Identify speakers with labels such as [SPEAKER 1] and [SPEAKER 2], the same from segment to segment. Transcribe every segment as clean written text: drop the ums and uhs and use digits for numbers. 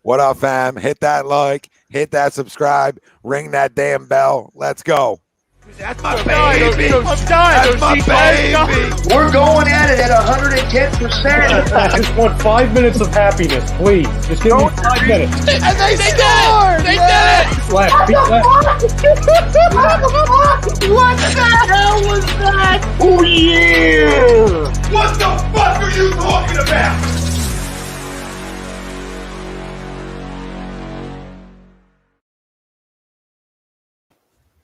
[SPEAKER 1] What up, fam? Hit that like, hit that subscribe, ring that damn bell. Let's go.
[SPEAKER 2] That's my baby. That's my baby.
[SPEAKER 3] We're going at it at 110%.
[SPEAKER 4] I just want 5 minutes of happiness, please. Just give me 5 minutes.
[SPEAKER 2] And they scored. They did it.
[SPEAKER 4] Left.
[SPEAKER 3] What the hell was that? Oh, yeah.
[SPEAKER 2] What the fuck are you talking about?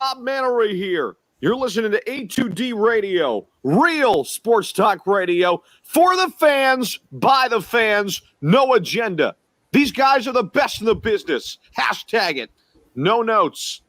[SPEAKER 5] Bob Mannery here. You're listening to A2D Radio, real sports talk radio for the fans, by the fans, no agenda. These guys are the best in the business. Hashtag it. No notes.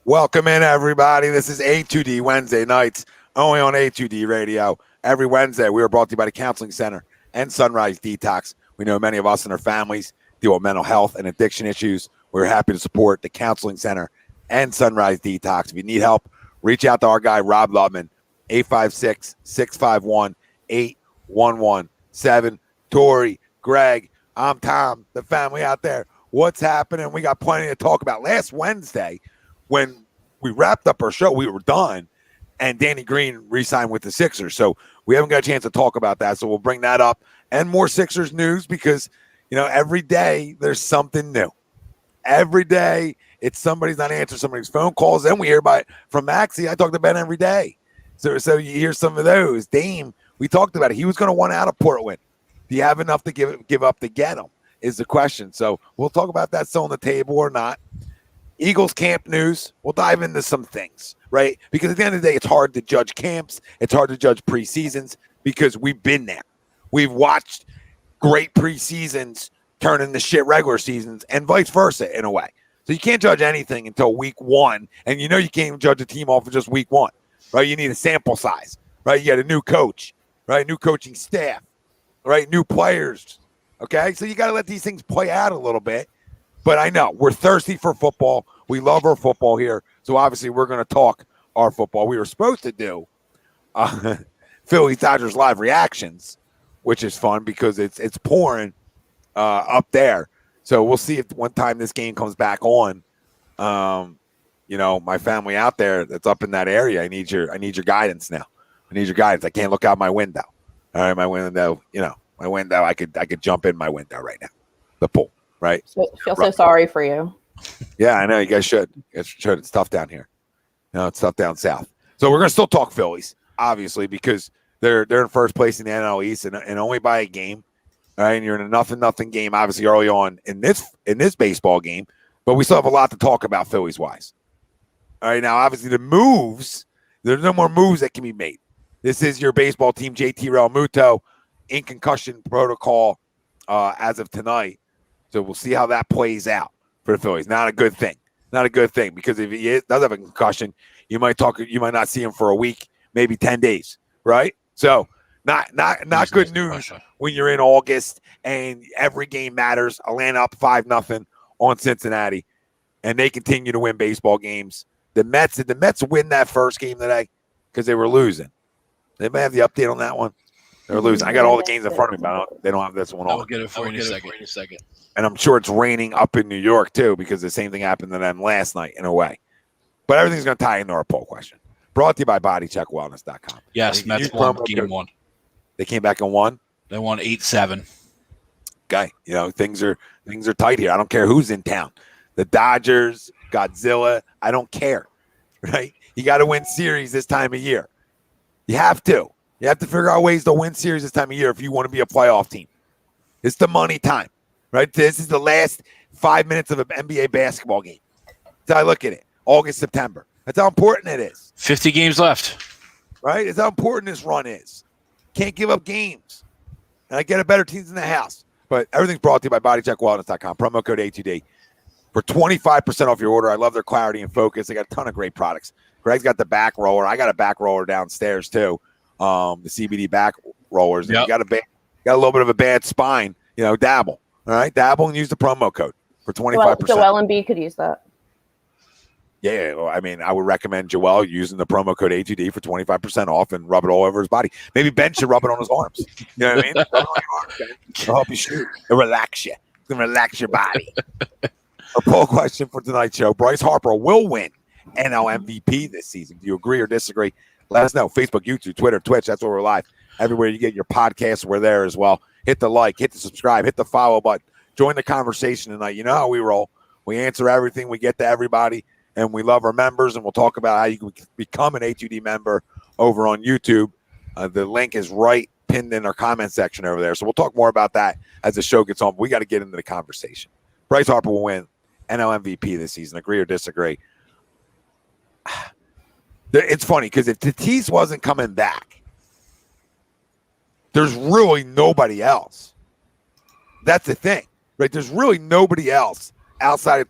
[SPEAKER 1] Welcome in, everybody. This is A2D Wednesday nights, only on A2D Radio. Every Wednesday, we are brought to you by the Counseling Center and Sunrise Detox. We know many of us and our families deal with mental health and addiction issues. We're happy to support the Counseling Center and Sunrise Detox. If you need help, reach out to our guy, Rob Lubman, 856-651-8117. Tori, Greg, I'm Tom, the family out there. What's happening? We got plenty to talk about. Last Wednesday, when we wrapped up our show, we were done, and Danny Green re-signed with the Sixers. So we haven't got a chance to talk about that. So we'll bring that up and more Sixers news because, you know, every day there's something new. Every day it's somebody's not answering somebody's phone calls. Then we hear about it from Maxey. I talk to Ben every day. So you hear some of those. Dame, we talked about it. He was going to want out of Portland. Do you have enough to give up to get him is the question. So we'll talk about that still on the table or not. Eagles camp news. We'll dive into some things, right? Because at the end of the day, it's hard to judge camps. It's hard to judge preseasons because we've been there. We've watched great preseasons turn into shit regular seasons and vice versa in a way. So you can't judge anything until week one. And you know you can't even judge a team off of just week one, right? You need a sample size, right? You got a new coach, right? New coaching staff, right? New players, okay? So you got to let these things play out a little bit. But I know we're thirsty for football. We love our football here. So obviously we're going to talk our football. We were supposed to do Phillies Dodgers live reactions, which is fun because it's pouring up there. So we'll see if one time this game comes back on. You know, my family out there that's up in that area, I need your guidance now. I need your guidance. I can't look out my window. All right, my window, I could jump in my window right now. The pool. Right.
[SPEAKER 6] Feel so sorry for you.
[SPEAKER 1] Yeah, I know. You guys should. It's tough down here. You know, it's tough down south. So we're going to still talk Phillies, obviously, because they're in first place in the NL East and only by a game. All right, and you're in a nothing game, obviously, early on in this baseball game. But we still have a lot to talk about Phillies-wise. All right, now, obviously, the moves, there's no more moves that can be made. This is your baseball team, JT Realmuto, in concussion protocol as of tonight. So we'll see how that plays out for the Phillies. Not a good thing. Not a good thing because if he does have a concussion, you might not see him for a week, maybe 10 days, right? So not good news when you're in August and every game matters. Atlanta up 5-0 on Cincinnati, and they continue to win baseball games. Did the Mets win that first game today because they were losing? They may have the update on that one. They're losing. I got all the games in front of me, but they don't have this one on.
[SPEAKER 2] I'll get it for you in a second.
[SPEAKER 1] And I'm sure it's raining up in New York, too, because the same thing happened to them last night in a way. But everything's going to tie into our poll question. Brought to you by BodyCheckWellness.com.
[SPEAKER 2] Yes, Mets won game one.
[SPEAKER 1] They came back and won?
[SPEAKER 2] They won 8-7.
[SPEAKER 1] Okay. You know, things are tight here. I don't care who's in town. The Dodgers, Godzilla, I don't care, right? You got to win series this time of year. You have to. You have to figure out ways to win series this time of year if you want to be a playoff team. It's the money time, right? This is the last 5 minutes of an NBA basketball game. That's how I look at it. August, September. That's how important it is.
[SPEAKER 2] 50 games left.
[SPEAKER 1] Right? That's how important this run is. Can't give up games. and I get a better teams in the house. But everything's brought to you by BodyCheckWellness.com. Promo code A2D for 25% off your order. I love their clarity and focus. They got a ton of great products. Greg's got the back roller. I got a back roller downstairs too. The CBD back rollers. And you got a little bit of a bad spine. Dabble. All right, dabble and use the promo code for 25%.
[SPEAKER 6] Joel Embiid could use that.
[SPEAKER 1] Yeah, well, I mean, I would recommend Joel using the promo code A2D for 25% off and rub it all over his body. Maybe Ben should rub it on his arms. You know what I mean? Rub it on your arms, Ben. It'll help you shoot. It'll relax you. It's going to relax your body. A poll question for tonight's show. Bryce Harper will win NL MVP this season. Do you agree or disagree? Let us know. Facebook, YouTube, Twitter, Twitch. That's where we're live. Everywhere you get your podcasts, we're there as well. Hit the like, hit the subscribe, hit the follow button. Join the conversation tonight. You know how we roll. We answer everything. We get to everybody. And we love our members, and we'll talk about how you can become an A2D member over on YouTube. The link is right pinned in our comment section over there. So we'll talk more about that as the show gets on. But we got to get into the conversation. Bryce Harper will win NL MVP this season. Agree or disagree? It's funny because if Tatis wasn't coming back, there's really nobody else. That's the thing, right? There's really nobody else outside of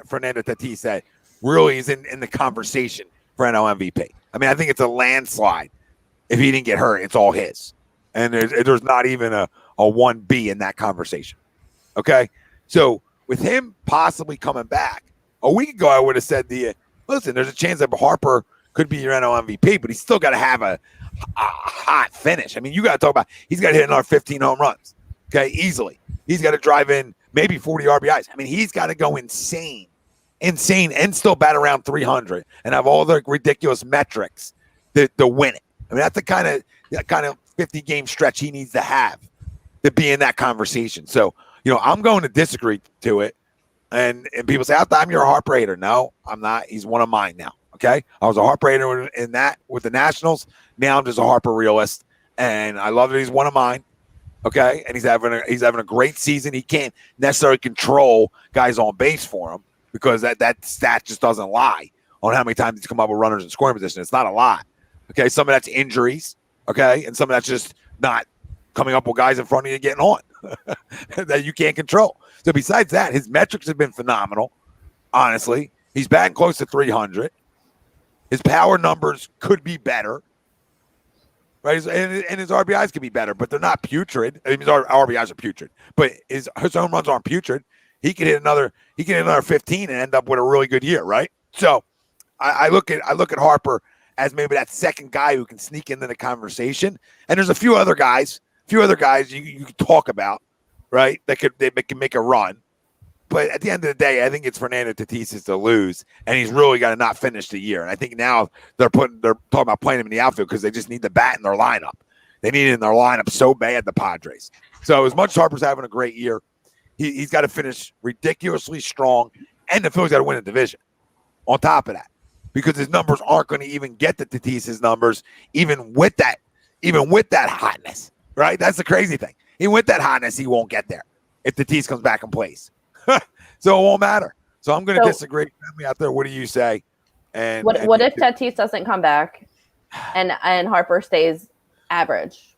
[SPEAKER 1] Fernando Tatis that really is in the conversation for NL MVP. I mean, I think it's a landslide. If he didn't get hurt, it's all his. And there's not even a 1B in that conversation. Okay? So with him possibly coming back, a week ago I would have said to you, listen, there's a chance that Harper could be your NL MVP, but he's still got to have a hot finish. I mean, you got to talk about he's got to hit another 15 home runs, okay, easily. He's got to drive in maybe 40 RBIs. I mean, he's got to go insane, and still bat around 300 and have all the ridiculous metrics to win it. I mean, that's the kind of 50-game stretch he needs to have to be in that conversation. So, I'm going to disagree to it. And people say, I thought I'm your Harper hater. No, I'm not. He's one of mine now. Okay. I was a Harper hater in that with the Nationals. Now I'm just a Harper realist. And I love that he's one of mine. Okay. And he's having a great season. He can't necessarily control guys on base for him because that stat just doesn't lie on how many times he's come up with runners in scoring position. It's not a lot. Okay. Some of that's injuries. Okay. And some of that's just not coming up with guys in front of you getting on that you can't control. So besides that, his metrics have been phenomenal. Honestly, he's batting close to 300. His power numbers could be better, right? And his RBIs could be better, but they're not putrid. I mean, his RBIs are putrid, but his home runs aren't putrid. He could hit another 15 and end up with a really good year, right? So I look at Harper as maybe that second guy who can sneak into the conversation. And there's a few other guys you can talk about, right? They can make a run. But at the end of the day, I think it's Fernando Tatis to lose, and he's really got to not finish the year. And I think now they're talking about playing him in the outfield because they just need the bat in their lineup. They need it in their lineup so bad, the Padres. So as much as Harper's having a great year, he's got to finish ridiculously strong, and the Phillies got to win a division on top of that because his numbers aren't going to even get to Tatis's numbers, even with that hotness, right? That's the crazy thing. Even with that hotness, he won't get there if Tatis comes back and plays. So it won't matter. So I'm going to disagree. Family out there, what do you say? And
[SPEAKER 6] what if Tatis doesn't come back and Harper stays average,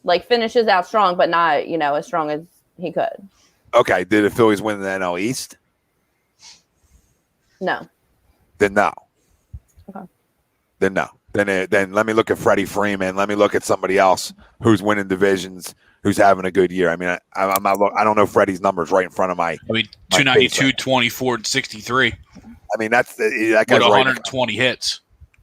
[SPEAKER 6] like finishes out strong, but not as strong as he could?
[SPEAKER 1] Okay. Did the Phillies win the NL East?
[SPEAKER 6] No.
[SPEAKER 1] Then no.
[SPEAKER 6] Okay.
[SPEAKER 1] Then no. Then let me look at Freddie Freeman. Let me look at somebody else who's winning divisions, who's having a good year. I mean, I'm not. I don't know Freddie's numbers right in front of my.
[SPEAKER 7] 292, 24, and 63.
[SPEAKER 1] I mean, that guy's
[SPEAKER 7] with 120 hits.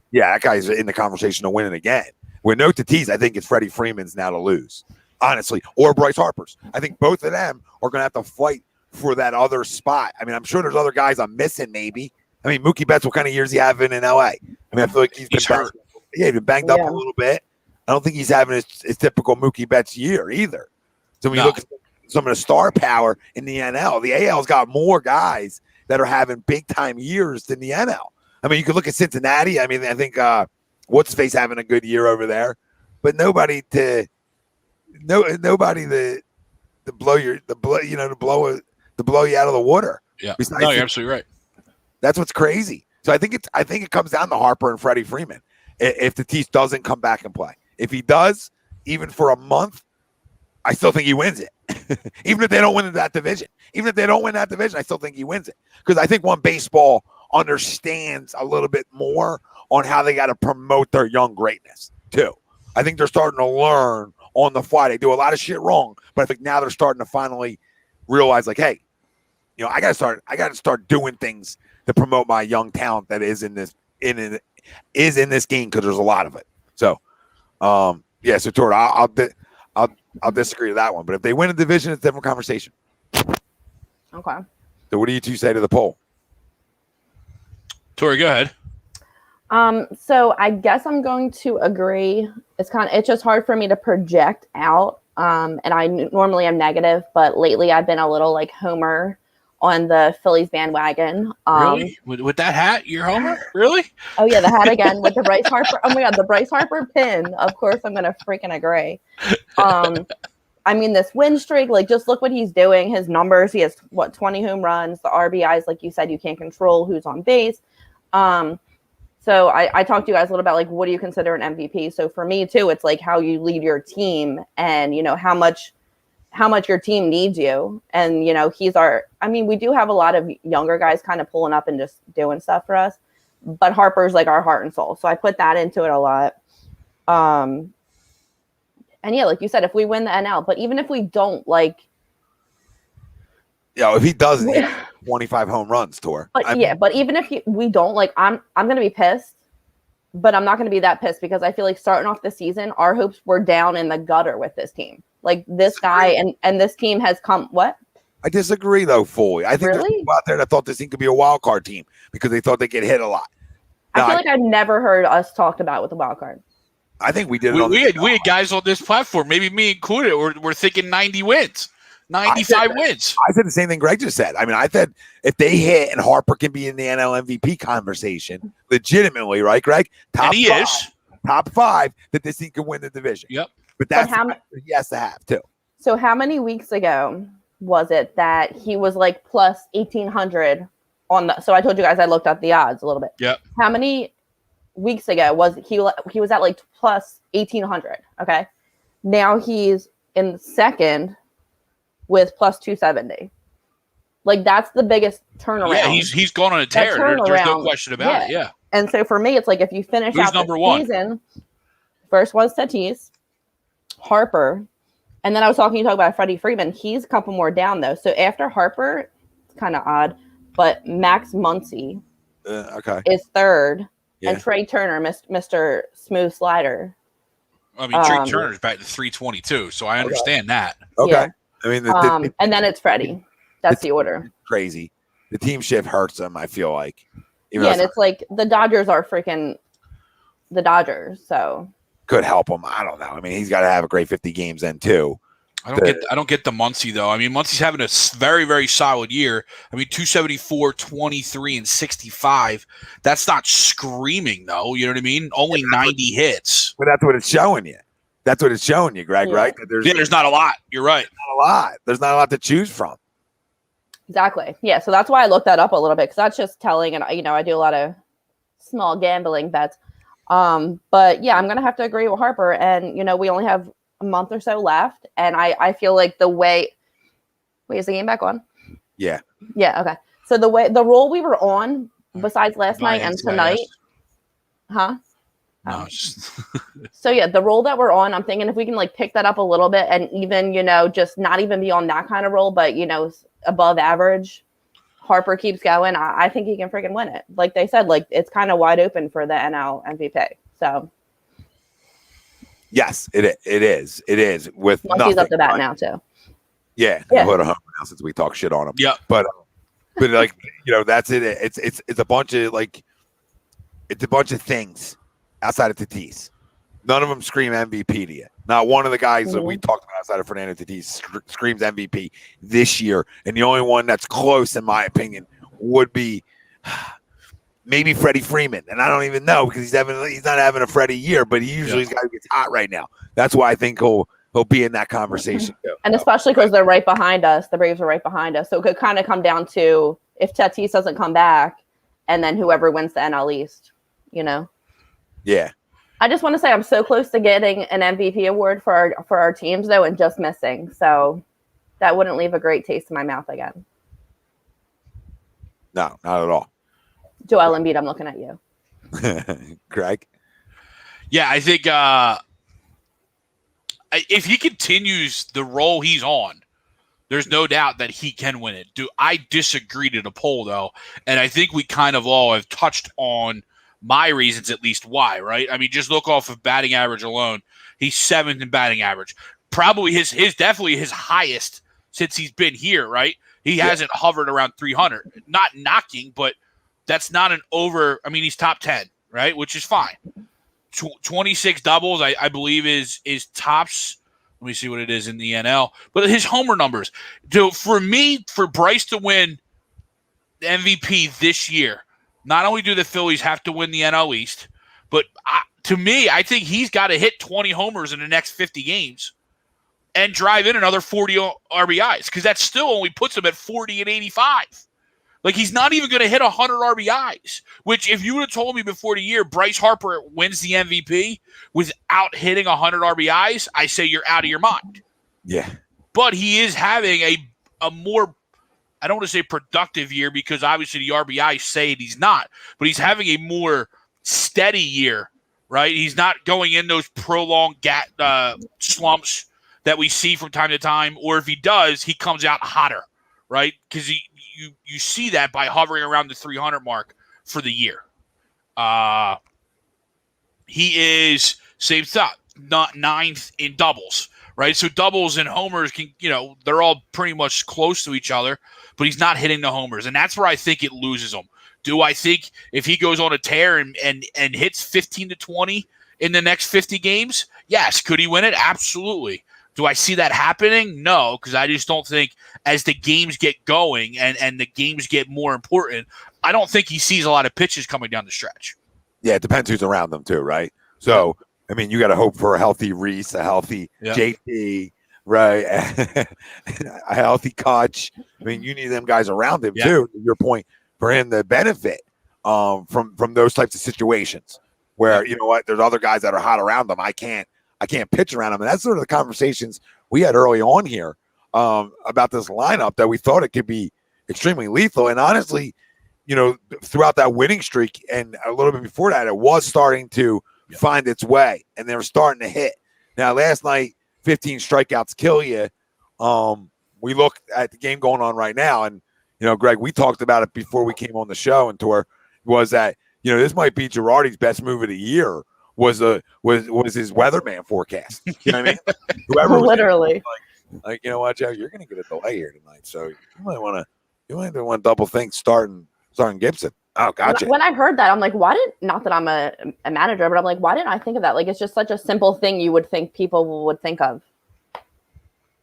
[SPEAKER 1] Yeah, that guy's in the conversation of winning again. With no Tatis, I think it's Freddie Freeman's now to lose, honestly, or Bryce Harper's. I think both of them are going to have to fight for that other spot. I mean, I'm sure there's other guys I'm missing. Maybe. I mean, Mookie Betts. What kind of years he having in LA? I mean, I feel like he's been hurt. Yeah, he's been banged up a little bit. I don't think he's having his typical Mookie Betts year either. So when you look at some of the star power in the NL, the AL's got more guys that are having big-time years than the NL. I mean, you could look at Cincinnati. I mean, I think what's-face having a good year over there, but nobody to blow you out of the water.
[SPEAKER 7] Yeah, no, you're absolutely right.
[SPEAKER 1] That's what's crazy. So I think it comes down to Harper and Freddie Freeman. If Tatis doesn't come back and play, if he does, even for a month, I still think he wins it. Even if they don't win that division. I still think he wins it. Because I think baseball understands a little bit more on how they got to promote their young greatness, too. I think they're starting to learn on the fly. They do a lot of shit wrong, but I think now they're starting to finally realize, like, hey, I got to start doing things to promote my young talent that is in this game, because there's a lot of it. So, so Tori, I'll disagree with that one. But if they win a division, it's a different conversation.
[SPEAKER 6] Okay.
[SPEAKER 1] So what do you two say to the poll?
[SPEAKER 7] Tori, go ahead.
[SPEAKER 6] So I guess I'm going to agree. It's just hard for me to project out. And I normally am negative, but lately I've been a little like Homer on the Phillies bandwagon.
[SPEAKER 7] Really? With that hat, you're Homer? Really?
[SPEAKER 6] Oh yeah, the hat again with the Bryce Harper. Oh my God, the Bryce Harper pin. Of course, I'm gonna freaking agree. I mean, this win streak, like, just look what he's doing. His numbers, he has 20 home runs. The RBIs, like you said, you can't control who's on base. So I talked to you guys a little about, like, what do you consider an MVP? So for me too, it's like how you lead your team, and how much your team needs you. And we do have a lot of younger guys kind of pulling up and just doing stuff for us, but Harper's like our heart and soul. So I put that into it a lot. And yeah, like you said, if we win the NL, but even if we don't, like,
[SPEAKER 1] if he doesn't hit 25 home runs, Tor.
[SPEAKER 6] But but even if we don't, like, I'm gonna be pissed, but I'm not gonna be that pissed, because I feel like starting off the season, our hopes were down in the gutter with this team. Like, this guy and this team has come. What?
[SPEAKER 1] I disagree, though, fully. I think there's people out there that thought this team could be a wild card team because they thought they could hit a lot.
[SPEAKER 6] I feel like I've never heard us talked about with the wild card.
[SPEAKER 1] I think we did.
[SPEAKER 7] We had guys on this platform, maybe me included, we're thinking 90 wins, 95 wins.
[SPEAKER 1] I said the same thing Greg just said. I mean, I said if they hit and Harper can be in the NL MVP conversation, legitimately, right, Greg? Top five, that this team can win the division.
[SPEAKER 7] Yep.
[SPEAKER 1] But that's what he has to have, too.
[SPEAKER 6] So how many weeks ago was it that he was like plus 1,800 on the? So I told you guys I looked up the odds a little bit.
[SPEAKER 7] Yep.
[SPEAKER 6] How many weeks ago was he was at like plus 1,800? Okay. Now he's in second with plus 270. Like, that's the biggest turnaround.
[SPEAKER 7] Yeah, he's gone on a tear. There's no question about it. Yeah.
[SPEAKER 6] And so for me, it's like, if you finish out the season, first one's Tatis, Harper, and then I was talking about Freddie Freeman. He's a couple more down, though. So after Harper, it's kind of odd, but Max Muncy is third, and Trey Turner, Mr. Smooth Slider.
[SPEAKER 7] I mean, Trey Turner's back to 322, so I understand that.
[SPEAKER 1] Okay.
[SPEAKER 6] Yeah.
[SPEAKER 1] I mean,
[SPEAKER 6] and then it's Freddie. That's the order.
[SPEAKER 1] Crazy. The team shift hurts them, I feel like.
[SPEAKER 6] And it's like the Dodgers are freaking the Dodgers, so
[SPEAKER 1] could help him. I don't know. I mean, he's got to have a great 50 games then too.
[SPEAKER 7] I don't get the Muncy, though. I mean, Muncy's having a very, very solid year. I mean, 274, 23, and 65. That's not screaming, though. You know what I mean? Only 90 hits.
[SPEAKER 1] But that's what it's showing you. That's what it's showing you, Greg, right? That
[SPEAKER 7] there's not a lot. You're right.
[SPEAKER 1] Not a lot. There's not a lot to choose from.
[SPEAKER 6] Exactly. Yeah, so that's why I looked that up a little bit, because that's just telling, and I do a lot of small gambling bets. But yeah, I'm gonna have to agree with Harper, and we only have a month or so left, and I feel like wait, is the game back on?
[SPEAKER 1] Yeah.
[SPEAKER 6] Okay. So the role we were on, besides last night and tonight, huh?
[SPEAKER 7] No.
[SPEAKER 6] So yeah, the role that we're on, I'm thinking if we can like pick that up a little bit, and even just not even be on that kind of role, but above average, Harper keeps going, I think he can freaking win it. Like they said, like, it's kind of wide open for the NL MVP. So
[SPEAKER 1] yes, it is. It is with
[SPEAKER 6] nothing. He's up to bat now too.
[SPEAKER 1] Yeah. Put a 100 now since we talk shit on him.
[SPEAKER 7] Yeah.
[SPEAKER 1] But like that's it. It's a bunch of things outside of Tatis. None of them scream MVP to you. Not one of the guys that we talked about outside of Fernando Tatis screams MVP this year. And the only one that's close, in my opinion, would be maybe Freddie Freeman. And I don't even know, because he's not having a Freddie year, but he usually gets hot right now. That's why I think he'll be in that conversation too.
[SPEAKER 6] And especially because they're right behind us. The Braves are right behind us. So it could kind of come down to if Tatis doesn't come back, and then whoever wins the NL East,
[SPEAKER 1] Yeah.
[SPEAKER 6] I just want to say I'm so close to getting an MVP award for our teams though, and just missing. So that wouldn't leave a great taste in my mouth again.
[SPEAKER 1] No, not at all.
[SPEAKER 6] Joel Embiid, I'm looking at you.
[SPEAKER 1] Greg?
[SPEAKER 7] Yeah, I think if he continues the role he's on, there's no doubt that he can win it. I disagree to the poll, though, and I think we kind of all have touched on my reasons, at least why, right? I mean, just look off of batting average alone. He's 7th in batting average. Probably his definitely his highest since he's been here, right? He hasn't hovered around 300. Not knocking, but that's not an over. I mean, he's top 10, right? Which is fine. 26 doubles, I believe, is tops. Let me see what it is in the NL. But his homer numbers. For me, for Bryce to win the MVP this year, not only do the Phillies have to win the NL East, but to me, I think he's got to hit 20 homers in the next 50 games and drive in another 40 RBIs, because that still only puts him at 40 and 85. Like, he's not even going to hit 100 RBIs, which if you would have told me before the year Bryce Harper wins the MVP without hitting 100 RBIs, I say you're out of your mind.
[SPEAKER 1] Yeah.
[SPEAKER 7] But he is having a more, I don't want to say productive year, because obviously the RBIs say he's not, but he's having a more steady year, right? He's not going in those prolonged slumps that we see from time to time, or if he does, he comes out hotter, right? Because you see that by hovering around the 300 mark for the year. He is, same thought, not 9th in doubles, right? So doubles and homers can, they're all pretty much close to each other, but he's not hitting the homers, and that's where I think it loses him. Do I think if he goes on a tear and hits 15 to 20 in the next 50 games? Yes. Could he win it? Absolutely. Do I see that happening? No, because I just don't think as the games get going and the games get more important, I don't think he sees a lot of pitches coming down the stretch.
[SPEAKER 1] Yeah, it depends who's around them too, right? So, I mean, you got to hope for a healthy Reese, a healthy JT, right? A healthy Kutch. I mean, you need them guys around him too, to your point, for him to benefit from those types of situations where, you know what, there's other guys that are hot around them. I can't pitch around them. And that's sort of the conversations we had early on here about this lineup, that we thought it could be extremely lethal. And honestly, throughout that winning streak and a little bit before that, it was starting to find its way, and they were starting to hit. Now, last night, 15 strikeouts kill you. We look at the game going on right now, and, Greg, we talked about it before we came on the show and tour, was that, this might be Girardi's best move of the year. Was his weatherman forecast? You know what I mean? Whoever
[SPEAKER 6] literally,
[SPEAKER 1] you know what, Joe, you're going to get a delay here tonight, so you might want to double think starting Gibson. Oh, gotcha.
[SPEAKER 6] When I heard that, I'm like, not that I'm a manager, but I'm like, why didn't I think of that? Like, it's just such a simple thing you would think people would think of.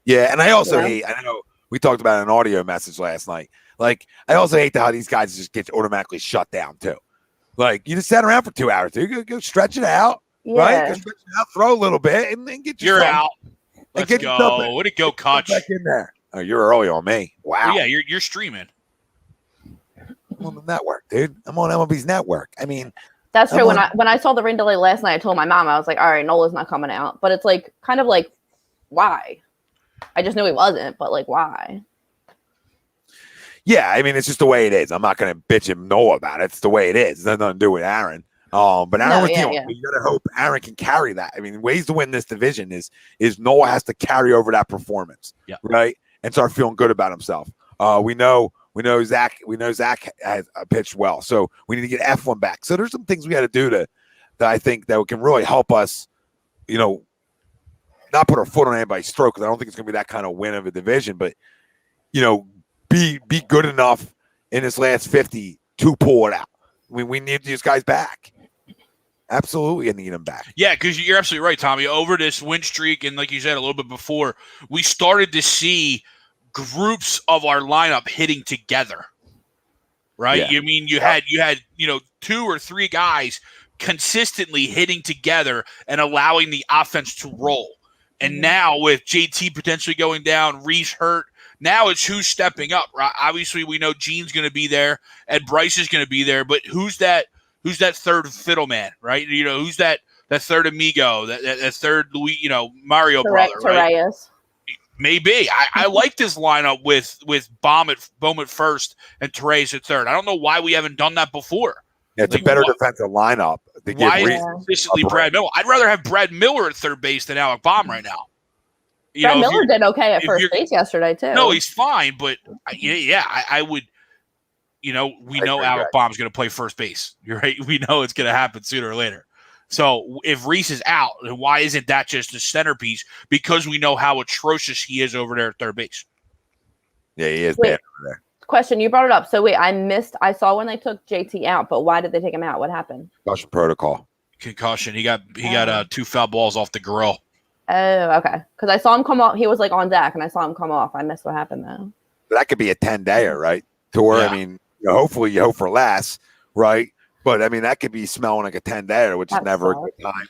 [SPEAKER 1] Yeah, and I also hate. I know we talked about an audio message last night. Like, I also hate how these guys just get automatically shut down too. Like, you just sat around for 2 hours. You go stretch it out, right? Go stretch it out, throw a little bit, and then get
[SPEAKER 7] you're out. Let's go. Way to go, Kutch.
[SPEAKER 1] Back in there. Oh, you're early on me. Wow.
[SPEAKER 7] Well, yeah, you're streaming.
[SPEAKER 1] I'm on the network, dude. I'm on MLB's network. I mean,
[SPEAKER 6] that's true. When I saw the rain delay last night, I told my mom, I was like, all right, Nola's not coming out. But it's like, kind of like, why? I just knew he wasn't, but like, why?
[SPEAKER 1] Yeah, I mean, it's just the way it is. I'm not going to bitch and Nola about it. It's the way it is. It's nothing to do with Aaron. But Aaron, you got to hope Aaron can carry that. I mean, ways to win this division is Nola has to carry over that performance, right, and start feeling good about himself. We know Zach has pitched well, so we need to get F1 back. So there's some things we got to do that I think that can really help us, not put our foot on anybody's throat, because I don't think it's going to be that kind of win of a division, but be good enough in this last 50 to pull it out. I mean, we need these guys back. Absolutely, need them back.
[SPEAKER 7] Yeah, because you're absolutely right, Tommy. Over this win streak, and like you said a little bit before, we started to see groups of our lineup hitting together, right? I mean, you had 2 or 3 guys consistently hitting together and allowing the offense to roll. And now with JT potentially going down, Reese hurt, now it's who's stepping up, right? Obviously, we know Gene's going to be there and Bryce is going to be there, but who's that third fiddle man, right? Who's that that third amigo, that third Luis, Mario brother, right?
[SPEAKER 6] Torreyes.
[SPEAKER 7] Maybe. I like this lineup with Bowman first and Torreyes at third. I don't know why we haven't done that before.
[SPEAKER 1] Yeah, it's a better defensive lineup.
[SPEAKER 7] Why is consistently Brad Miller? I'd rather have Brad Miller at third base than Alec Baum right now.
[SPEAKER 6] Brad Miller did okay at first base yesterday too.
[SPEAKER 7] No, he's fine, but I would. We know Alec Baum's going to play first base. You're right. We know it's going to happen sooner or later. So if Reese is out, then why isn't that just a centerpiece? Because we know how atrocious he is over there at third base.
[SPEAKER 1] Yeah, he is bad over there.
[SPEAKER 6] Question, you brought it up. So wait, I saw when they took JT out, but why did they take him out? What happened?
[SPEAKER 1] Concussion protocol.
[SPEAKER 7] Concussion. He got 2 foul balls off the grill.
[SPEAKER 6] Oh, okay. Because I saw him come off. He was like on deck, and I saw him come off. I missed what happened though.
[SPEAKER 1] But that could be a 10-dayer, right? Tour. Yeah. I mean, hopefully you hope for less, right? But I mean, that could be smelling like a 10-dayer, which is never a good time.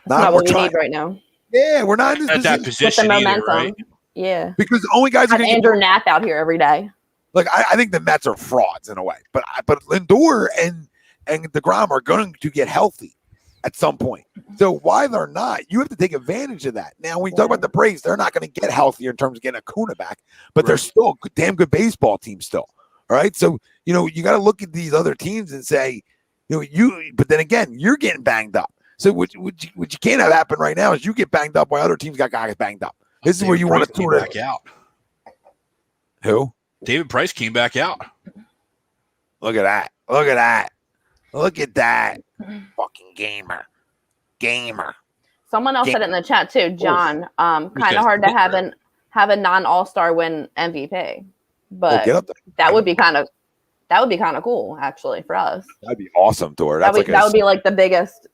[SPEAKER 6] Not what we need right now.
[SPEAKER 1] Yeah, we're not in
[SPEAKER 7] at that position
[SPEAKER 6] with the
[SPEAKER 7] either,
[SPEAKER 6] momentum.
[SPEAKER 7] right?
[SPEAKER 6] Yeah.
[SPEAKER 1] Because the only guys
[SPEAKER 6] are Andrew Knapp out here every day.
[SPEAKER 1] Like I think the Mets are frauds in a way, but Lindor and DeGrom are going to get healthy at some point. So why they're not, you have to take advantage of that. Now, when you talk about the Braves, they're not going to get healthier in terms of getting Acuna back, but they're still a damn good baseball team still. All right, so you got to look at these other teams and say, but then again, you're getting banged up. So what you can't have happen right now is you get banged up while other teams got guys banged up. This is where you want to tour
[SPEAKER 7] back out.
[SPEAKER 1] Who?
[SPEAKER 7] David Price came back out.
[SPEAKER 1] Look at that. Look at that. Look at that. Fucking gamer.
[SPEAKER 6] Someone else said it in the chat too, John. Kind of hard to have a non-all-star win MVP. But that would be kind of cool, actually, for us.
[SPEAKER 1] That'd be awesome, Tor.
[SPEAKER 6] That would be like the biggest.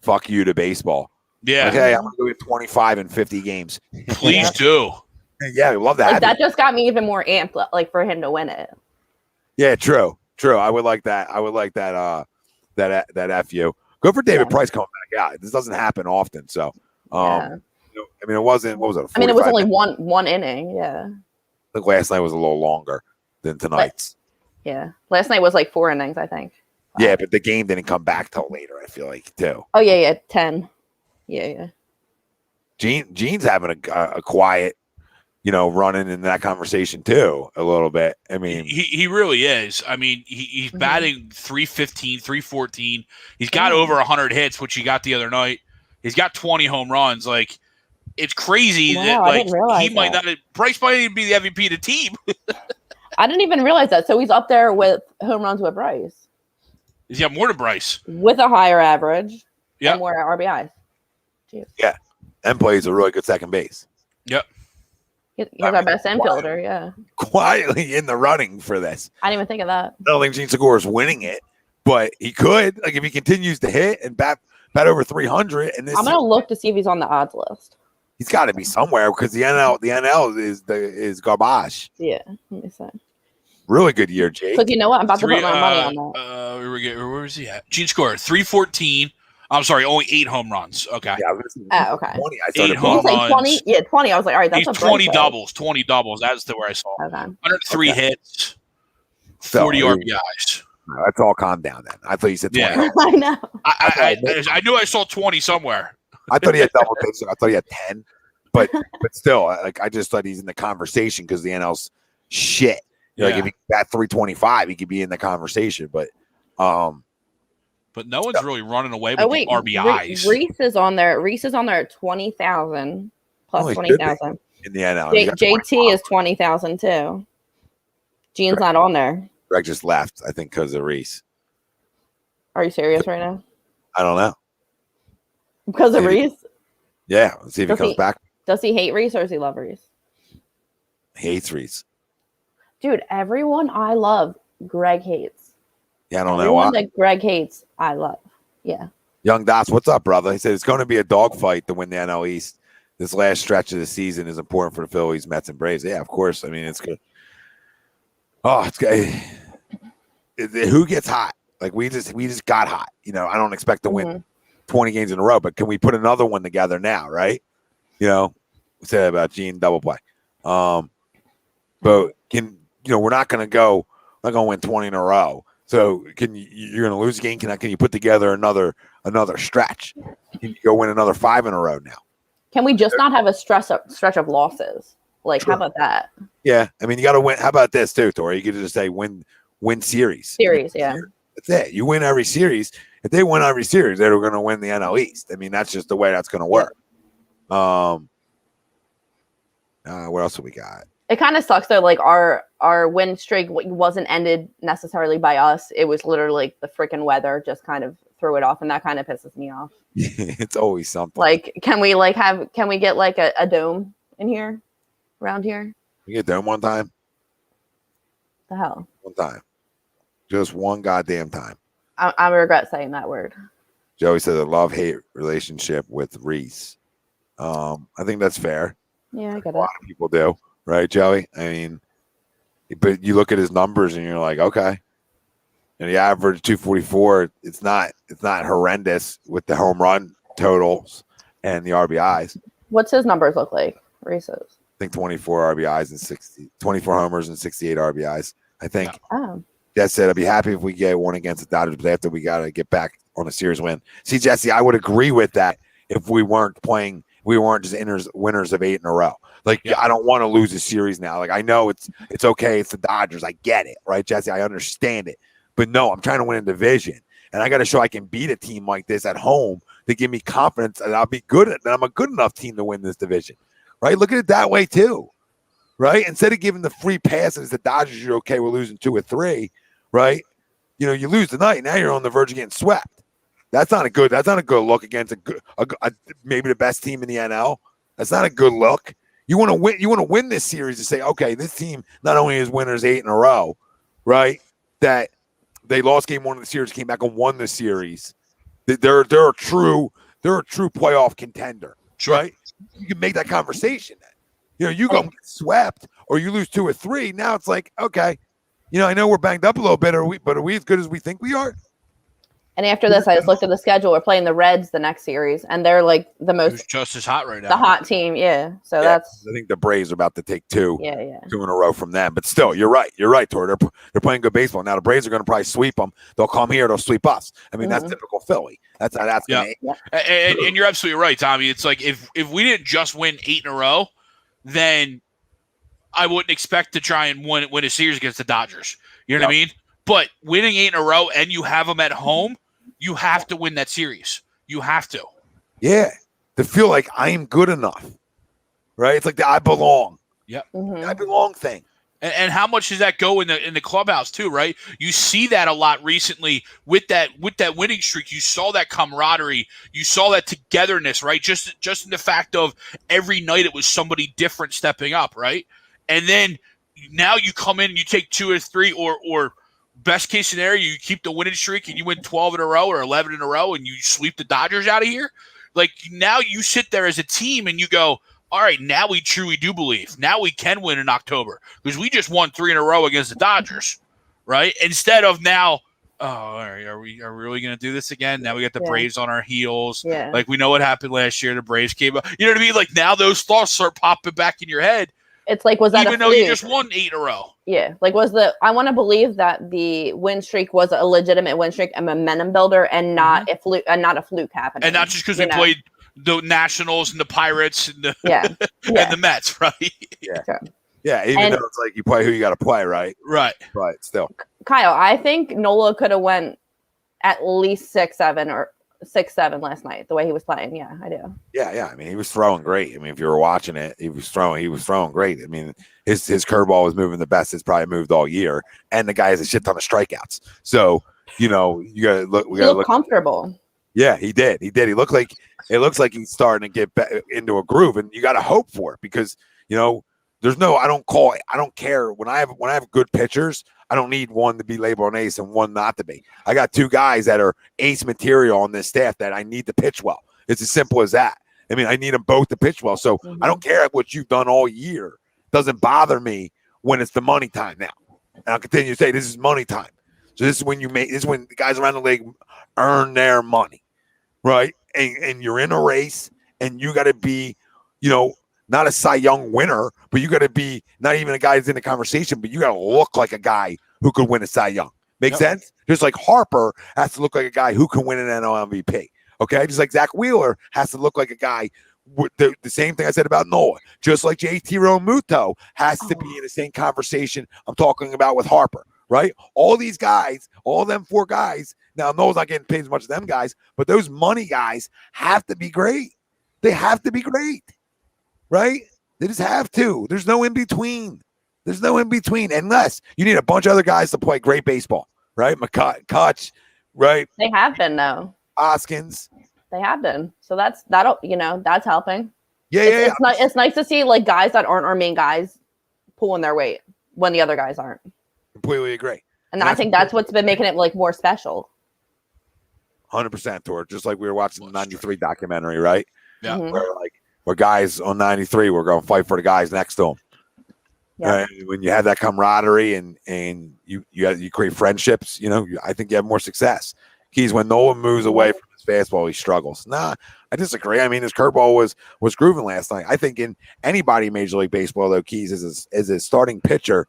[SPEAKER 1] Fuck you to baseball.
[SPEAKER 7] Yeah.
[SPEAKER 1] Okay, I'm gonna go get 25 in 50 games.
[SPEAKER 7] Please do.
[SPEAKER 1] Yeah, we love that.
[SPEAKER 6] Like, that just got me even more amped, like for him to win it.
[SPEAKER 1] Yeah, true. I would like that. I would like that. That FU. Go for David Price coming back out. This doesn't happen often. So, I mean, it wasn't. What was it?
[SPEAKER 6] It was only one inning. Yeah.
[SPEAKER 1] I think last night was a little longer than tonight's.
[SPEAKER 6] Yeah, last night was like 4 innings, I think.
[SPEAKER 1] Yeah, but the game didn't come back till later. I feel like too.
[SPEAKER 6] Oh yeah, 10. Yeah.
[SPEAKER 1] Gene's having a quiet, running in that conversation too a little bit. I mean,
[SPEAKER 7] he really is. I mean, he's batting 315, 314. He's got over 100 hits, which he got the other night. He's got 20 home runs. Like, it's crazy that he might not. Bryce might even be the MVP of the team.
[SPEAKER 6] I didn't even realize that. So he's up there with home runs with Bryce.
[SPEAKER 7] He's got more than Bryce
[SPEAKER 6] with a higher average.
[SPEAKER 7] Yeah,
[SPEAKER 6] and more RBIs. Jeez.
[SPEAKER 1] Yeah, and plays a really good second base.
[SPEAKER 7] Yep.
[SPEAKER 6] He's our best infielder, yeah.
[SPEAKER 1] Quietly in the running for this.
[SPEAKER 6] I didn't even think of that.
[SPEAKER 1] I don't think Gene Segura is winning it, but he could. Like, if he continues to hit and bat over 300, and this,
[SPEAKER 6] I'm gonna look to see if he's on the odds list.
[SPEAKER 1] He's got to be somewhere because the NL is garbage.
[SPEAKER 6] Yeah, let me see.
[SPEAKER 1] Really good year, Jake.
[SPEAKER 6] Because you know what, I'm about to put my money on that.
[SPEAKER 7] Where is he at? Gene scored 314. I'm sorry, only 8 home runs. Okay.
[SPEAKER 1] Yeah,
[SPEAKER 6] okay.
[SPEAKER 1] 20. I
[SPEAKER 7] 8 home runs.
[SPEAKER 6] 20. Yeah, 20. I was like, all right, that's
[SPEAKER 7] he's 20 doubles. 20 doubles. That's where I saw.
[SPEAKER 6] Okay.
[SPEAKER 7] 103 hits. 40 RBIs.
[SPEAKER 1] Let's all calm down then. I thought you said 20.
[SPEAKER 6] Yeah. I know.
[SPEAKER 7] I knew I saw 20 somewhere.
[SPEAKER 1] I thought he had double digits. I thought he had 10. But still, I just thought he's in the conversation because the NL's shit. Like, if he got 325, he could be in the conversation. But
[SPEAKER 7] no one's really running away with the RBIs.
[SPEAKER 6] Reese is on there. Reese is on there at 20,000 plus 20,000
[SPEAKER 1] in the NL.
[SPEAKER 6] JT is 20,000 too. Gene's not on there.
[SPEAKER 1] Greg just left, I think, because of Reese.
[SPEAKER 6] Are you serious right now?
[SPEAKER 1] I don't know.
[SPEAKER 6] Because of Reese?
[SPEAKER 1] Yeah. Let's see if he comes back.
[SPEAKER 6] Does he hate Reese or does he love Reese?
[SPEAKER 1] He hates Reese.
[SPEAKER 6] Dude, everyone I love, Greg hates.
[SPEAKER 1] Yeah, I don't know why.
[SPEAKER 6] Everyone that Greg hates, I love. Yeah.
[SPEAKER 1] Young Dots, what's up, brother? He said it's going to be a dogfight to win the NL East. This last stretch of the season is important for the Phillies, Mets, and Braves. Yeah, of course. I mean, it's good. Oh, it's good. Who gets hot? Like, we just got hot. I don't expect to win 20 games in a row, but can we put another one together now, right? We said that about Gene double play. But we're not going to win 20 in a row. So you're going to lose a game? Can you put together another stretch? Can you go win another 5 in a row now?
[SPEAKER 6] Can we just not have a stretch of losses? Like,
[SPEAKER 1] Sure.
[SPEAKER 6] how about that?
[SPEAKER 1] Yeah, I mean, you got to win. How about this too, Tori? You could just say win series.
[SPEAKER 6] Series, yeah.
[SPEAKER 1] That's it. You win every series. If they win every series, they're going to win the NL East. I mean, that's just the way that's going to work. What else have we got?
[SPEAKER 6] It kind of sucks though. Like our win streak wasn't ended necessarily by us. It was literally like the freaking weather just kind of threw it off, and that kind of pisses me off.
[SPEAKER 1] It's always something.
[SPEAKER 6] Like, can we get like a dome in here, around here?
[SPEAKER 1] We get dome one time.
[SPEAKER 6] The hell.
[SPEAKER 1] One time. Just one goddamn time.
[SPEAKER 6] I regret saying that word.
[SPEAKER 1] Joey said a love-hate relationship with Reese. I think that's fair.
[SPEAKER 6] Yeah, I get
[SPEAKER 1] A lot of people do, right, Joey? I mean, but you look at his numbers and you're like, okay. And the average 244, it's not horrendous with the home run totals and the RBIs.
[SPEAKER 6] What's his numbers look like? Reese's.
[SPEAKER 1] I think 24 RBIs and 24 homers and 68 RBIs. I think.
[SPEAKER 6] Oh.
[SPEAKER 1] Jess said, I'd be happy if we get one against the Dodgers, but after we got to get back on a series win. See, Jesse, I would agree with that if we weren't just winners of 8 in a row. Like, I don't want to lose a series now. Like, I know it's okay. It's the Dodgers. I get it, right, Jesse? I understand it. But no, I'm trying to win a division. And I got to show I can beat a team like this at home to give me confidence that I'll be good at that. I'm a good enough team to win this division, right? Look at it that way too, right? Instead of giving the free passes, the Dodgers, you're okay with losing 2 or 3, right? You know, you lose tonight. Now you're on the verge of getting swept. That's not a good look against maybe the best team in the NL. That's not a good look. You want to win. You want to win this series to say, okay, this team not only is winners 8 in a row, right? That they lost game 1 of the series, came back and won the series. They're a true playoff contender,
[SPEAKER 7] Sure.
[SPEAKER 1] right? You can make that conversation. Then. You know, you go get swept or you lose 2 or 3. Now it's like, okay, you know, I know we're banged up a little bit, but are we as good as we think we are?
[SPEAKER 6] And after this, I just looked at the schedule. We're playing the Reds the next series, and they're like the most
[SPEAKER 7] Who's just as hot right now.
[SPEAKER 6] the hot team. Yeah, so that's
[SPEAKER 1] I think the Braves are about to take 2
[SPEAKER 6] yeah.
[SPEAKER 1] 2 in a row from them. But still, you're right, Tor. They're playing good baseball. Now the Braves are going to probably sweep them. They'll come here, they'll sweep us. I mean, that's typical Philly. That's how that's going to
[SPEAKER 7] And you're absolutely right, Tommy. It's like if we didn't just win 8 in a row, then I wouldn't expect to try and win a series against the Dodgers. You know what I mean? But winning 8 in a row and you have them at home, you have to win that series. You have to.
[SPEAKER 1] Yeah. To feel like I am good enough. Right? It's like the I belong.
[SPEAKER 7] Yep.
[SPEAKER 6] Mm-hmm.
[SPEAKER 1] I belong thing.
[SPEAKER 7] And how much does that go in the clubhouse too, right? You see that a lot recently with that winning streak. You saw that camaraderie. You saw that togetherness, right? Just in the fact of every night it was somebody different stepping up, right? And then now you come in and you take 2 or 3 or best case scenario, you keep the winning streak and you win 12 in a row or 11 in a row and you sweep the Dodgers out of here. Like now you sit there as a team and you go, all right, now we truly do believe. Now we can win in October because we just won 3 in a row against the Dodgers, right? Instead of now, all right, are we really going to do this again? Now we got the Braves on our heels.
[SPEAKER 6] Yeah.
[SPEAKER 7] Like we know what happened last year. The Braves came up. You know what I mean? Like now those thoughts start popping back in your head.
[SPEAKER 6] It's like, was that
[SPEAKER 7] even though you just won 8 in a row?
[SPEAKER 6] Yeah, like I want to believe that the win streak was a legitimate win streak, a momentum builder, and not a fluke happening.
[SPEAKER 7] And not just because we played the Nationals and the Pirates and the and the Mets, right?
[SPEAKER 1] Yeah,
[SPEAKER 6] sure.
[SPEAKER 1] Yeah. Even though it's like you play who you got to play, right?
[SPEAKER 7] Right.
[SPEAKER 1] But still,
[SPEAKER 6] Kyle, I think Nola could have went at least 6-7 or 6-7 last night. The way he was playing, yeah, I do.
[SPEAKER 1] Yeah. I mean, he was throwing great. I mean, if you were watching it, he was throwing great. I mean, his curveball was moving the best it's probably moved all year, and the guy has a shit ton of strikeouts. So you know, you got to look. We got to look
[SPEAKER 6] comfortable.
[SPEAKER 1] Yeah, he did. He looks like he's starting to get back into a groove, and you got to hope for it because you know there's no. I don't care when I have good pitchers. I don't need one to be labeled an ace and one not to be. I got 2 guys that are ace material on this staff that I need to pitch well. It's as simple as that. I mean, I need them both to pitch well. So I don't care what you've done all year. It doesn't bother me when it's the money time now. And I'll continue to say this is money time. So this is when the guys around the league earn their money, right? And you're in a race, and you got to be, you know, not a Cy Young winner, but you got to be not even a guy that's in the conversation, but you got to look like a guy who could win a Cy Young. Make sense? Just like Harper has to look like a guy who can win an NL MVP. Okay, just like Zach Wheeler has to look like a guy. The same thing I said about Noah. Just like JT Realmuto has to be in the same conversation I'm talking about with Harper, right? All these guys, all them 4 guys. Now Noah's not getting paid as much as them guys, but those money guys have to be great. They have to be great, right? They just have to. There's no in between. There's no in between unless you need a bunch of other guys to play great baseball, right? Kutch, right?
[SPEAKER 6] They have been though.
[SPEAKER 1] Hoskins.
[SPEAKER 6] They have been. So that'll that's helping.
[SPEAKER 1] Yeah.
[SPEAKER 6] It's nice to see like guys that aren't our main guys pulling their weight when the other guys aren't.
[SPEAKER 1] Completely agree.
[SPEAKER 6] And I think that's what's been making it like more special.
[SPEAKER 1] 100% Tor. Just like we were watching the 93 documentary, right?
[SPEAKER 7] Yeah.
[SPEAKER 6] Mm-hmm.
[SPEAKER 1] Where guys on 93 were going to fight for the guys next to them.
[SPEAKER 6] Yeah.
[SPEAKER 1] When you have that camaraderie and you create friendships, I think you have more success. Keys, when Nolan moves away from his fastball, he struggles. Nah, I disagree. I mean, his curveball was grooving last night. I think in anybody in Major League Baseball, though, Keys is a starting pitcher,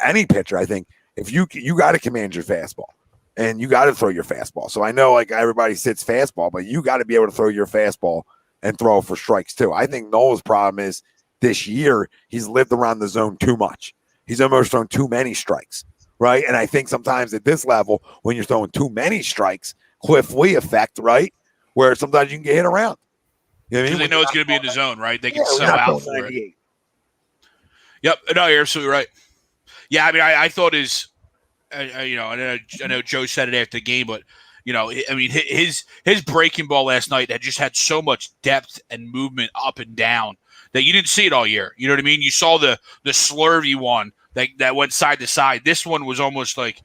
[SPEAKER 1] any pitcher. I think if you got to command your fastball and you got to throw your fastball. So I know like everybody sits fastball, but you got to be able to throw your fastball and throw for strikes too. I think Noel's problem is this year he's lived around the zone too much. He's almost thrown too many strikes. Right. And I think sometimes at this level, when you're throwing too many strikes, Cliff Lee effect, right? Where sometimes you can get hit around. You know what I mean?
[SPEAKER 7] They know it's going to be in the zone, right? They can sell out for it. Yep. No, you're absolutely right. Yeah. I mean, I thought I know Joe said it after the game, but, I mean, his breaking ball last night had just had so much depth and movement up and down that you didn't see it all year. You know what I mean? You saw the slurvy one that went side to side. This one was almost like,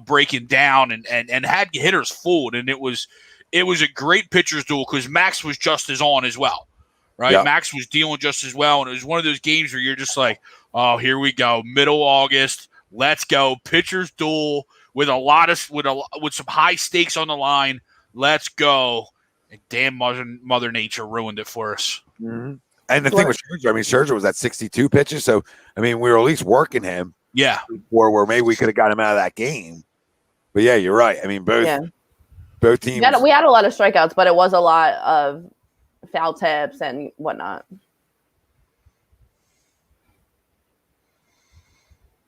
[SPEAKER 7] breaking down and had hitters fooled. And it was a great pitcher's duel because Max was just as on as well, right? Yep. Max was dealing just as well. And it was one of those games where you're just like, oh, here we go. Middle August. Let's go. Pitcher's duel with with some high stakes on the line. Let's go. And damn, Mother Nature ruined it for us.
[SPEAKER 1] Mm-hmm. And the thing with Scherzer, Scherzer was at 62 pitches. So, we were at least working him.
[SPEAKER 7] Yeah.
[SPEAKER 1] Or where maybe we could have got him out of that game. But, yeah, you're right. Both teams.
[SPEAKER 6] We had a lot of strikeouts, but it was a lot of foul tips and whatnot.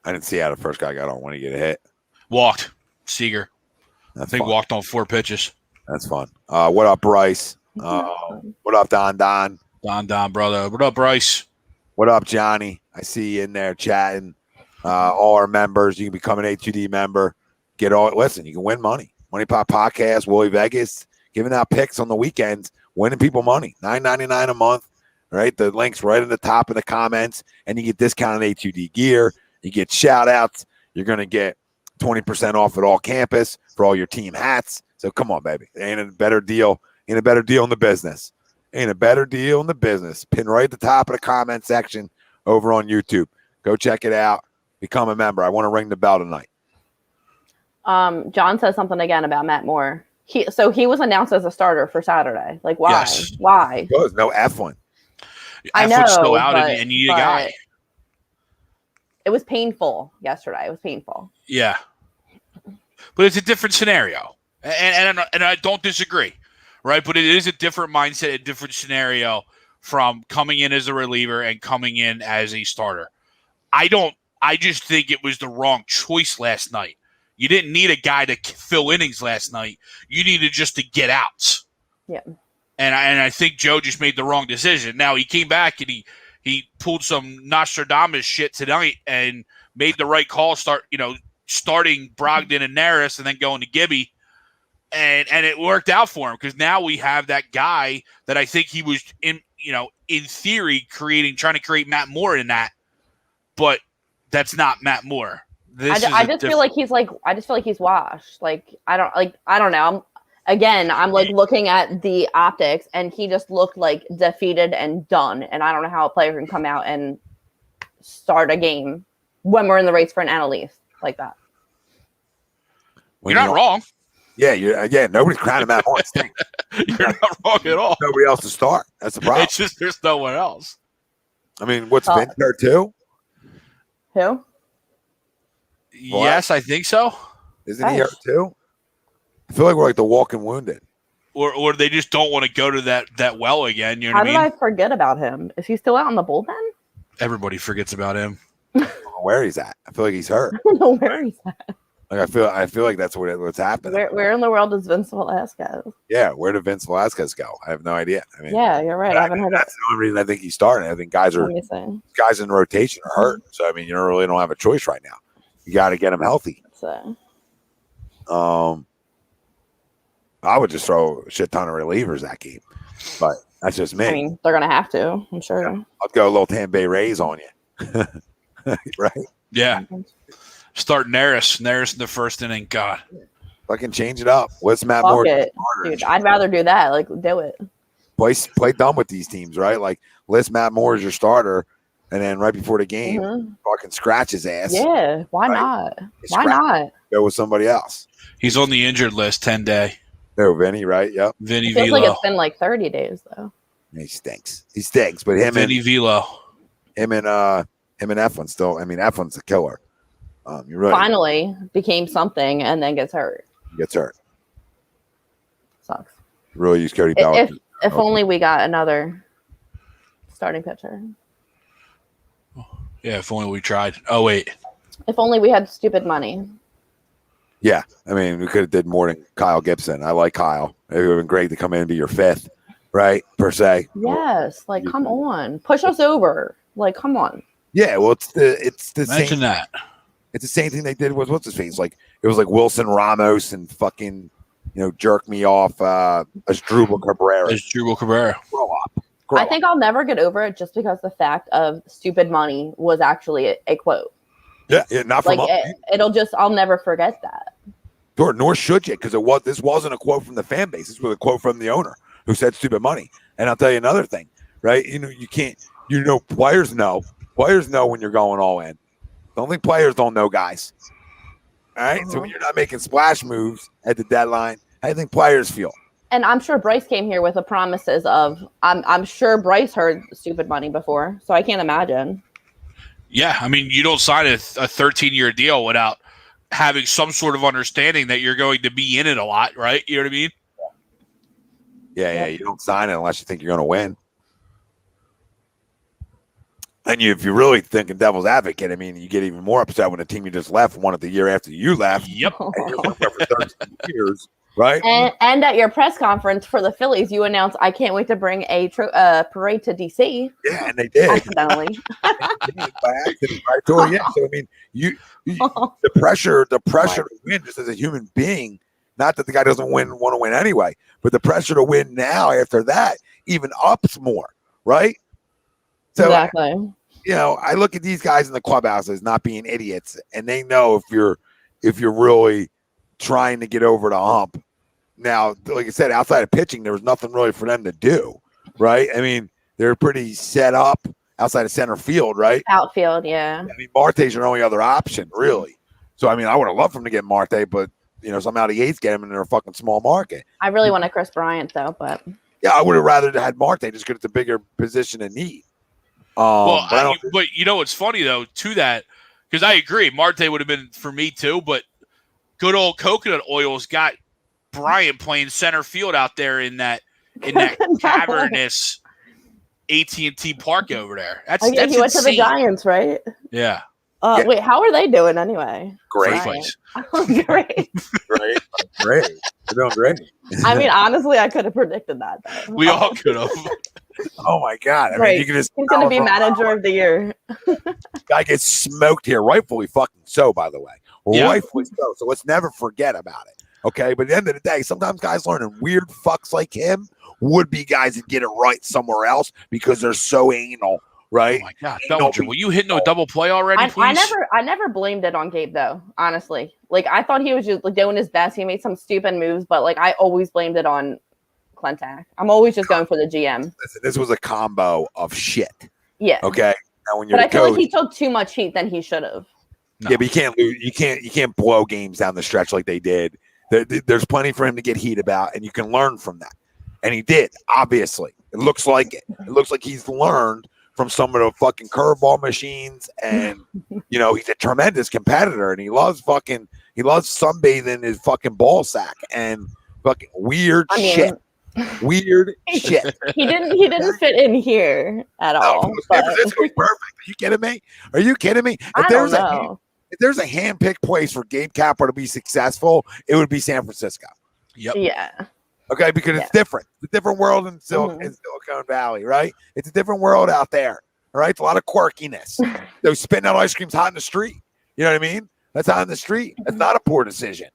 [SPEAKER 1] I didn't see how the first guy got on when he get a hit.
[SPEAKER 7] Walked. Seager.
[SPEAKER 1] I
[SPEAKER 7] think
[SPEAKER 1] fun.
[SPEAKER 7] Walked on 4 pitches.
[SPEAKER 1] That's fun. What up, Bryce? What up, Don?
[SPEAKER 7] Don, brother. What up, Bryce?
[SPEAKER 1] What up, Johnny? I see you in there chatting. All our members, you can become an A2D member. Listen, you can win money. Money Pop Podcast, Willie Vegas, giving out picks on the weekends, winning people money. $9.99 a month, right? The link's right in the top of the comments, and you get discounted A2D gear. You get shout-outs. You're going to get 20% off at all campus for all your team hats. So come on, baby. Ain't a better deal. Ain't a better deal in the business. Ain't a better deal in the business. Pin right at the top of the comment section over on YouTube. Go check it out. Become a member. I want to ring the bell tonight.
[SPEAKER 6] John says something again about Matt Moore. He was announced as a starter for Saturday. Like, why?
[SPEAKER 7] Yes.
[SPEAKER 6] Why?
[SPEAKER 1] There's no F1.
[SPEAKER 6] I know,
[SPEAKER 7] F1's still out and you need a guy.
[SPEAKER 6] It was painful yesterday. It was painful.
[SPEAKER 7] Yeah. But it's a different scenario. And I don't disagree. Right, but it is a different mindset, a different scenario from coming in as a reliever and coming in as a starter. I just think it was the wrong choice last night. You didn't need a guy to fill innings last night. You needed just to get outs.
[SPEAKER 6] Yeah.
[SPEAKER 7] And I think Joe just made the wrong decision. Now he came back and he pulled some Nostradamus shit tonight and made the right call. Starting Brogdon and Neris and then going to Gibby. And it worked out for him because now we have that guy that I think he was in theory trying to create Matt Moore in that, but that's not Matt Moore.
[SPEAKER 6] I just feel like he's washed. Like I don't know. I'm like looking at the optics and he just looked like defeated and done. And I don't know how a player can come out and start a game when we're in the race for an NL East like that.
[SPEAKER 7] You're not wrong.
[SPEAKER 1] Yeah, nobody's crying about Moore.
[SPEAKER 7] You're not wrong at all.
[SPEAKER 1] Nobody else to start. That's the problem.
[SPEAKER 7] It's just there's no one else.
[SPEAKER 1] What's Vince there too?
[SPEAKER 6] Who?
[SPEAKER 7] Yes, I think so.
[SPEAKER 1] Isn't he hurt too? I feel like we're like the walking wounded.
[SPEAKER 7] Or they just don't want to go to that well again. You know what I mean?
[SPEAKER 6] How did I forget about him? Is he still out in the bullpen?
[SPEAKER 7] Everybody forgets about him.
[SPEAKER 1] I don't know where he's at. I feel like he's hurt.
[SPEAKER 6] I don't know where he's at.
[SPEAKER 1] Like I feel like that's what's happening.
[SPEAKER 6] Where in the world is Vince Velasquez?
[SPEAKER 1] Yeah, where did Vince Velasquez go? I have no idea. I mean,
[SPEAKER 6] yeah, you're right. I haven't heard
[SPEAKER 1] that's the only reason I think he's starting. I think guys in rotation are hurt. So I mean, you really don't have a choice right now. You got to get him healthy.
[SPEAKER 6] So,
[SPEAKER 1] I would just throw a shit ton of relievers that game, but that's just me.
[SPEAKER 6] I mean, they're gonna have to. I'm sure.
[SPEAKER 1] Yeah, I'll go a little Tampa Bay Rays on you, right?
[SPEAKER 7] Yeah. Start Neris in the first inning. God,
[SPEAKER 1] fucking change it up. What's Matt
[SPEAKER 6] Fuck
[SPEAKER 1] Moore?
[SPEAKER 6] it. Dude, I'd rather do that. Like, do it.
[SPEAKER 1] Play dumb with these teams, right? Like, list Matt Moore as your starter, and then right before the game, fucking scratch his ass.
[SPEAKER 6] Yeah, why not? Why not?
[SPEAKER 1] Go with somebody else.
[SPEAKER 7] He's on the injured list, 10-day.
[SPEAKER 1] No, Vinny, right? Yep.
[SPEAKER 7] Vinny
[SPEAKER 6] Feels
[SPEAKER 7] Velo.
[SPEAKER 6] like it's been like 30 days though.
[SPEAKER 1] He stinks. He stinks. But
[SPEAKER 7] Vinny Velo.
[SPEAKER 1] Him and Eflin still. I mean, Eflin's a killer. You're right.
[SPEAKER 6] Finally became something and then gets hurt.
[SPEAKER 1] Gets hurt.
[SPEAKER 6] Sucks.
[SPEAKER 1] Really use Cody Bellinger.
[SPEAKER 6] If only we got another starting pitcher.
[SPEAKER 7] Yeah, if only we tried. Oh wait.
[SPEAKER 6] If only we had stupid money.
[SPEAKER 1] Yeah, I mean, we could have did more than Kyle Gibson. I like Kyle. It would have been great to come in and be your fifth, right? Per se.
[SPEAKER 6] Yes, like come on, push us over. Like, come on.
[SPEAKER 1] Yeah, well, it's the
[SPEAKER 7] Imagine
[SPEAKER 1] same.
[SPEAKER 7] that.
[SPEAKER 1] It's the same thing they did with what's his face. Like it was like Wilson Ramos and fucking, jerk me off Asdrubal Cabrera. Grow up.
[SPEAKER 6] I think I'll never get over it just because the fact of stupid money was actually a quote.
[SPEAKER 1] Yeah, not from
[SPEAKER 6] like I'll never forget that.
[SPEAKER 1] Nor should you, because this wasn't a quote from the fan base. This was a quote from the owner who said stupid money. And I'll tell you another thing, right? You can't. Players know. Players know when you're going all in. Don't think players don't know, guys. All right. So when you're not making splash moves at the deadline, how do you think players feel?
[SPEAKER 6] And I'm sure Bryce came here with the promises of. I'm sure Bryce heard stupid money before, so I can't imagine.
[SPEAKER 7] Yeah, I mean, you don't sign a 13-year deal without having some sort of understanding that you're going to be in it a lot, right? You know what I mean?
[SPEAKER 1] Yeah. You don't sign it unless you think you're going to win. And if you're really thinking devil's advocate, I mean, you get even more upset when the team you just left won it the year after you left.
[SPEAKER 7] Yep.
[SPEAKER 1] And you're there for 13 years, right?
[SPEAKER 6] And at your press conference for the Phillies, you announced, I can't wait to bring a parade to D.C.
[SPEAKER 1] Yeah, and they did.
[SPEAKER 6] Accidentally.
[SPEAKER 1] By accident, right? So, yeah. So, I mean, the pressure to win just as a human being, not that the guy doesn't want to win anyway, but the pressure to win now after that even ups more, right? So,
[SPEAKER 6] exactly.
[SPEAKER 1] I look at these guys in the clubhouse as not being idiots, and they know if you're really trying to get over the hump. Now, like I said, outside of pitching, there was nothing really for them to do, right? I mean, they're pretty set up outside of center field, right?
[SPEAKER 6] Outfield, yeah.
[SPEAKER 1] I mean, Marte's your only other option, really. So, I mean, I would have loved for him to get Marte, but, somehow the Yates get him in their fucking small market.
[SPEAKER 6] I really want a Chris Bryant, though, but.
[SPEAKER 1] Yeah, I would have rather had Marte just because it's a bigger position in need.
[SPEAKER 7] But what's funny, though, to that, because I agree, Marte would have been for me, too, but good old coconut oil's got Bryant playing center field out there in that cavernous AT&T Park over there. That's
[SPEAKER 6] he went
[SPEAKER 7] insane.
[SPEAKER 6] to the Giants, right?
[SPEAKER 7] Yeah.
[SPEAKER 1] Yeah.
[SPEAKER 6] Wait, how are they doing anyway?
[SPEAKER 1] Great.
[SPEAKER 7] Place.
[SPEAKER 6] Great.
[SPEAKER 1] Great. They're doing great.
[SPEAKER 6] I mean, honestly, I could have predicted that. Though.
[SPEAKER 7] We all could have.
[SPEAKER 1] Oh, my God. I mean, you can just.
[SPEAKER 6] He's going to be manager of the year.
[SPEAKER 1] Guy gets smoked here. Rightfully fucking so, by the way.
[SPEAKER 7] Yeah.
[SPEAKER 1] Rightfully so. So let's never forget about it. Okay. But at the end of the day, sometimes guys learning weird fucks like him would be guys that get it right somewhere else because they're so anal. Right?
[SPEAKER 7] Oh my God, Bellinger, will you hit no double play already, please?
[SPEAKER 6] I never blamed it on Gabe though. Honestly, like I thought he was just like doing his best. He made some stupid moves, but like I always blamed it on Clentac. I'm always just going for the GM.
[SPEAKER 1] Listen, this was a combo of shit.
[SPEAKER 6] Yeah.
[SPEAKER 1] Okay. Now when you're
[SPEAKER 6] but I feel
[SPEAKER 1] coach,
[SPEAKER 6] like he took too much heat than he should have.
[SPEAKER 7] No.
[SPEAKER 1] Yeah, but you can't lose. You can't blow games down the stretch like they did. There's plenty for him to get heat about, and you can learn from that. And he did. Obviously, it looks like it. It looks like he's learned from some of the fucking curveball machines, and he's a tremendous competitor, and he loves fucking He loves sunbathing his fucking ball sack and fucking weird shit. Weird shit.
[SPEAKER 6] He didn't fit in here at all.
[SPEAKER 1] San Francisco's perfect. Are you kidding me? Are you kidding me?
[SPEAKER 6] I don't know.
[SPEAKER 1] If there's a hand-picked place for Gabe Kapler to be successful, it would be San Francisco.
[SPEAKER 7] Yep.
[SPEAKER 6] Yeah.
[SPEAKER 1] Okay, because it's different. It's a different world in Silicon Valley, right? It's a different world out there. All right, it's a lot of quirkiness. Those spitting out ice cream's hot in the street. You know what I mean? That's hot in the street. That's not a poor decision.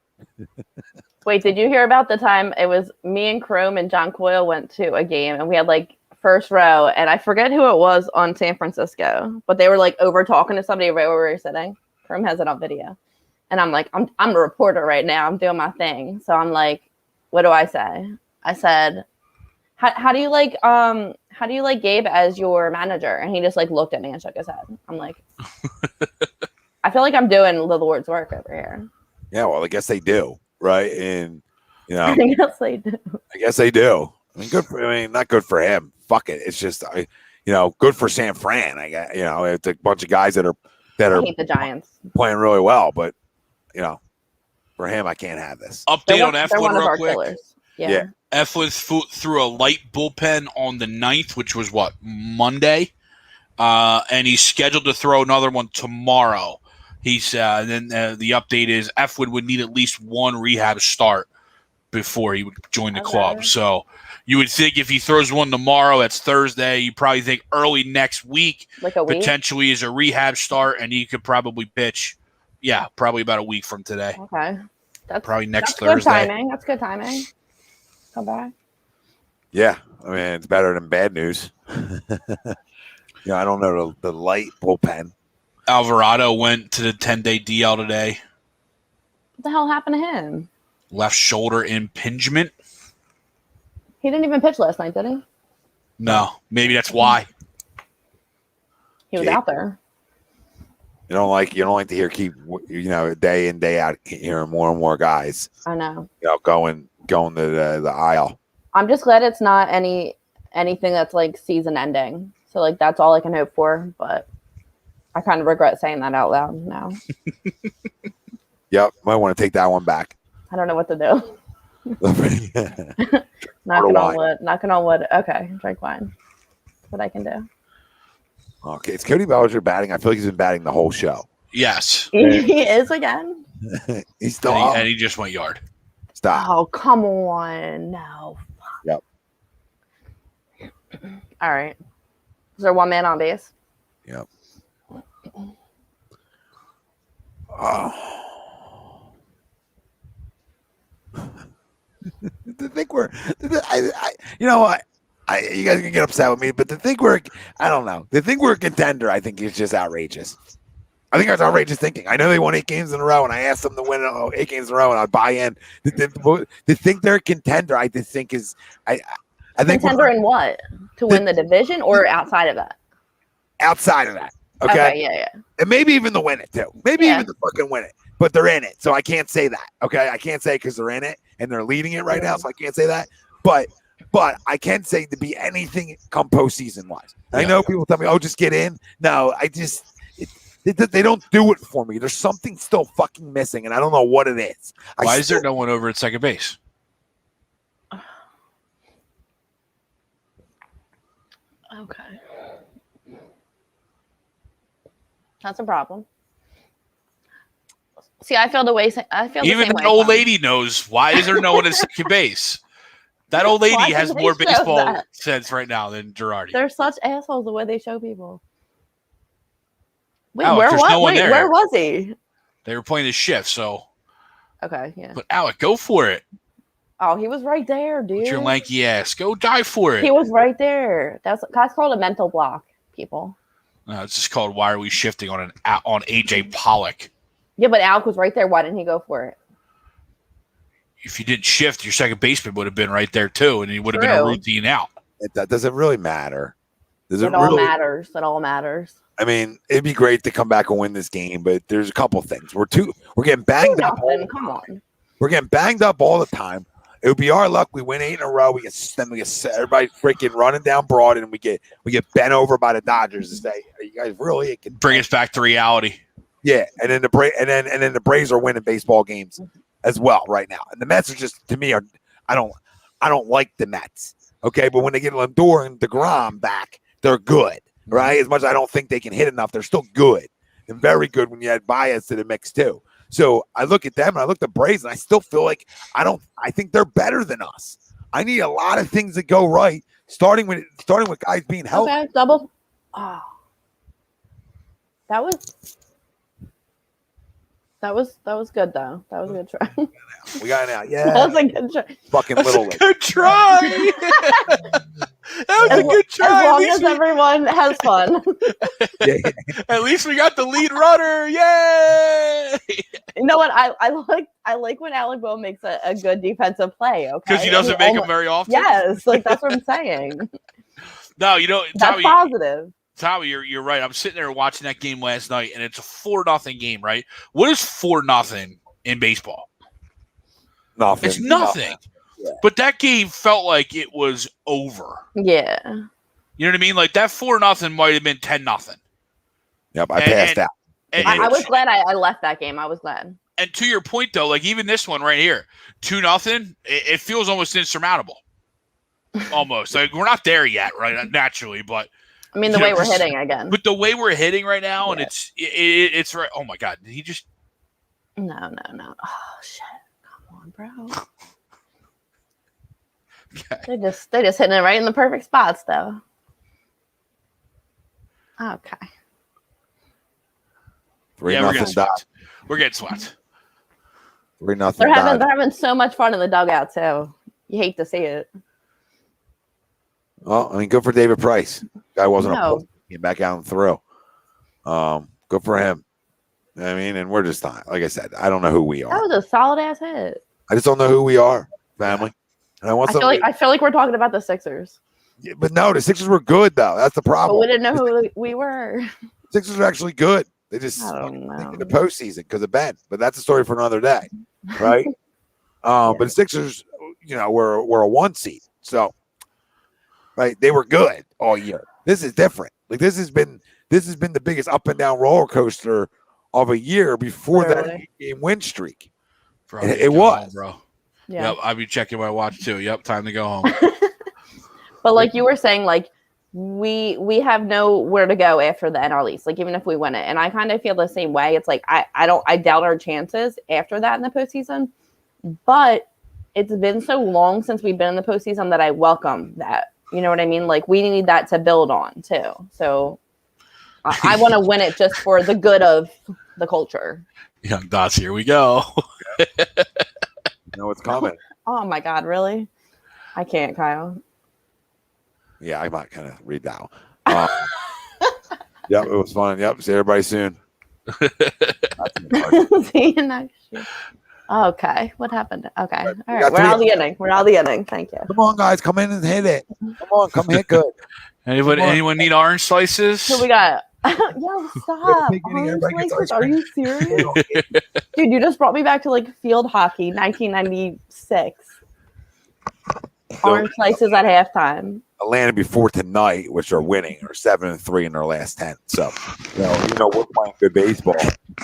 [SPEAKER 6] Wait, did you hear about the time it was me and Chrome and John Coyle went to a game and we had like first row, and I forget who it was on San Francisco, but they were like over talking to somebody right where we were sitting. Chrome has it on video. And I'm like, I'm a reporter right now. I'm doing my thing. So I'm like, what do I say? I said, how do you like Gabe as your manager? And he just like looked at me and shook his head. I'm like, I feel like I'm doing the Lord's work over here.
[SPEAKER 1] Yeah, well, I guess they do, right? And you know,
[SPEAKER 6] I guess they do.
[SPEAKER 1] I guess they do. I mean, not good for him. Fuck it. It's just, good for San Fran. I guess, it's a bunch of guys that are
[SPEAKER 6] I hate the Giants
[SPEAKER 1] playing really well, but for him, I can't have this.
[SPEAKER 7] Update on Eflin real quick.
[SPEAKER 6] Killers. Yeah.
[SPEAKER 7] Eflin threw a light bullpen on the 9th, which was Monday, and he's scheduled to throw another one tomorrow. He's then the update is Eflin would need at least one rehab start before he would join the club. So you would think if he throws one tomorrow, that's Thursday. You probably think early next week,
[SPEAKER 6] like a week?
[SPEAKER 7] Potentially is a rehab start, and he could probably pitch. Yeah, probably about a week from today.
[SPEAKER 6] Okay, that's
[SPEAKER 7] probably next
[SPEAKER 6] Thursday.
[SPEAKER 7] Thursday.
[SPEAKER 6] Good timing. That's good timing. Come back.
[SPEAKER 1] Yeah, I mean it's better than bad news. I don't know the light bullpen.
[SPEAKER 7] Alvarado went to the 10-day DL today.
[SPEAKER 6] What the hell happened to him?
[SPEAKER 7] Left shoulder impingement.
[SPEAKER 6] He didn't even pitch last night, did he?
[SPEAKER 7] No, maybe that's why.
[SPEAKER 6] He was out there.
[SPEAKER 1] You don't like to hear day in day out hearing more and more guys.
[SPEAKER 6] I know.
[SPEAKER 1] Going to the aisle.
[SPEAKER 6] I'm just glad it's not anything that's like season ending. So like that's all I can hope for. But I kind of regret saying that out loud now.
[SPEAKER 1] Yep, might want to take that one back.
[SPEAKER 6] I don't know what to do. Knocking on wood. Okay, drink wine. That's what I can do.
[SPEAKER 1] Okay, it's Cody Bellinger batting. I feel like he's been batting the whole show.
[SPEAKER 7] Yes.
[SPEAKER 6] He is again.
[SPEAKER 1] He's still
[SPEAKER 7] and he just went yard.
[SPEAKER 1] Stop.
[SPEAKER 6] Oh, come on. No.
[SPEAKER 1] Yep.
[SPEAKER 6] All right. Is there one man on base?
[SPEAKER 1] Yep. To think you guys can get upset with me, but to think we're a contender, I think is just outrageous. I think that's outrageous thinking. I know they won 8 games in a row, and I asked them to win 8 games in a row, and I'd buy in. To think they're a contender, I just think is I think
[SPEAKER 6] contender in what? To win the division or outside of that?
[SPEAKER 1] Outside of that, okay,
[SPEAKER 6] yeah,
[SPEAKER 1] and maybe even to win it too. Maybe even to fucking win it, but they're in it, so I can't say that. Okay, I can't say because they're in it and they're leading it right now, so I can't say that. But I can say to be anything come postseason wise. Yeah. I know people tell me, "Oh, just get in." No, they don't do it for me. There's something still fucking missing, and I don't know what it is.
[SPEAKER 7] Why is there no one over at second base?
[SPEAKER 6] Okay, that's a problem. See, I feel the way.
[SPEAKER 7] Even the old lady knows. Why is there no one at second base? That old lady has more baseball sense right now than Girardi.
[SPEAKER 6] They're such assholes the way they show people. Wait,
[SPEAKER 7] Alec,
[SPEAKER 6] where was he?
[SPEAKER 7] They were playing the shift, so.
[SPEAKER 6] Okay, yeah.
[SPEAKER 7] But Alec, go for it.
[SPEAKER 6] Oh, he was right there, dude.
[SPEAKER 7] With your lanky ass. Go dive for it.
[SPEAKER 6] He was right there. That's called a mental block, people.
[SPEAKER 7] No, it's just called why are we shifting on AJ Pollock.
[SPEAKER 6] Yeah, but Alec was right there. Why didn't he go for it?
[SPEAKER 1] if you didn't shift, your second baseman would have been right there too, and he would have been a routine out. That doesn't really matter.
[SPEAKER 6] It all matters. It all matters.
[SPEAKER 1] I mean, it'd be great to come back and win this game, but there's a couple things. We're getting banged up.
[SPEAKER 6] Come on.
[SPEAKER 1] We're getting banged up all the time. It would be our luck. We win 8 in a row. We get everybody freaking running down Broad, and we get bent over by the Dodgers and say, "Are you guys really?"
[SPEAKER 7] Bring us back to reality.
[SPEAKER 1] Yeah, and then the Braves are winning baseball games as well right now. And the Mets are just, to me, I don't like the Mets. Okay, but when they get Lindor and DeGrom back, they're good, right? As much as I don't think they can hit enough, they're still good and very good when you add Baez to the mix too. So I look at them and I look at the Braves and I still feel like I think they're better than us. I need a lot of things to go right, starting with guys being healthy.
[SPEAKER 6] Okay, double. Oh. That was good though. That was a good try.
[SPEAKER 1] We got it now. Yeah.
[SPEAKER 6] That was a good try.
[SPEAKER 1] Fucking
[SPEAKER 7] That's
[SPEAKER 1] little
[SPEAKER 7] a good try. That was a good try.
[SPEAKER 6] As long as everyone has fun.
[SPEAKER 1] Yeah.
[SPEAKER 7] At least we got the lead runner. Yay!
[SPEAKER 6] You know what? I like when Alec Boehm makes a good defensive play. Okay,
[SPEAKER 7] Because he doesn't make them very often.
[SPEAKER 6] Yes, like that's what I'm saying.
[SPEAKER 7] No,
[SPEAKER 6] That's positive.
[SPEAKER 7] Tommy, you're right. I'm sitting there watching that game last night, and it's a 4-0 game, right? What is 4-0 in baseball?
[SPEAKER 1] Nothing.
[SPEAKER 7] It's nothing.
[SPEAKER 1] Yeah.
[SPEAKER 7] But that game felt like it was over.
[SPEAKER 6] Yeah.
[SPEAKER 7] You know what I mean? Like that 4-0 might have been 10-0
[SPEAKER 1] Yep, I passed out.
[SPEAKER 6] I was glad I left that game. I was glad.
[SPEAKER 7] And to your point, though, like even this one right here, 2-0, it feels almost insurmountable. Almost. Like we're not there yet, right? Naturally, but
[SPEAKER 6] I mean, the way we're hitting again.
[SPEAKER 7] But the way we're hitting right now, and it's right. Oh my God, did he just?
[SPEAKER 6] No. Oh shit! Come on, bro.
[SPEAKER 7] Okay.
[SPEAKER 6] They just hitting it right in the perfect spots, though. Okay.
[SPEAKER 1] 3-0.
[SPEAKER 7] We're getting swept.
[SPEAKER 1] 3-0.
[SPEAKER 6] They're having so much fun in the dugout too. You hate to see it.
[SPEAKER 1] Well, I mean, good for David Price. Guy wasn't
[SPEAKER 6] No.
[SPEAKER 1] a pussy. Came back out and threw. Good for him. I mean, and we're just not, like I said, I don't know who we
[SPEAKER 6] That
[SPEAKER 1] are.
[SPEAKER 6] was a solid ass hit.
[SPEAKER 1] I just don't know who we are, family. And
[SPEAKER 6] I feel like we're talking about the Sixers.
[SPEAKER 1] Yeah, but no, the Sixers were good though. That's the
[SPEAKER 6] But
[SPEAKER 1] problem.
[SPEAKER 6] we didn't know who we were.
[SPEAKER 1] Sixers are actually good. They just
[SPEAKER 6] I don't know.
[SPEAKER 1] in the postseason because of Ben. But that's a story for another day, right? But the Sixers, were a 1 seed, so right, they were good all year. This is different. Like this has been the biggest up and down roller coaster of a year before that 8-game win streak.
[SPEAKER 7] Bro,
[SPEAKER 1] It was,
[SPEAKER 7] home, bro.
[SPEAKER 6] Yeah.
[SPEAKER 7] Yep, I'll be checking my watch too. Yep, time to go home.
[SPEAKER 6] But like you were saying, like we have nowhere to go after the NL East. Like even if we win it, and I kind of feel the same way. It's like I doubt our chances after that in the postseason. But it's been so long since we've been in the postseason that I welcome that. You know what I mean? Like we need that to build on too. So I want to win it just for the good of the culture.
[SPEAKER 7] Young Dots, here we go.
[SPEAKER 1] You know what's coming.
[SPEAKER 6] Oh my God, really? I can't, Kyle.
[SPEAKER 1] Yeah, I might kind of read that one. Yep, it was fun. Yep, see everybody soon.
[SPEAKER 6] See you next year. Okay, what happened? Okay, all
[SPEAKER 1] we
[SPEAKER 6] right.
[SPEAKER 1] got
[SPEAKER 6] We're
[SPEAKER 1] three-
[SPEAKER 6] out the inning. We're out the inning. Thank you.
[SPEAKER 1] Come on, guys, come in and hit it. Come on, come hit good.
[SPEAKER 7] Anyone need orange slices?
[SPEAKER 6] So we got. Yo, stop!
[SPEAKER 1] Big inning,
[SPEAKER 6] Orange
[SPEAKER 1] everybody gets
[SPEAKER 6] slices?
[SPEAKER 1] ice
[SPEAKER 6] Are you serious, dude? You just brought me back to like field hockey, 1996. Orange slices at halftime.
[SPEAKER 1] Atlanta before tonight, which are winning, are 7-3 in their last 10. So, we're playing good baseball.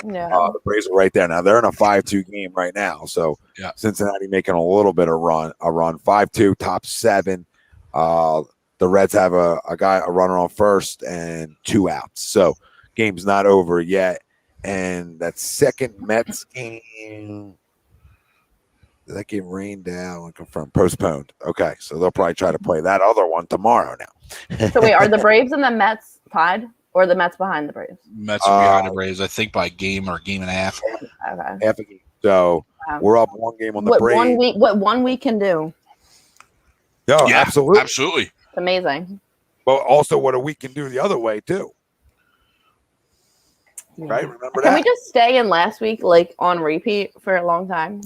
[SPEAKER 6] Yeah.
[SPEAKER 1] The Braves are right there now. They're in a 5-2 game right now. So,
[SPEAKER 7] yeah.
[SPEAKER 1] Cincinnati making a little bit of run. 5-2, top 7. The Reds have a runner on first and 2 outs. So, game's not over yet. And that second Mets game. That game rained down and confirmed postponed. Okay, so they'll probably try to play that other one tomorrow now.
[SPEAKER 6] So wait, are the Braves and the Mets tied, or the Mets behind the Braves?
[SPEAKER 7] Mets are behind the Braves, I think, by a game or a game and a half.
[SPEAKER 6] Okay.
[SPEAKER 1] Half a game. So we're up 1 game on the Braves.
[SPEAKER 6] What 1 week can do?
[SPEAKER 1] No,
[SPEAKER 7] Yeah,
[SPEAKER 1] absolutely.
[SPEAKER 6] It's amazing.
[SPEAKER 1] But also what a week can do the other way too.
[SPEAKER 6] Yeah.
[SPEAKER 1] Right? Remember
[SPEAKER 6] Can
[SPEAKER 1] that?
[SPEAKER 6] we just stay in last week like on repeat for a long time?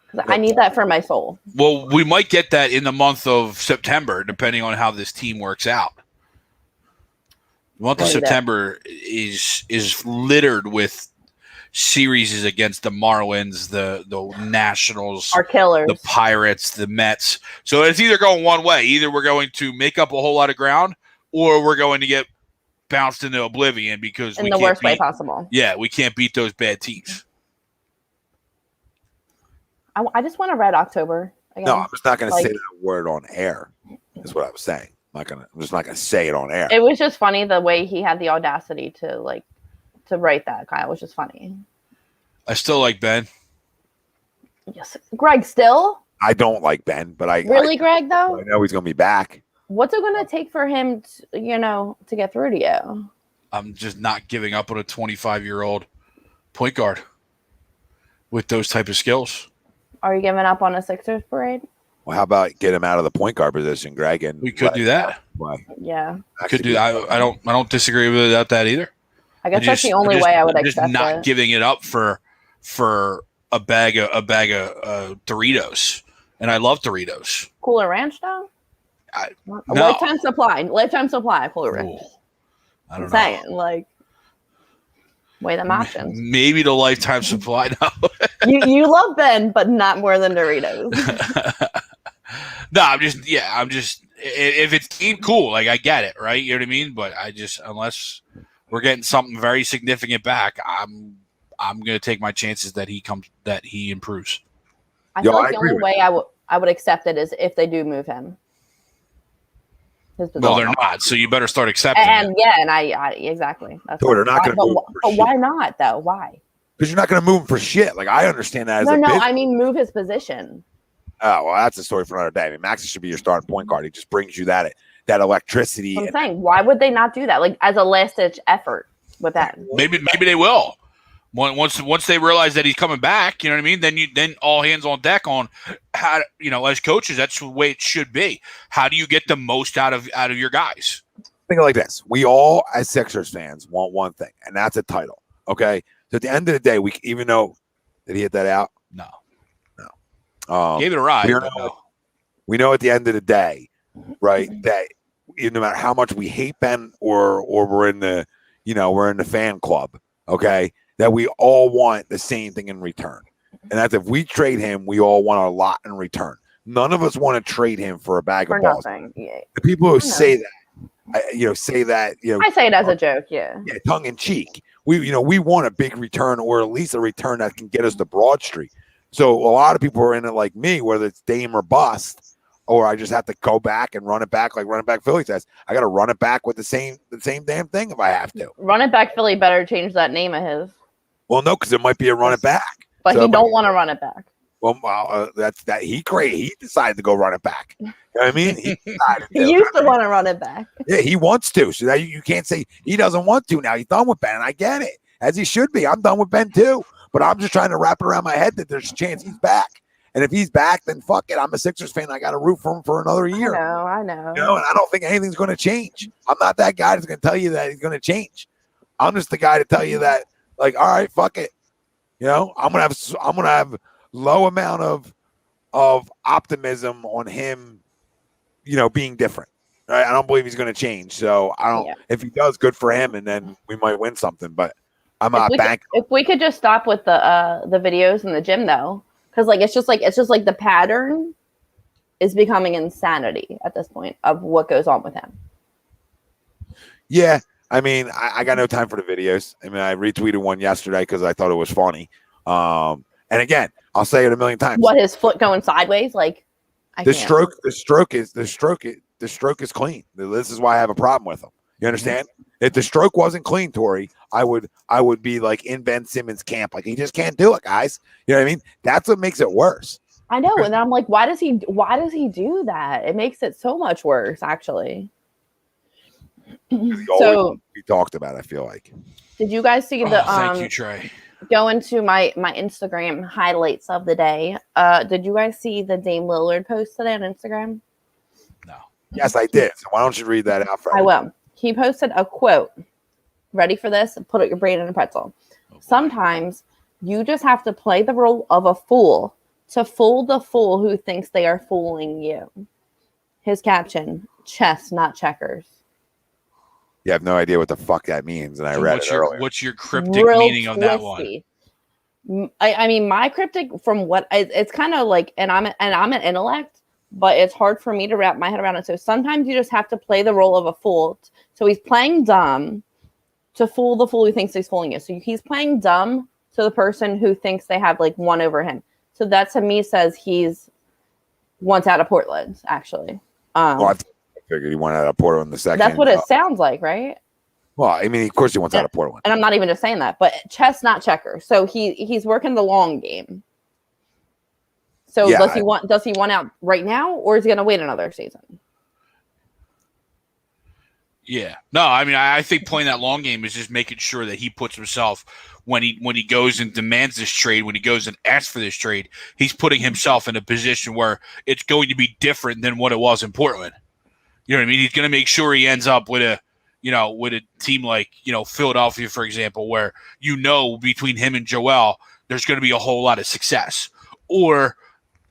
[SPEAKER 6] Because I need that for my soul.
[SPEAKER 7] Well, we might get that in the month of September, depending on how this team works out. The month of September is littered with series against the Marlins, the Nationals,
[SPEAKER 6] Our killers.
[SPEAKER 7] the Pirates, the Mets. So it's either going one way. Either we're going to make up a whole lot of ground, or we're going to get bounced into oblivion because
[SPEAKER 6] in the worst way possible.
[SPEAKER 7] Yeah, we can't beat those bad teams.
[SPEAKER 6] I just want a red October. Again.
[SPEAKER 1] No, I'm just not going to say that word on air. Is what I was saying. I'm just not going to say it on air.
[SPEAKER 6] It was just funny the way he had the audacity to write that. Kyle, it was just funny.
[SPEAKER 7] I still like Ben.
[SPEAKER 6] Yes, Greg. Still,
[SPEAKER 1] I don't like Ben, but
[SPEAKER 6] Greg though.
[SPEAKER 1] I know he's going to be back.
[SPEAKER 6] What's it going to take for him, to get through to you?
[SPEAKER 7] I'm just not giving up on a 25-year-old point guard with those type of skills.
[SPEAKER 6] Are you giving up on a Sixers parade?
[SPEAKER 1] Well, how about get him out of the point guard position, Greg? And
[SPEAKER 7] we could do that.
[SPEAKER 6] Yeah,
[SPEAKER 7] could do. I don't disagree with that either.
[SPEAKER 6] I guess that's the only way I would accept it.
[SPEAKER 7] Just not giving it up for a bag of Doritos, and I love Doritos.
[SPEAKER 6] Cooler Ranch though.
[SPEAKER 7] No.
[SPEAKER 6] Lifetime supply of Cooler Ranch.
[SPEAKER 7] I don't know.
[SPEAKER 6] Saying weigh them options.
[SPEAKER 7] Maybe the lifetime supply. No.
[SPEAKER 6] you love Ben, but not more than Doritos.
[SPEAKER 7] No, I'm just if it's team, cool. Like I get it, right? You know what I mean? But unless we're getting something very significant back, I'm gonna take my chances that he improves.
[SPEAKER 6] I feel like the only way I would accept it is if they do move him.
[SPEAKER 7] Well, they're not, so you better start accepting.
[SPEAKER 6] And I exactly.
[SPEAKER 1] So they're not going to move.
[SPEAKER 6] But why not though? Why?
[SPEAKER 1] Because you're not going to move him for shit. Like I understand that.
[SPEAKER 6] I mean move his position.
[SPEAKER 1] Oh well, that's a story for another day. I mean, Maxey should be your starting point guard. He just brings you that electricity.
[SPEAKER 6] I'm saying, why would they not do that? Like as a last ditch effort with that.
[SPEAKER 7] Maybe they will. Once they realize that he's coming back, you know what I mean? Then all hands on deck on how as coaches, that's the way it should be. How do you get the most out of your guys?
[SPEAKER 1] Think of it like this: we all, as Sixers fans, want one thing, and that's a title. Okay, so at the end of the day, did he hit that out?
[SPEAKER 7] No.
[SPEAKER 1] Gave
[SPEAKER 7] it a ride.
[SPEAKER 1] We know at the end of the day, right, that no matter how much we hate Ben or we're in the fan club, okay, that we all want the same thing in return. And that's if we trade him, we all want a lot in return. None of us want to trade him for a bag of balls.
[SPEAKER 6] Yeah.
[SPEAKER 1] The people who say that,
[SPEAKER 6] I say it as a joke, yeah,
[SPEAKER 1] tongue in cheek. We want a big return, or at least a return that can get us to Broad Street. So a lot of people are in it like me, whether it's Dame or bust, or I just have to go back and run it back like running back Philly says. I got to run it back with the same damn thing if I have to.
[SPEAKER 6] Run it back Philly better change that name of his.
[SPEAKER 1] Well, no, because it might be a run it back.
[SPEAKER 6] But he don't want to run it back.
[SPEAKER 1] Well, that's that he decided to go run it back. You know what I mean? He
[SPEAKER 6] used to want to run it back.
[SPEAKER 1] Yeah, he wants to. So that you can't say he doesn't want to now. He's done with Ben. I get it. As he should be. I'm done with Ben too. But I'm just trying to wrap it around my head that there's a chance he's back. And if he's back, then fuck it. I'm a Sixers fan. I got to root for him for another year.
[SPEAKER 6] I know.
[SPEAKER 1] And I don't think anything's going to change. I'm not that guy that's going to tell you that he's going to change. I'm just the guy to tell you that, like, all right, fuck it. I'm gonna have low amount of optimism on him, being different. Right? I don't believe he's going to change. So I don't. Yeah. If he does, good for him, and then we might win something. But I'm not banking.
[SPEAKER 6] If we could just stop with the videos in the gym though, because it's just like the pattern is becoming insanity at this point of what goes on with him.
[SPEAKER 1] Yeah. I mean, I got no time for the videos. I mean, I retweeted one yesterday because I thought it was funny. And again, I'll say it a million times.
[SPEAKER 6] What, his foot going sideways? Like,
[SPEAKER 1] the stroke is clean. This is why I have a problem with him. You understand? If the stroke wasn't clean, Tori, I would be like in Ben Simmons' camp. Like, he just can't do it, guys. You know what I mean? That's what makes it worse.
[SPEAKER 6] I know, and I'm like, why does he do that? It makes it so much worse, actually.
[SPEAKER 1] So we talked about it, I feel like.
[SPEAKER 6] Did you guys see the
[SPEAKER 7] thank you, Trey.
[SPEAKER 6] Go into my Instagram highlights of the day. Did you guys see the Dame Lillard post today on Instagram?
[SPEAKER 7] No.
[SPEAKER 1] Yes, I did. So why don't you read that out for
[SPEAKER 6] I will. He posted a quote. Ready for this? Put your brain in a pretzel. Sometimes you just have to play the role of a fool to fool the fool who thinks they are fooling you. His caption, chess, not checkers.
[SPEAKER 1] You have no idea what the fuck that means, and I read it earlier.
[SPEAKER 7] What's your cryptic meaning of that one?
[SPEAKER 6] I mean, my cryptic from what it's kind of like, and I'm an intellect, but it's hard for me to wrap my head around it. So sometimes you just have to play the role of a fool. So he's playing dumb to fool the fool who thinks he's fooling you. So he's playing dumb to the person who thinks they have like one over him. So that to me says he's wants out of Portland, actually.
[SPEAKER 1] I figured he wanted out of Portland in the second.
[SPEAKER 6] That's what it sounds like, right?
[SPEAKER 1] Well, I mean, of course he wants out of Portland.
[SPEAKER 6] And I'm not even just saying that, but chess, not checker. So he's working the long game. So
[SPEAKER 1] Yeah,
[SPEAKER 6] does he want out right now, or is he going to wait another season?
[SPEAKER 7] Yeah. No, I mean, I think playing that long game is just making sure that he puts himself when he goes and demands this trade, when he goes and asks for this trade, he's putting himself in a position where it's going to be different than what it was in Portland. You know what I mean? He's going to make sure he ends up with a team like, Philadelphia, for example, where between him and Joel, there's going to be a whole lot of success. Or,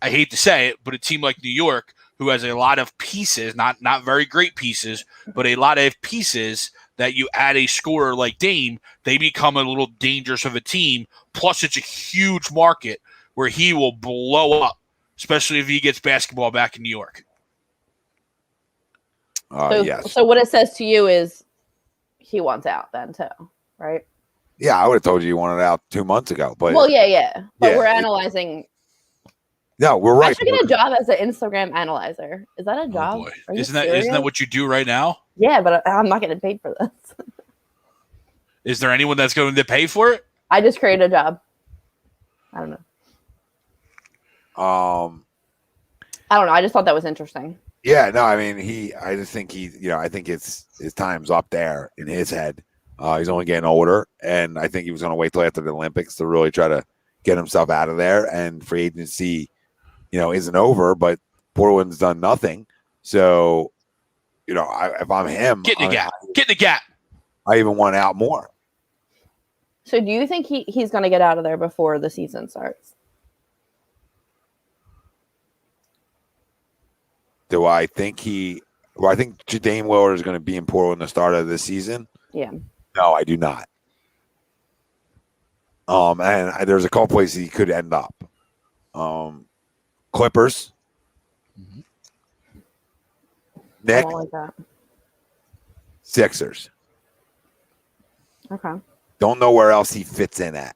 [SPEAKER 7] I hate to say it, but a team like New York, who has a lot of pieces, not very great pieces, but a lot of pieces that you add a scorer like Dame, they become a little dangerous of a team. Plus, it's a huge market where he will blow up, especially if he gets basketball back in New York.
[SPEAKER 1] Yes.
[SPEAKER 6] So what it says to you is he wants out then too, right?
[SPEAKER 1] Yeah, I would have told you wanted out 2 months ago. But
[SPEAKER 6] Well, yeah. But
[SPEAKER 1] Yeah,
[SPEAKER 6] we're analyzing.
[SPEAKER 1] No, we're right.
[SPEAKER 6] I should get a job as an Instagram analyzer. Is that a job?
[SPEAKER 7] Oh boy.
[SPEAKER 6] Are you
[SPEAKER 7] Isn't
[SPEAKER 6] serious?
[SPEAKER 7] that what you do right now?
[SPEAKER 6] Yeah, but I'm not getting paid for this.
[SPEAKER 7] Is there anyone that's going to pay for it?
[SPEAKER 6] I just created a job. I don't know. I don't know. I just thought that was interesting.
[SPEAKER 1] Yeah, no, I mean, I just think I think his time's up there in his head. He's only getting older, and I think he was going to wait till after the Olympics to really try to get himself out of there. And free agency, isn't over, but Portland's done nothing. So, if I'm him,
[SPEAKER 7] Get in the gap.
[SPEAKER 1] I even want out more.
[SPEAKER 6] So do you think he's going to get out of there before the season starts?
[SPEAKER 1] Do I think Dame Lillard is going to be in Portland the start of the season?
[SPEAKER 6] Yeah.
[SPEAKER 1] No, I do not. And there's a couple places he could end up. Clippers.
[SPEAKER 7] Mm-hmm.
[SPEAKER 6] I
[SPEAKER 1] Nick.
[SPEAKER 6] don't like that.
[SPEAKER 1] Sixers.
[SPEAKER 6] Okay.
[SPEAKER 1] Don't know where else he fits in at.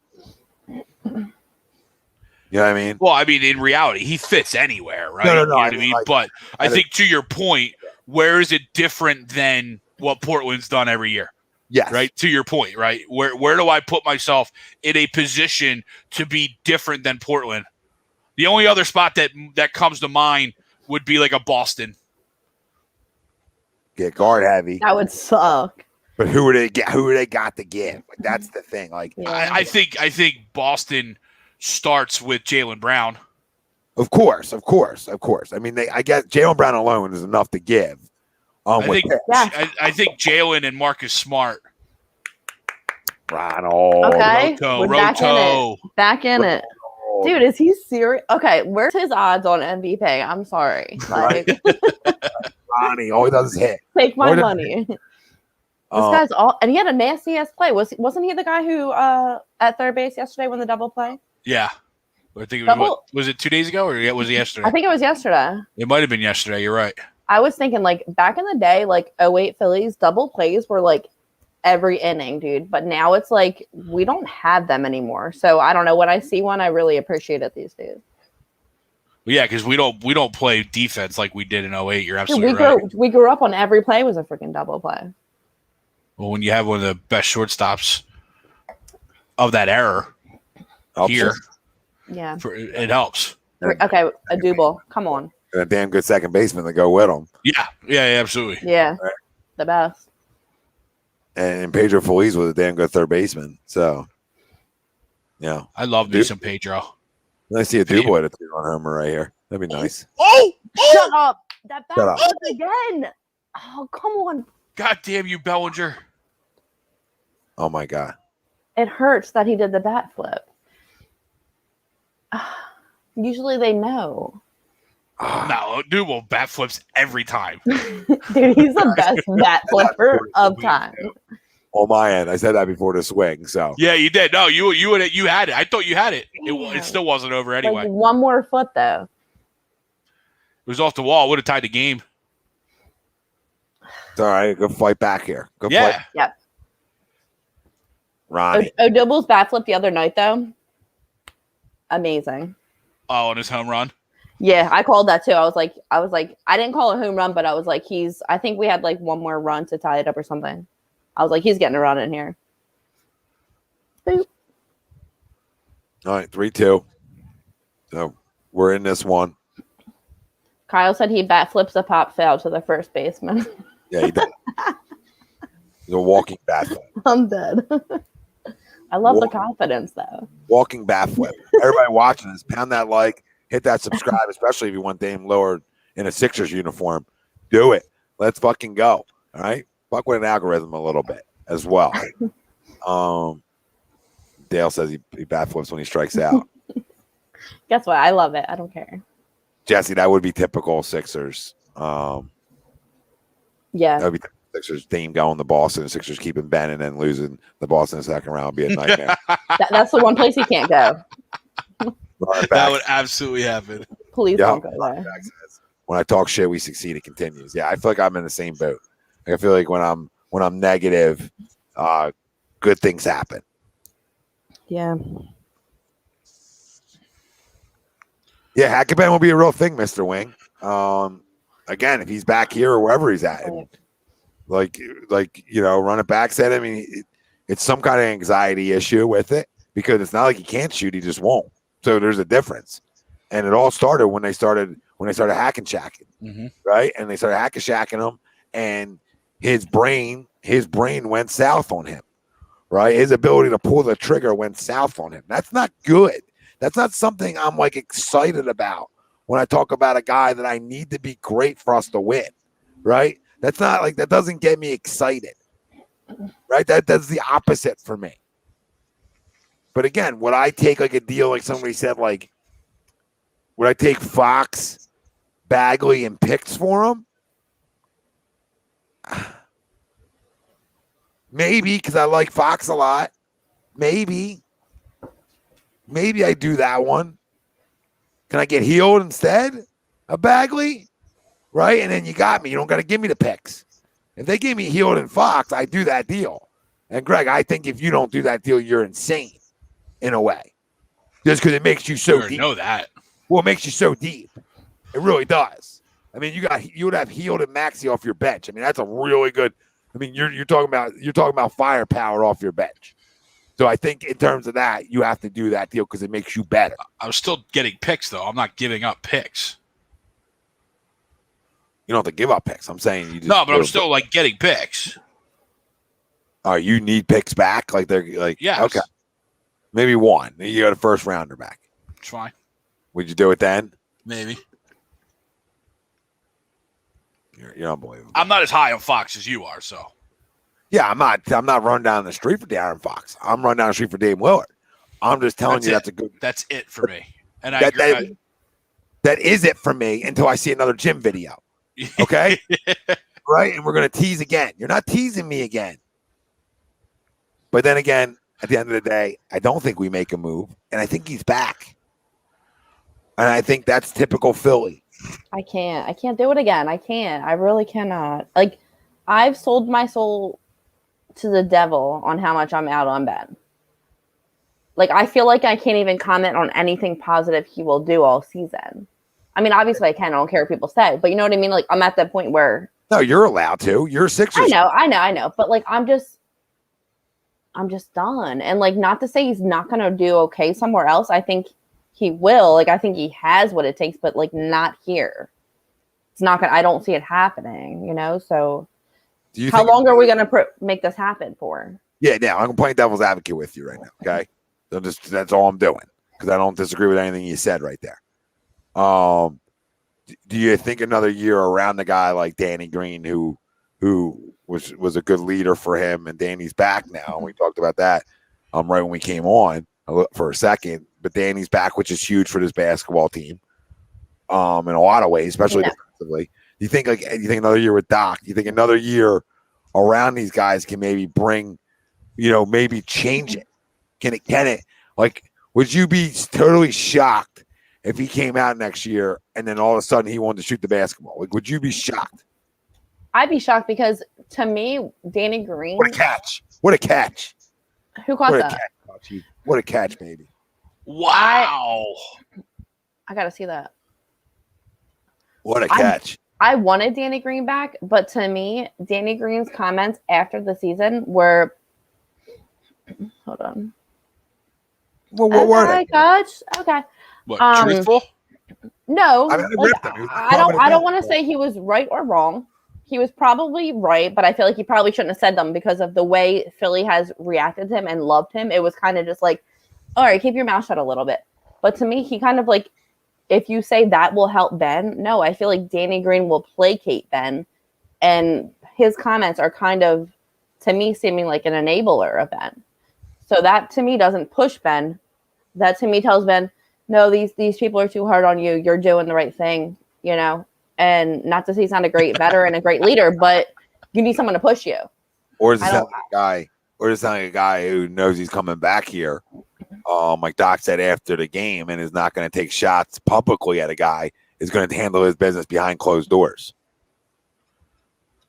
[SPEAKER 1] You know what I mean?
[SPEAKER 7] Well, I mean, in reality, he fits anywhere, right?
[SPEAKER 1] No.
[SPEAKER 7] You know what
[SPEAKER 1] I
[SPEAKER 7] I
[SPEAKER 1] mean,
[SPEAKER 7] mean? But I think to your point, where is it different than what Portland's done every year?
[SPEAKER 1] Yes.
[SPEAKER 7] Right? To your point, right? Where do I put myself in a position to be different than Portland? The only other spot that comes to mind would be like a Boston.
[SPEAKER 1] Get guard heavy.
[SPEAKER 6] That would suck.
[SPEAKER 1] But who do they get? Who do they got to give? Like, that's the thing. Like,
[SPEAKER 6] Yeah.
[SPEAKER 7] I think Boston starts with Jaylen Brown.
[SPEAKER 1] Of course. I mean, I guess Jaylen Brown alone is enough to give.
[SPEAKER 7] I think
[SPEAKER 6] Yeah.
[SPEAKER 7] I think Jalen and Marcus Smart.
[SPEAKER 1] Ronald.
[SPEAKER 6] Okay.
[SPEAKER 7] Roto.
[SPEAKER 6] We're back in
[SPEAKER 7] Roto.
[SPEAKER 6] it. Back in it. Dude, is he serious? Okay, where's his odds on MVP? I'm sorry. Like,
[SPEAKER 1] Ronnie, all he does is hit.
[SPEAKER 6] take my
[SPEAKER 1] What a-
[SPEAKER 6] money. This guy's and he had a nasty ass play. Wasn't he the guy who at third base yesterday when the double play?
[SPEAKER 7] Yeah. I think it was, was it 2 days ago or was it yesterday?
[SPEAKER 6] I think it was yesterday.
[SPEAKER 7] It might have been yesterday. You're right.
[SPEAKER 6] I was thinking like back in the day, like 08 Phillies double plays were like every inning, dude. But now it's like we don't have them anymore. So I don't know. When I see one, I really appreciate it these days.
[SPEAKER 7] Well, yeah, because we don't play defense like we did in 08. You're
[SPEAKER 6] Dude,
[SPEAKER 7] absolutely right.
[SPEAKER 6] we grew up on every play was a freaking double play.
[SPEAKER 7] Well, when you have one of the best shortstops of that era here,
[SPEAKER 6] Yeah.
[SPEAKER 7] it helps.
[SPEAKER 6] Okay, a double. Come on.
[SPEAKER 1] And a damn good second baseman to go with him.
[SPEAKER 7] Yeah, absolutely.
[SPEAKER 6] Yeah.
[SPEAKER 1] Right.
[SPEAKER 6] The best.
[SPEAKER 1] And Pedro Feliz was a damn good third baseman. So, yeah.
[SPEAKER 7] I love me some Pedro.
[SPEAKER 1] I see a double at a 3-run homer right here. That'd be nice.
[SPEAKER 7] Oh!
[SPEAKER 6] Shut up. That
[SPEAKER 1] Shut up.
[SPEAKER 6] back again. Oh, come on.
[SPEAKER 7] God damn you, Bellinger.
[SPEAKER 1] Oh, my God.
[SPEAKER 6] It hurts that he did the bat flip. Usually they know.
[SPEAKER 7] No, dude will bat flips every time.
[SPEAKER 6] Dude, he's the best bat flipper of time.
[SPEAKER 1] On my end, I said that before the swing. So
[SPEAKER 7] Yeah, you did. No, you had it. I thought you had it. It still wasn't over anyway.
[SPEAKER 6] Like one more foot though.
[SPEAKER 7] was off the wall. Would have tied the game.
[SPEAKER 1] It's all right. Good fight back here. Good
[SPEAKER 7] Yeah.
[SPEAKER 1] fight.
[SPEAKER 6] Yeah.
[SPEAKER 1] Ronnie.
[SPEAKER 6] Odubel's bat flip the other night, though. Amazing.
[SPEAKER 7] Oh, on his home run.
[SPEAKER 6] Yeah, I called that too. I was like, I didn't call it a home run, but I was like, I think we had like one more run to tie it up or something. I was like, he's getting a run in here. Boop.
[SPEAKER 1] All right, 3-2. So we're in this one.
[SPEAKER 6] Kyle said he bat flips a pop foul to the first baseman.
[SPEAKER 1] Yeah, he does. He's a walking bat flip.
[SPEAKER 6] I'm dead. I love the confidence, though.
[SPEAKER 1] Walking bat flip. Everybody watching this, pound that like, hit that subscribe, especially if you want Dame Lillard in a Sixers uniform. Do it. Let's fucking go. All right? Fuck with an algorithm a little bit as well. Dale says he bat flips when he strikes out.
[SPEAKER 6] Guess what? I love it. I don't care.
[SPEAKER 1] Jesse, that would be typical Sixers.
[SPEAKER 6] Yeah.
[SPEAKER 1] That would be typical Sixers. Dame going to Boston, Sixers keeping Ben and then losing the Boston in the second round would be a nightmare.
[SPEAKER 6] That's the one place he can't go.
[SPEAKER 7] That would absolutely happen.
[SPEAKER 6] Please don't go there.
[SPEAKER 1] When I talk shit, we succeed. It continues. Yeah, I feel like I'm in the same boat. Like, I feel like when I'm negative, good things happen.
[SPEAKER 6] Yeah.
[SPEAKER 1] Yeah, Hackabin will be a real thing, Mr. Wing. Again, if he's back here or wherever he's at, and like running back said, I mean, it's some kind of anxiety issue with it because it's not like he can't shoot; he just won't. So there's a difference, and it all started when they started hacking shacking, right? And they started hacking shacking him, and his brain went south on him, right? His ability to pull the trigger went south on him. That's not good. That's not something I'm like excited about when I talk about a guy that I need to be great for us to win, right? That's not like, that doesn't get me excited, right? That's the opposite for me. But again, would I take like a deal like somebody said, like, would I take Fox, Bagley, and Pitts for him? Maybe, because I like Fox a lot. Maybe I do that one. Can I get healed instead of Bagley? Right? And then you got me. You don't got to give me the picks. If they give me healed and Fox, I do that deal. And Greg, I think if you don't do that deal, you're insane in a way. Just because it makes you so deep.
[SPEAKER 7] Know that. Well,
[SPEAKER 1] it makes you so deep. It really does. I mean, you would have healed and Maxey off your bench. I mean, that's a really good. I mean, you're talking about firepower off your bench. So I think in terms of that, you have to do that deal because it makes you better.
[SPEAKER 7] I'm still getting picks, though. I'm not giving up picks.
[SPEAKER 1] You don't have to give up picks. I'm saying you just
[SPEAKER 7] no, but I'm still like getting picks.
[SPEAKER 1] All right, you need picks back, like they're like
[SPEAKER 7] yes.
[SPEAKER 1] Okay, maybe one. You got a first rounder back.
[SPEAKER 7] It's fine.
[SPEAKER 1] Would you do it then?
[SPEAKER 7] Maybe.
[SPEAKER 1] You're unbelievable.
[SPEAKER 7] I'm not as high on Fox as you are, so.
[SPEAKER 1] Yeah, I'm not running down the street for De'Aaron Fox. I'm running down the street for Dame Lillard. I'm just telling you that's a good.
[SPEAKER 7] That's it for me. And I agree.
[SPEAKER 1] That is it for me until I see another gym video. Okay? Right? And we're going to tease again. You're not teasing me again. But then again, at the end of the day, I don't think we make a move. And I think he's back. And I think that's typical Philly.
[SPEAKER 6] I can't do it again. I can't. I really cannot. Like, I've sold my soul to the devil on how much I'm out on Ben. Like, I feel like I can't even comment on anything positive he will do all season. I mean, obviously I can. I don't care what people say. But you know what I mean? Like, I'm at that point where...
[SPEAKER 1] No, you're allowed to. You're Sixers.
[SPEAKER 6] I know. But, like, I'm just done. And, like, not to say he's not going to do okay somewhere else. I think he will. Like, I think he has what it takes, but, like, not here. It's not going to... I don't see it happening, you know? So... How long are we going to make this happen for? Yeah,
[SPEAKER 1] now I'm playing devil's advocate with you right now. Okay, so that's all I'm doing because I don't disagree with anything you said right there. Do you think another year around the guy like Danny Green, who was a good leader for him, and Danny's back now? And we talked about that right when we came on for a second, but Danny's back, which is huge for this basketball team in a lot of ways, especially defensively. You think another year with Doc? You think another year around these guys can maybe bring, maybe change it? Can it? Like, would you be totally shocked if he came out next year and then all of a sudden he wanted to shoot the basketball? Like, would you be shocked?
[SPEAKER 6] I'd be shocked because to me, Danny Green.
[SPEAKER 1] What a catch! What a catch!
[SPEAKER 6] Who caught
[SPEAKER 1] What a
[SPEAKER 6] that?
[SPEAKER 1] catch! What a catch, baby!
[SPEAKER 7] Wow.
[SPEAKER 6] I gotta see that.
[SPEAKER 1] What a catch!
[SPEAKER 6] I wanted Danny Green back, but to me, Danny Green's comments after the season were. Hold on.
[SPEAKER 1] Well, what were they?
[SPEAKER 6] Coach. Okay.
[SPEAKER 7] What, truthful?
[SPEAKER 6] No,
[SPEAKER 1] I mean,
[SPEAKER 6] I don't want to say he was right or wrong. He was probably right, but I feel like he probably shouldn't have said them because of the way Philly has reacted to him and loved him. It was kind of just like, all right, keep your mouth shut a little bit. But to me, he kind of like, if you say that will help Ben, no, I feel like Danny Green will placate Ben. And his comments are kind of, to me, seeming like an enabler of Ben. So that to me doesn't push Ben. That to me tells Ben, no, these people are too hard on you. You're doing the right thing, you know? And not to say he's not a great veteran, a great leader, but you need someone to push you.
[SPEAKER 1] Or does it sound like a guy? Or does it sound like a guy who knows he's coming back here? Like Doc said after the game, and is not going to take shots publicly at a guy. Is going to handle his business behind closed doors.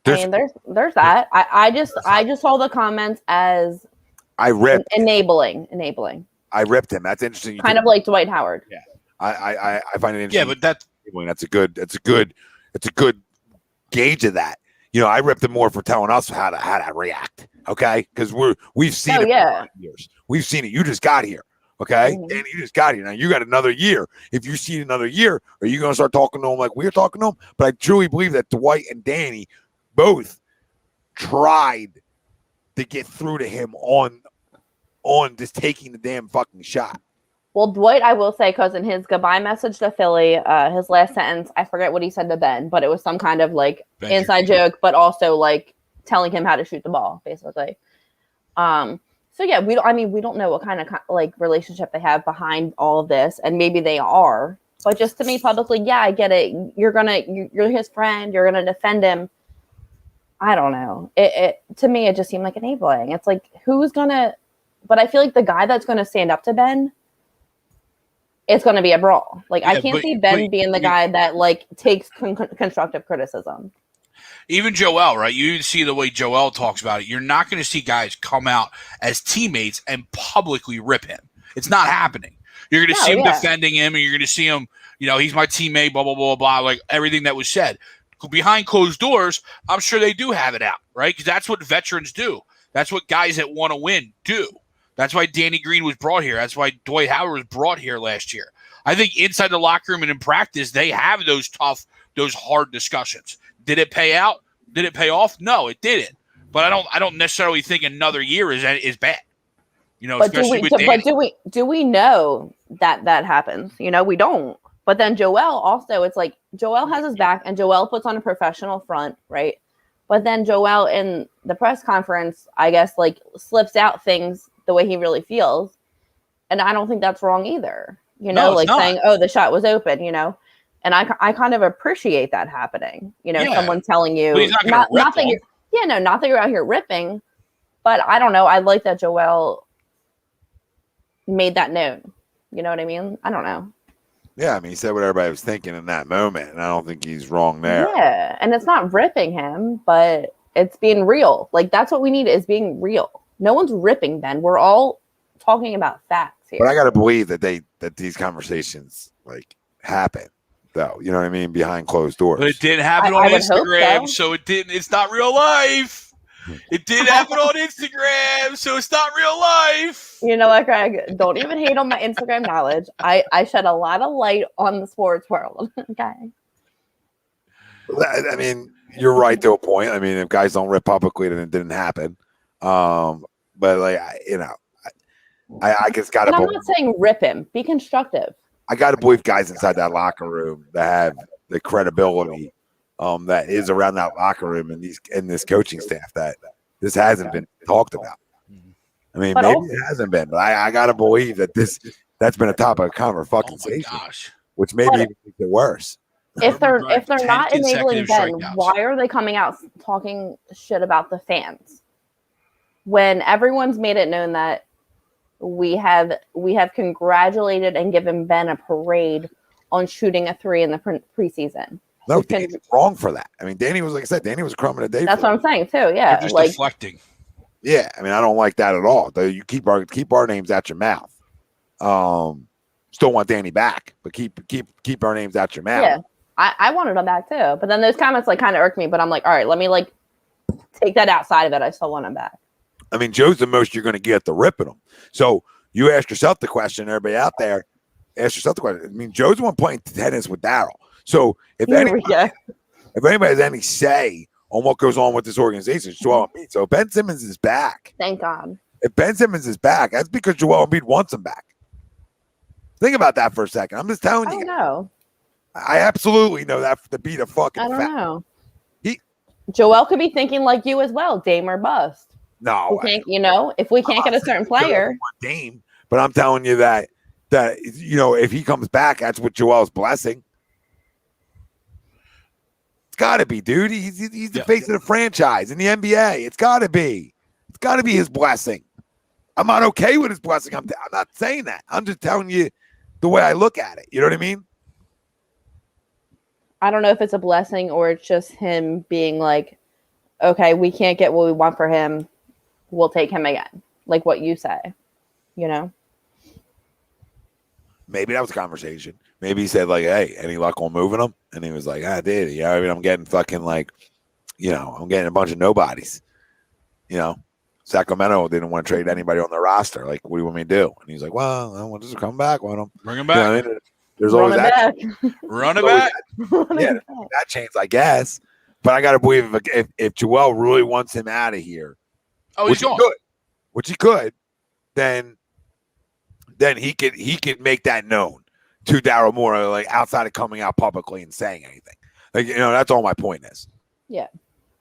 [SPEAKER 6] There's that. I just saw the comments as
[SPEAKER 1] I ripped
[SPEAKER 6] enabling.
[SPEAKER 1] I ripped him. That's interesting.
[SPEAKER 6] Kind of like Dwight Howard.
[SPEAKER 1] Yeah, I find it interesting.
[SPEAKER 7] Yeah, but that's
[SPEAKER 1] a good gauge of that. You know, I ripped him more for telling us how to react. Okay, because we've seen it for years. We've seen it. You just got here. Okay, Danny, you just got here. Now you got another year. If you see another year, are you going to start talking to him like we're talking to him? But I truly believe that Dwight and Danny both tried to get through to him on just taking the damn fucking shot.
[SPEAKER 6] Well, Dwight, I will say, because in his goodbye message to Philly, his last sentence, I forget what he said to Ben, but it was some kind of like inside joke, but also like telling him how to shoot the ball, basically. So yeah, we don't know what kind of like relationship they have behind all of this, and maybe they are. But just to me, publicly, yeah, I get it. You're his friend. You're gonna defend him. I don't know. It to me, it just seemed like enabling. It's like who's gonna? But I feel like the guy that's gonna stand up to Ben, it's gonna be a brawl. Like I can't see Ben being the guy that like takes constructive criticism.
[SPEAKER 7] Even Joel, right? You see the way Joel talks about it. You're not going to see guys come out as teammates and publicly rip him. It's not happening. You're going to see him defending him, and you're going to see him, you know, he's my teammate, blah, blah, blah, blah, like everything that was said. Behind closed doors, I'm sure they do have it out, right? Because that's what veterans do. That's what guys that want to win do. That's why Danny Green was brought here. That's why Dwight Howard was brought here last year. I think inside the locker room and in practice, they have those tough, those hard discussions. Did it pay out? Did it pay off? No, it didn't. But I don't necessarily think another year is bad. You know,
[SPEAKER 6] but
[SPEAKER 7] especially with Danny.
[SPEAKER 6] But do we know that happens? You know, we don't. But then Joel also, it's like Joel has his back and Joel puts on a professional front, right? But then Joel in the press conference, I guess, like slips out things the way he really feels. And I don't think that's wrong either. You know, like saying, oh, the shot was open, you know. And I kind of appreciate that happening. You know, someone telling you not that you're out here ripping, but I don't know. I like that Joel made that known. You know what I mean? I don't know.
[SPEAKER 1] Yeah, I mean, he said what everybody was thinking in that moment, and I don't think he's wrong there.
[SPEAKER 6] Yeah, and it's not ripping him, but it's being real. Like, that's what we need is being real. No one's ripping Ben. We're all talking about facts here.
[SPEAKER 1] But I got to believe that these conversations, like, happen. Though, you know what I mean, behind closed doors.
[SPEAKER 7] But it didn't happen on Instagram, so it didn't. It's not real life. It did happen on Instagram, so it's not real life.
[SPEAKER 6] You know what, Greg? Don't even hate on my Instagram knowledge. I shed a lot of light on the sports world. Okay.
[SPEAKER 1] I mean, you're right to a point. I mean, if guys don't rip publicly, then it didn't happen. But like, you know, I just got to.
[SPEAKER 6] I'm not saying rip him. Be constructive.
[SPEAKER 1] I got to believe guys inside that locker room that have the credibility that is around that locker room and this coaching staff that this hasn't been talked about. I mean, maybe it hasn't been, but I got to believe that that's been a topic of conversation, which maybe even makes it worse.
[SPEAKER 6] If they're not enabling Ben, why are they coming out talking shit about the fans when everyone's made it known that we have congratulated and given Ben a parade on shooting a 3 in the preseason.
[SPEAKER 1] No, Danny's wrong for that. I mean, Danny was, like I said, Danny was crumbing a day.
[SPEAKER 6] That's what I'm saying too. Yeah,
[SPEAKER 7] They're just deflecting.
[SPEAKER 1] Yeah, I mean, I don't like that at all. Though you keep our names out your mouth. Still want Danny back, but keep our names out your mouth.
[SPEAKER 6] Yeah, I wanted him back too. But then those comments like kind of irked me. But I'm like, all right, let me like take that outside of it. I still want him back.
[SPEAKER 1] I mean, Joe's the most you're going to get the ripping him. So you ask yourself the question, everybody out there, ask yourself the question. I mean, Joe's the one playing tennis with Daryl. So if anybody has any say on what goes on with this organization, it's Joel Embiid. So if Ben Simmons is back.
[SPEAKER 6] Thank God.
[SPEAKER 1] If Ben Simmons is back, that's because Joel Embiid wants him back. Think about that for a second. I'm just telling you.
[SPEAKER 6] I don't know.
[SPEAKER 1] I absolutely know that to be the fucking fact.
[SPEAKER 6] I don't know. Joel could be thinking like you as well, Dame or bust.
[SPEAKER 1] No.
[SPEAKER 6] If we can't get a certain player.
[SPEAKER 1] Dame, but I'm telling you that if he comes back, that's what Joel's blessing. It's got to be, dude. He's the face of the franchise in the NBA. It's got to be. It's got to be his blessing. I'm not okay with his blessing. I'm not saying that. I'm just telling you the way I look at it. You know what I mean?
[SPEAKER 6] I don't know if it's a blessing or it's just him being like, okay, we can't get what we want for him. We'll take him again. Like what you say,
[SPEAKER 1] Maybe that was a conversation. Maybe he said like, hey, any luck on moving him? And he was like, I did. Yeah, I mean, I'm getting fucking like, I'm getting a bunch of nobodies. Sacramento didn't want to trade anybody on their roster. Like, what do you want me to do? And he's like, well, I want to come back. Why don't
[SPEAKER 7] bring him back?
[SPEAKER 1] There's always that.
[SPEAKER 7] Run it back.
[SPEAKER 1] Yeah, that chance, I guess. But I got to believe if Joel really wants him out of here,
[SPEAKER 7] he's gone.
[SPEAKER 1] Which he could, then he could make that known to Daryl Morey, like outside of coming out publicly and saying anything. Like, that's all my point is.
[SPEAKER 6] Yeah.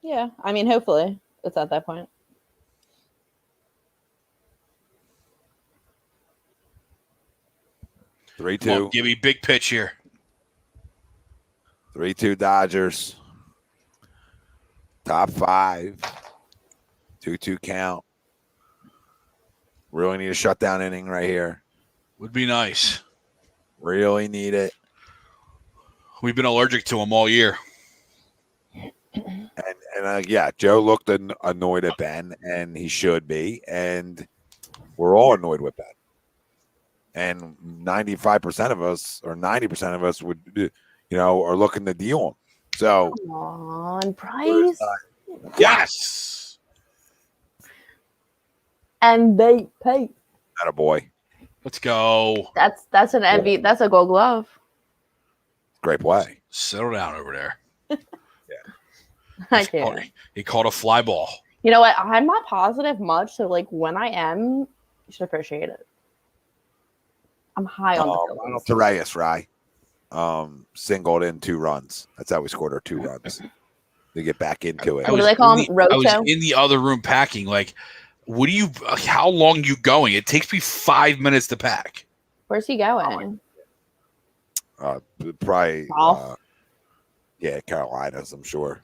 [SPEAKER 6] Yeah. I mean, hopefully it's at that point.
[SPEAKER 1] Three, two.
[SPEAKER 7] Give me big pitch here.
[SPEAKER 1] 3-2 Dodgers. Top 5. 2-2 count. Really need a shutdown inning right here.
[SPEAKER 7] Would be nice.
[SPEAKER 1] Really need it.
[SPEAKER 7] We've been allergic to him all year.
[SPEAKER 1] And Joe looked annoyed at Ben, and he should be. And we're all annoyed with Ben. And 95% of us, or 90% of us, would, are looking to deal him. So,
[SPEAKER 6] come on, Bryce.
[SPEAKER 7] Yes.
[SPEAKER 6] And they pay.
[SPEAKER 1] Atta boy.
[SPEAKER 7] Let's go.
[SPEAKER 6] That's an MVP. That's a Gold Glove.
[SPEAKER 1] Great play.
[SPEAKER 7] Settle down over there.
[SPEAKER 6] I can't.
[SPEAKER 7] He caught a fly ball.
[SPEAKER 6] You know what? I'm not positive much, so like when I am, you should appreciate it. I'm high on the Phillies.
[SPEAKER 1] Reyes, Rye. Singled in 2 runs. That's how we scored our 2 runs. To get back into it.
[SPEAKER 6] What do they call him?
[SPEAKER 7] I was in the other room packing. Like, how long you going? It takes me 5 minutes to pack.
[SPEAKER 6] Where's he going?
[SPEAKER 1] Probably. Carolinas, I'm sure.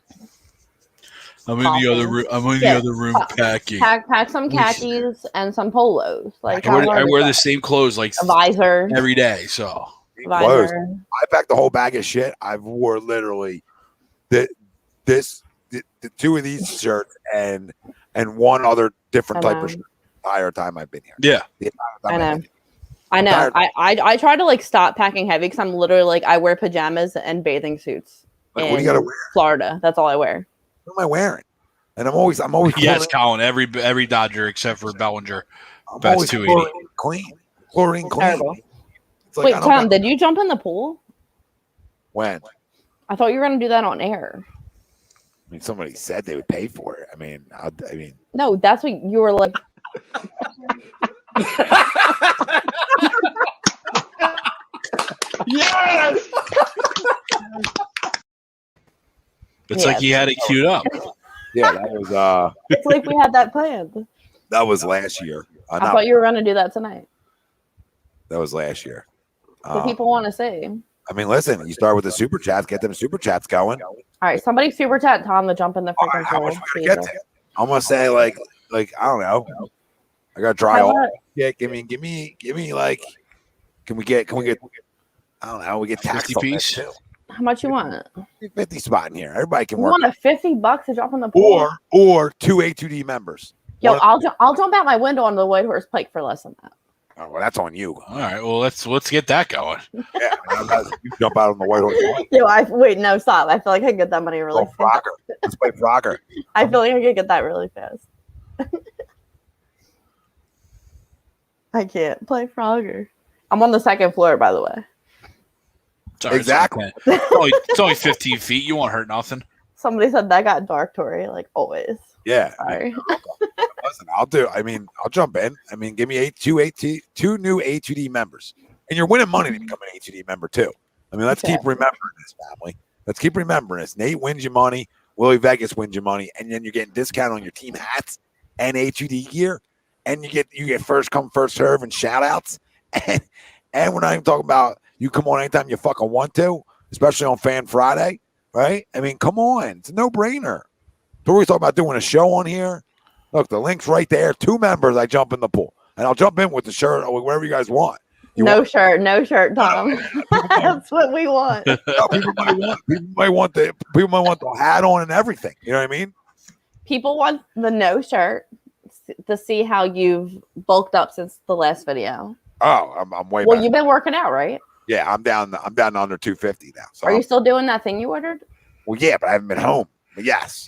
[SPEAKER 7] I'm in the other room. The other room packing.
[SPEAKER 6] Pack some khakis and some polos. Like
[SPEAKER 7] I wear the same clothes like
[SPEAKER 6] a visor
[SPEAKER 7] every day. So
[SPEAKER 6] visor.
[SPEAKER 1] I packed the whole bag of shit. I've wore literally the 2 of these shirts and one other different type of shirt the entire time I've been here.
[SPEAKER 7] Yeah,
[SPEAKER 6] I know. I try to like stop packing heavy because I'm literally like I wear pajamas and bathing suits.
[SPEAKER 1] Like, what do you gotta wear?
[SPEAKER 6] Florida. That's all I wear.
[SPEAKER 1] What am I wearing? And I'm always
[SPEAKER 7] yes, Colin. Every Dodger except for Bellinger.
[SPEAKER 1] That's 280. Chlorine clean.
[SPEAKER 6] Like, wait, Tom, did you jump in the pool?
[SPEAKER 1] When?
[SPEAKER 6] I thought you were going to do that on air.
[SPEAKER 1] I mean, somebody said they would pay for it. I mean.
[SPEAKER 6] No, that's what you were like.
[SPEAKER 3] Yes!
[SPEAKER 7] It's like he had it queued up.
[SPEAKER 1] Yeah, that was.
[SPEAKER 6] It's like we had that planned.
[SPEAKER 1] That was last year.
[SPEAKER 6] I thought you were going to do that tonight.
[SPEAKER 1] That was last year.
[SPEAKER 6] What people want to see.
[SPEAKER 1] I mean, listen, you start with the super chats, get them super chats going.
[SPEAKER 6] All right, somebody super chat Tom to jump in the freaking
[SPEAKER 1] how much we gotta get to? I'm gonna say like I don't know. I got dry off. Yeah, give me like. Can we get I don't know. We get taxed
[SPEAKER 7] 50
[SPEAKER 1] on that
[SPEAKER 7] piece?
[SPEAKER 1] too.
[SPEAKER 6] How much you want?
[SPEAKER 1] 50 spot in here. Everybody can
[SPEAKER 6] You
[SPEAKER 1] work.
[SPEAKER 6] want a $50 to drop on the pool?
[SPEAKER 1] Or 2 A2D members.
[SPEAKER 6] Yo, I'll jump out my window on the White Horse Pike for less than that.
[SPEAKER 1] Oh, well, that's on you.
[SPEAKER 7] All right. Well, let's get that going.
[SPEAKER 1] Yeah, you jump out on the White Horse.
[SPEAKER 6] Yo, wait, no, stop. I feel like I could get that money really fast.
[SPEAKER 1] Frogger. Let's play Frogger.
[SPEAKER 6] I feel like I could get that really fast. I can't play Frogger. I'm on the second floor, by the way.
[SPEAKER 7] Sorry,
[SPEAKER 1] Exactly.
[SPEAKER 7] It's only 15 feet. You won't hurt nothing.
[SPEAKER 6] Somebody said that got dark, Tori, like always.
[SPEAKER 1] Yeah.
[SPEAKER 6] Sorry.
[SPEAKER 1] Listen, I'll jump in. I mean, give me two new A2D members. And you're winning money to become an A2D member too. I mean, let's keep remembering this, family. Let's keep remembering this. Nate wins you money. Willie Vegas wins you money. And then you're getting discount on your team hats and A2D gear. And you get first come, first serve and shout outs. And we're not even talking about you come on anytime you fucking want to, especially on Fan Friday, right? I mean, come on. It's a no-brainer. Tori's talking about doing a show on here. Look, the link's right there. 2 members, I jump in the pool. And I'll jump in with the shirt or whatever you guys want.
[SPEAKER 6] No shirt, Tom. That's what we want.
[SPEAKER 1] No, people might want the hat on and everything. You know what I mean?
[SPEAKER 6] People want the no shirt to see how you've bulked up since the last video.
[SPEAKER 1] Oh, I'm way
[SPEAKER 6] Well,
[SPEAKER 1] back.
[SPEAKER 6] you've been working out, right?
[SPEAKER 1] Yeah, I'm down to under 250 now. So
[SPEAKER 6] Are you still doing that thing you ordered?
[SPEAKER 1] Well, yeah, but I haven't been home. But yes.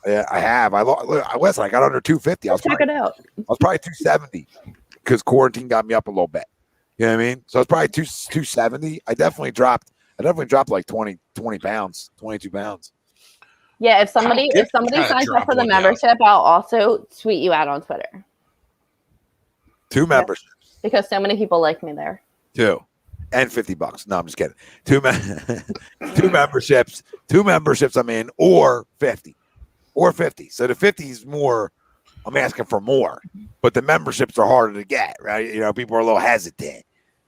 [SPEAKER 1] Yeah, I have. I got under 250.
[SPEAKER 6] Check it out.
[SPEAKER 1] I was probably 270 because quarantine got me up a little bit. You know what I mean? So it's probably 270. I definitely dropped like 20 pounds, 22 pounds.
[SPEAKER 6] Yeah, if somebody signs up for the membership, I'll also tweet you out on Twitter.
[SPEAKER 1] 2 memberships.
[SPEAKER 6] Because so many people like me there.
[SPEAKER 1] 2 and $50. No, I'm just kidding. 2 memberships. 2 memberships I'm in, or 50. So the 50 is more. I'm asking for more, but the memberships are harder to get, right? You know, people are a little hesitant.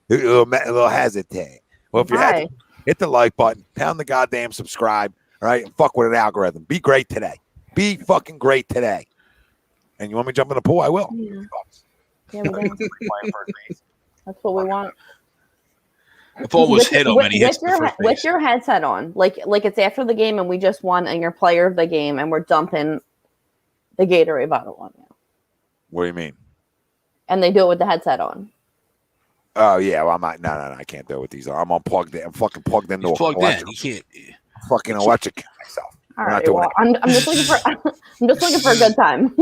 [SPEAKER 1] A little hesitant. Well, if you had to, hit the like button, pound the goddamn subscribe, all right? And fuck with an algorithm. Be great today. Be fucking great today. And you want me to jump in the pool? I will.
[SPEAKER 6] Yeah, we do. That's what we want.
[SPEAKER 7] If almost hit him and he hits
[SPEAKER 6] with your headset on, like it's after the game and we just won and you're player of the game and we're dumping the Gatorade bottle on you.
[SPEAKER 1] What do you mean?
[SPEAKER 6] And they do it with the headset on.
[SPEAKER 1] Oh yeah, well I'm not. No, I can't do it with these. I'm unplugged. I'm fucking plugged into.
[SPEAKER 7] He's plugged in. You can't.
[SPEAKER 1] Fucking electric myself.
[SPEAKER 6] All right. Well, I'm just looking for. I'm just looking for a good time.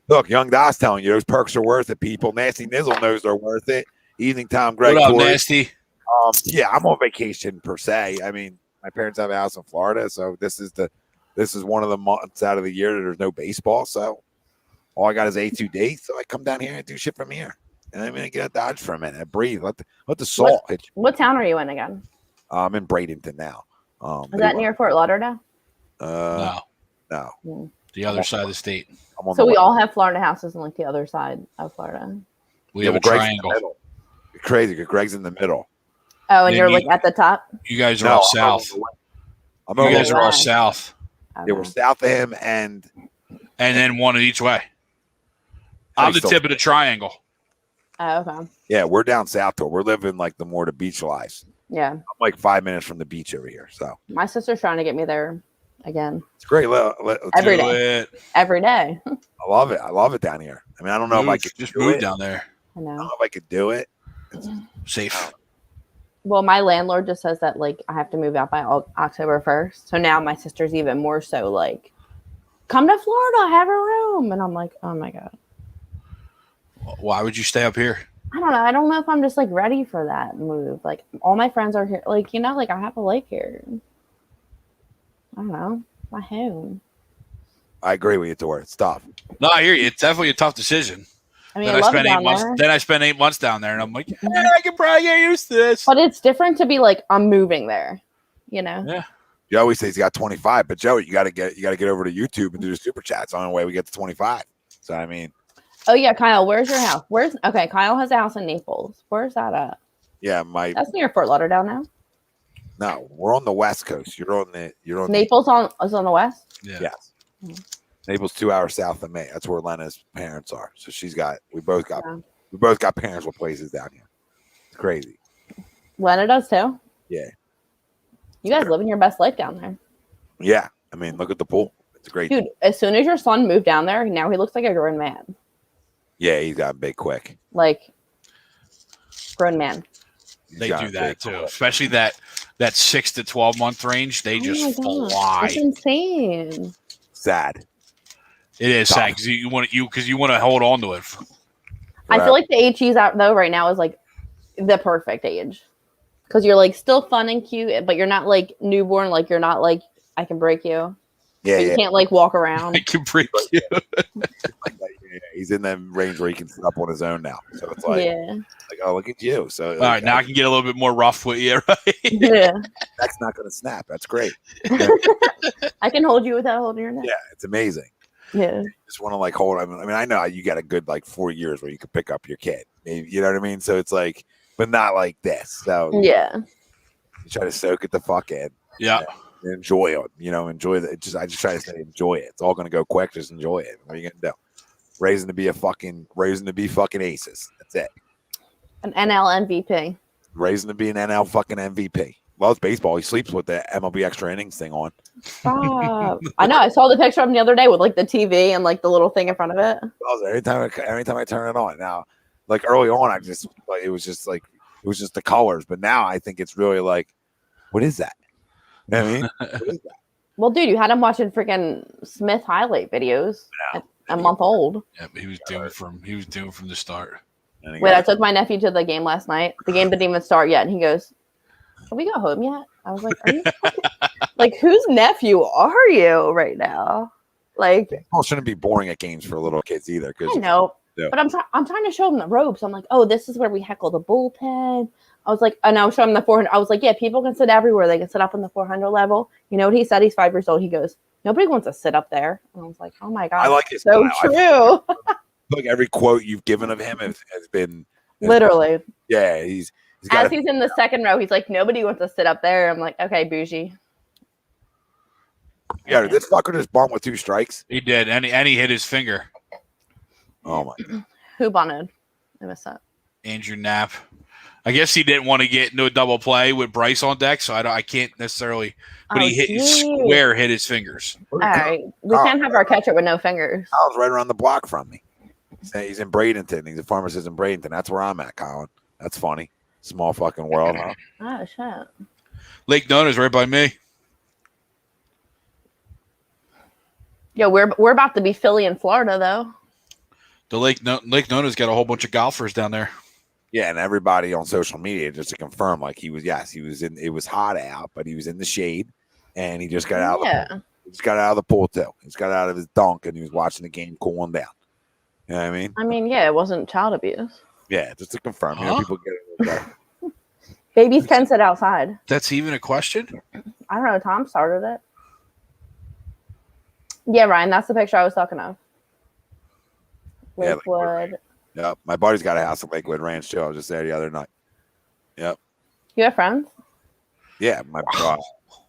[SPEAKER 1] Look, Young Dot's telling you those perks are worth it. People, Nasty Nizzle knows they're worth it. Evening Time, Greg.
[SPEAKER 7] What up,
[SPEAKER 1] Corey.
[SPEAKER 7] Nasty?
[SPEAKER 1] Yeah, I'm on vacation per se. I mean, my parents have a house in Florida, so this is one of the months out of the year that there's no baseball. So all I got is A2D. So I come down here and do shit from here. And I'm gonna get a Dodge for a minute. I breathe. Let the salt hit you.
[SPEAKER 6] What town are you in again?
[SPEAKER 1] I'm in Bradenton now.
[SPEAKER 6] Is that near Fort Lauderdale?
[SPEAKER 1] No.
[SPEAKER 7] The other side of the state.
[SPEAKER 6] So we all have Florida houses in like the other side of Florida.
[SPEAKER 7] We have a triangle.
[SPEAKER 1] You're crazy because Greg's in the middle.
[SPEAKER 6] Oh, and you're like at the top?
[SPEAKER 7] You guys are all south. You guys are all south.
[SPEAKER 1] Yeah, we're south of him and
[SPEAKER 7] then one in each way. I'm the tip of the triangle.
[SPEAKER 6] Oh, okay.
[SPEAKER 1] Yeah, we're down south to it. We're living like the beach lives.
[SPEAKER 6] Yeah.
[SPEAKER 1] I'm like 5 minutes from the beach over here. So
[SPEAKER 6] my sister's trying to get me there again.
[SPEAKER 1] It's great.
[SPEAKER 6] Every day. Every day.
[SPEAKER 1] I love it. I love it down here. I mean, I don't know if I could
[SPEAKER 7] just move down there.
[SPEAKER 6] I know.
[SPEAKER 1] I don't know if I could do it. It's
[SPEAKER 7] safe.
[SPEAKER 6] Well, my landlord just says that like I have to move out by October 1st. So now my sister's even more so like, come to Florida, have a room. And I'm like, oh my God.
[SPEAKER 7] Why would you stay up here?
[SPEAKER 6] I don't know. I don't know if I'm just like ready for that move. Like all my friends are here. Like, you know, like I have a lake here. I don't know. My home.
[SPEAKER 1] I agree with you, Tor. It's tough.
[SPEAKER 7] No, I hear you. It's definitely a tough decision.
[SPEAKER 6] I mean, I spent 8
[SPEAKER 7] months. Then I spent 8 months down there, and I'm like, I can probably get used to this.
[SPEAKER 6] But it's different to be like, I'm moving there. You know?
[SPEAKER 7] Yeah.
[SPEAKER 1] You always say he's got 25, but Joey, you got to get over to YouTube and do the super chats. On the way we get to 25. So I mean.
[SPEAKER 6] Oh yeah, Kyle. Where's your house? Okay, Kyle has a house in Naples. Where's that at?
[SPEAKER 1] Yeah,
[SPEAKER 6] that's near Fort Lauderdale now.
[SPEAKER 1] No, we're on the West Coast. You're on
[SPEAKER 6] Naples is on the west.
[SPEAKER 1] Yeah. Yes. Mm-hmm. Naples 2 hours south of me. That's where Lena's parents are. So we both got parents with places down here. It's crazy.
[SPEAKER 6] Lena does too.
[SPEAKER 1] Yeah.
[SPEAKER 6] You guys living your best life down there.
[SPEAKER 1] Yeah. I mean, look at the pool. It's a great.
[SPEAKER 6] Dude, as soon as your son moved down there, now he looks like a grown man.
[SPEAKER 1] Yeah, he's got big quick.
[SPEAKER 6] Like, grown man.
[SPEAKER 7] They do that too, especially that 6 to 12 month range. They just fly.
[SPEAKER 6] It's insane.
[SPEAKER 1] Sad.
[SPEAKER 7] It is sad because you want to hold on to it.
[SPEAKER 6] I feel like the age he's at though right now is like the perfect age because you're like still fun and cute, but you're not like newborn. Like you're not like I can break you.
[SPEAKER 1] Yeah,
[SPEAKER 6] you can't like walk around.
[SPEAKER 7] I can break you.
[SPEAKER 1] He's in that range where he can sit up on his own now. So it's like, oh, look at you. So
[SPEAKER 7] all right, now I can get a little bit more rough with you, right?
[SPEAKER 6] Yeah,
[SPEAKER 1] that's not going to snap. That's great.
[SPEAKER 6] I can hold you without holding your neck.
[SPEAKER 1] Yeah, it's amazing.
[SPEAKER 6] Yeah,
[SPEAKER 1] just want to like hold. I mean, I know you got a good like 4 years where you could pick up your kid. Maybe, you know what I mean. So it's like, but not like this. So
[SPEAKER 6] yeah,
[SPEAKER 1] you try to soak it the fuck in.
[SPEAKER 7] Yeah.
[SPEAKER 1] Enjoy it, enjoy the. I just try to say enjoy it. It's all gonna go quick. Just enjoy it. What are you gonna do? Raising to be fucking aces. That's it.
[SPEAKER 6] An NL MVP.
[SPEAKER 1] Raising to be an NL fucking MVP. Loves baseball. He sleeps with the MLB extra innings thing on.
[SPEAKER 6] Stop. I know. I saw the picture of him the other day with like the TV and like the little thing in front of it.
[SPEAKER 1] Every time I turn it on. Now, like early on, it was just the colors. But now I think it's really like, what is that? You know what I mean? What is that?
[SPEAKER 6] Well, dude, you had him watching freaking Smith highlight videos at a month old.
[SPEAKER 7] Yeah, but he was doomed from the start.
[SPEAKER 6] Wait, I took my nephew to the game last night. The game didn't even start yet, and he goes, "Have we got home yet?" I was like, "Are you like whose nephew are you right now?" Like,
[SPEAKER 1] baseball shouldn't be boring at games for little kids either.
[SPEAKER 6] I know, but I'm trying to show him the ropes. I'm like, "Oh, this is where we heckle the bullpen." I was like, and I was showing him the 400. I was like, yeah, people can sit everywhere. They can sit up on the 400 level. You know what he said? He's 5 years old. He goes, nobody wants to sit up there. And I was like, oh my God.
[SPEAKER 1] I like it.
[SPEAKER 6] So true.
[SPEAKER 1] Like every quote you've given of him has been
[SPEAKER 6] literally.
[SPEAKER 1] Yeah. He's
[SPEAKER 6] in the second row. He's like, nobody wants to sit up there. I'm like, okay, bougie.
[SPEAKER 1] Yeah. This fucker just bumped with 2 strikes.
[SPEAKER 7] He did. And he hit his finger.
[SPEAKER 1] Oh my God.
[SPEAKER 6] Who bunted? I missed that.
[SPEAKER 7] Andrew Knapp. I guess he didn't want to get into a double play with Bryce on deck, so I can't necessarily. But he hit his fingers.
[SPEAKER 6] All right, we can't have our catcher with no fingers.
[SPEAKER 1] Kyle's right around the block from me. He's in Bradenton. He's a pharmacist in Bradenton. That's where I'm at, Colin. That's funny. Small fucking world, huh?
[SPEAKER 6] Oh shit.
[SPEAKER 7] Lake Nona's right by me.
[SPEAKER 6] Yeah, we're about to be Philly in Florida though.
[SPEAKER 7] The Lake Nona's got a whole bunch of golfers down there.
[SPEAKER 1] Yeah, and everybody on social media just to confirm, like he was in. It was hot out, but he was in the shade, and he just got out. He just got out of the pool too. He just got out of his dunk, and he was watching the game cooling down. You know what I mean?
[SPEAKER 6] I mean, yeah, it wasn't child abuse.
[SPEAKER 1] Yeah, just to confirm.
[SPEAKER 7] Huh?
[SPEAKER 1] People get it.
[SPEAKER 6] Babies can sit outside.
[SPEAKER 7] That's even a question?
[SPEAKER 6] I don't know. Tom started it. Yeah, Ryan, that's the picture I was talking of. Lakewood.
[SPEAKER 1] Yep. My buddy's got a house in Lakewood Ranch too. I was just there the other night. Yep.
[SPEAKER 6] You have friends?
[SPEAKER 1] Yeah, my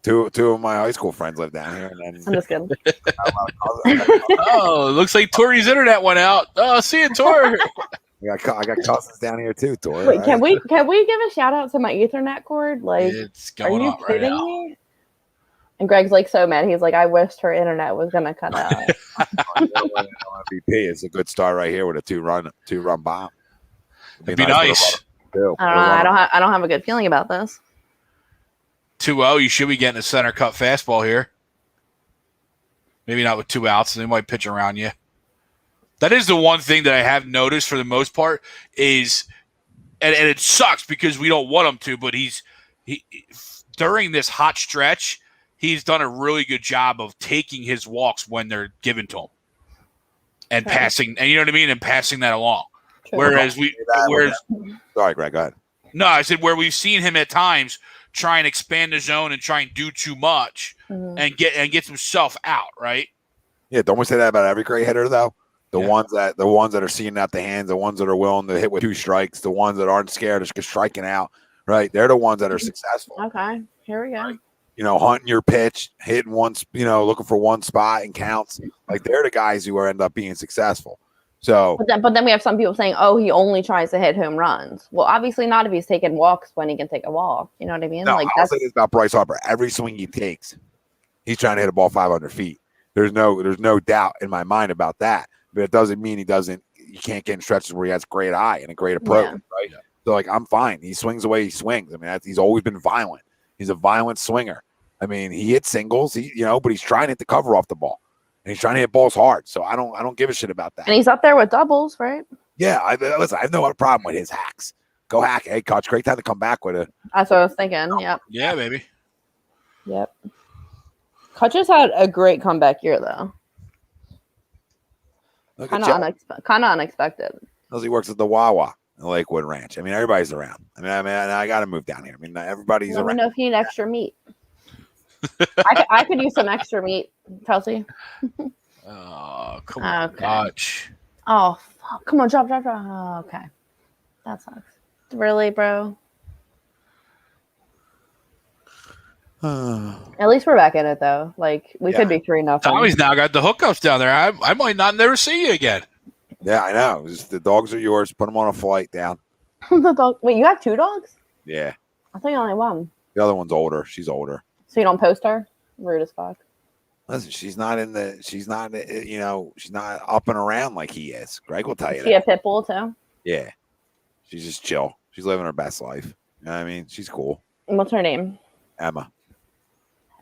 [SPEAKER 1] two of my high school friends live down here. And then
[SPEAKER 6] I'm just kidding.
[SPEAKER 7] Oh, it looks like Tori's internet went out. Oh, see you, Tori.
[SPEAKER 1] I got cousins down here too, Tori.
[SPEAKER 6] Wait, can we give a shout out to my Ethernet cord? Like,
[SPEAKER 7] it's going on right now.
[SPEAKER 6] Me? And Greg's like so mad. He's like, I wished her internet was gonna cut out.
[SPEAKER 1] MVP is a good start right here with a two run bomb.
[SPEAKER 7] It'd be nice.
[SPEAKER 6] I don't have a good feeling about this.
[SPEAKER 7] 2-0, you should be getting a center cut fastball here. Maybe not with 2 outs. They might pitch around you. That is the one thing that I have noticed for the most part is, and it sucks because we don't want him to, but he during this hot stretch, he's done a really good job of taking his walks when they're given to him and passing, and you know what I mean, and passing that along. True. Whereas
[SPEAKER 1] sorry, Greg, go ahead.
[SPEAKER 7] No, I said where we've seen him at times try and expand the zone and try and do too much and get himself out, right?
[SPEAKER 1] Yeah, don't we say that about every great hitter though? The ones that are seeing out the hands, the ones that are willing to hit with 2 strikes, the ones that aren't scared of striking out, right? They're the ones that are successful.
[SPEAKER 6] Okay, here we go.
[SPEAKER 1] Right? You know, hunting your pitch, hitting once, looking for one spot and counts. Like they're the guys who end up being successful. So,
[SPEAKER 6] but then we have some people saying, "Oh, he only tries to hit home runs." Well, obviously not if he's taking walks when he can take a walk. You know what I mean?
[SPEAKER 1] no,
[SPEAKER 6] Like
[SPEAKER 1] I'll say this about Bryce Harper. Every swing he takes, he's trying to hit a ball 500 feet. There's no doubt in my mind about that. But it doesn't mean you can't get in stretches where he has great eye and a great approach, right? Yeah. So, like, I'm fine. He swings the way he swings. I mean, he's always been violent. He's a violent swinger. I mean, he hits singles, but he's trying to hit the cover off the ball. And he's trying to hit balls hard. So I don't give a shit about that.
[SPEAKER 6] And he's up there with doubles, right?
[SPEAKER 1] Yeah, listen, I have no problem with his hacks. Go hack. Hey, Coach, great time to come back with it.
[SPEAKER 6] That's what I was thinking. Yep.
[SPEAKER 7] Yeah, baby.
[SPEAKER 6] Yep. Kutch has had a great comeback year, though. Kind of unexpected.
[SPEAKER 1] He works at the Wawa in Lakewood Ranch. I mean, everybody's around. I mean, I got to move down here. I mean, everybody's around.
[SPEAKER 6] Let me know if you need extra meat. I could use some extra meat, Chelsea.
[SPEAKER 7] Oh, come on,
[SPEAKER 6] Okay.
[SPEAKER 7] Coach.
[SPEAKER 6] Oh, fuck. Come on, drop. Oh, okay. That sucks. Really, bro? At least we're back in it, though. Like, we could be 3-0.
[SPEAKER 7] Tommy's now got the hookups down there. I might not never see you again.
[SPEAKER 1] Yeah, I know. The dogs are yours. Put them on a flight down.
[SPEAKER 6] The dog. Wait, you have 2 dogs?
[SPEAKER 1] Yeah.
[SPEAKER 6] I thought you only one.
[SPEAKER 1] The other one's older. She's older.
[SPEAKER 6] So you don't post her? Rude as fuck.
[SPEAKER 1] Listen, she's not up and around like he is. Greg will tell you
[SPEAKER 6] Is she a pit bull, too?
[SPEAKER 1] Yeah. She's just chill. She's living her best life. You know what I mean? She's cool.
[SPEAKER 6] What's her name?
[SPEAKER 1] Emma.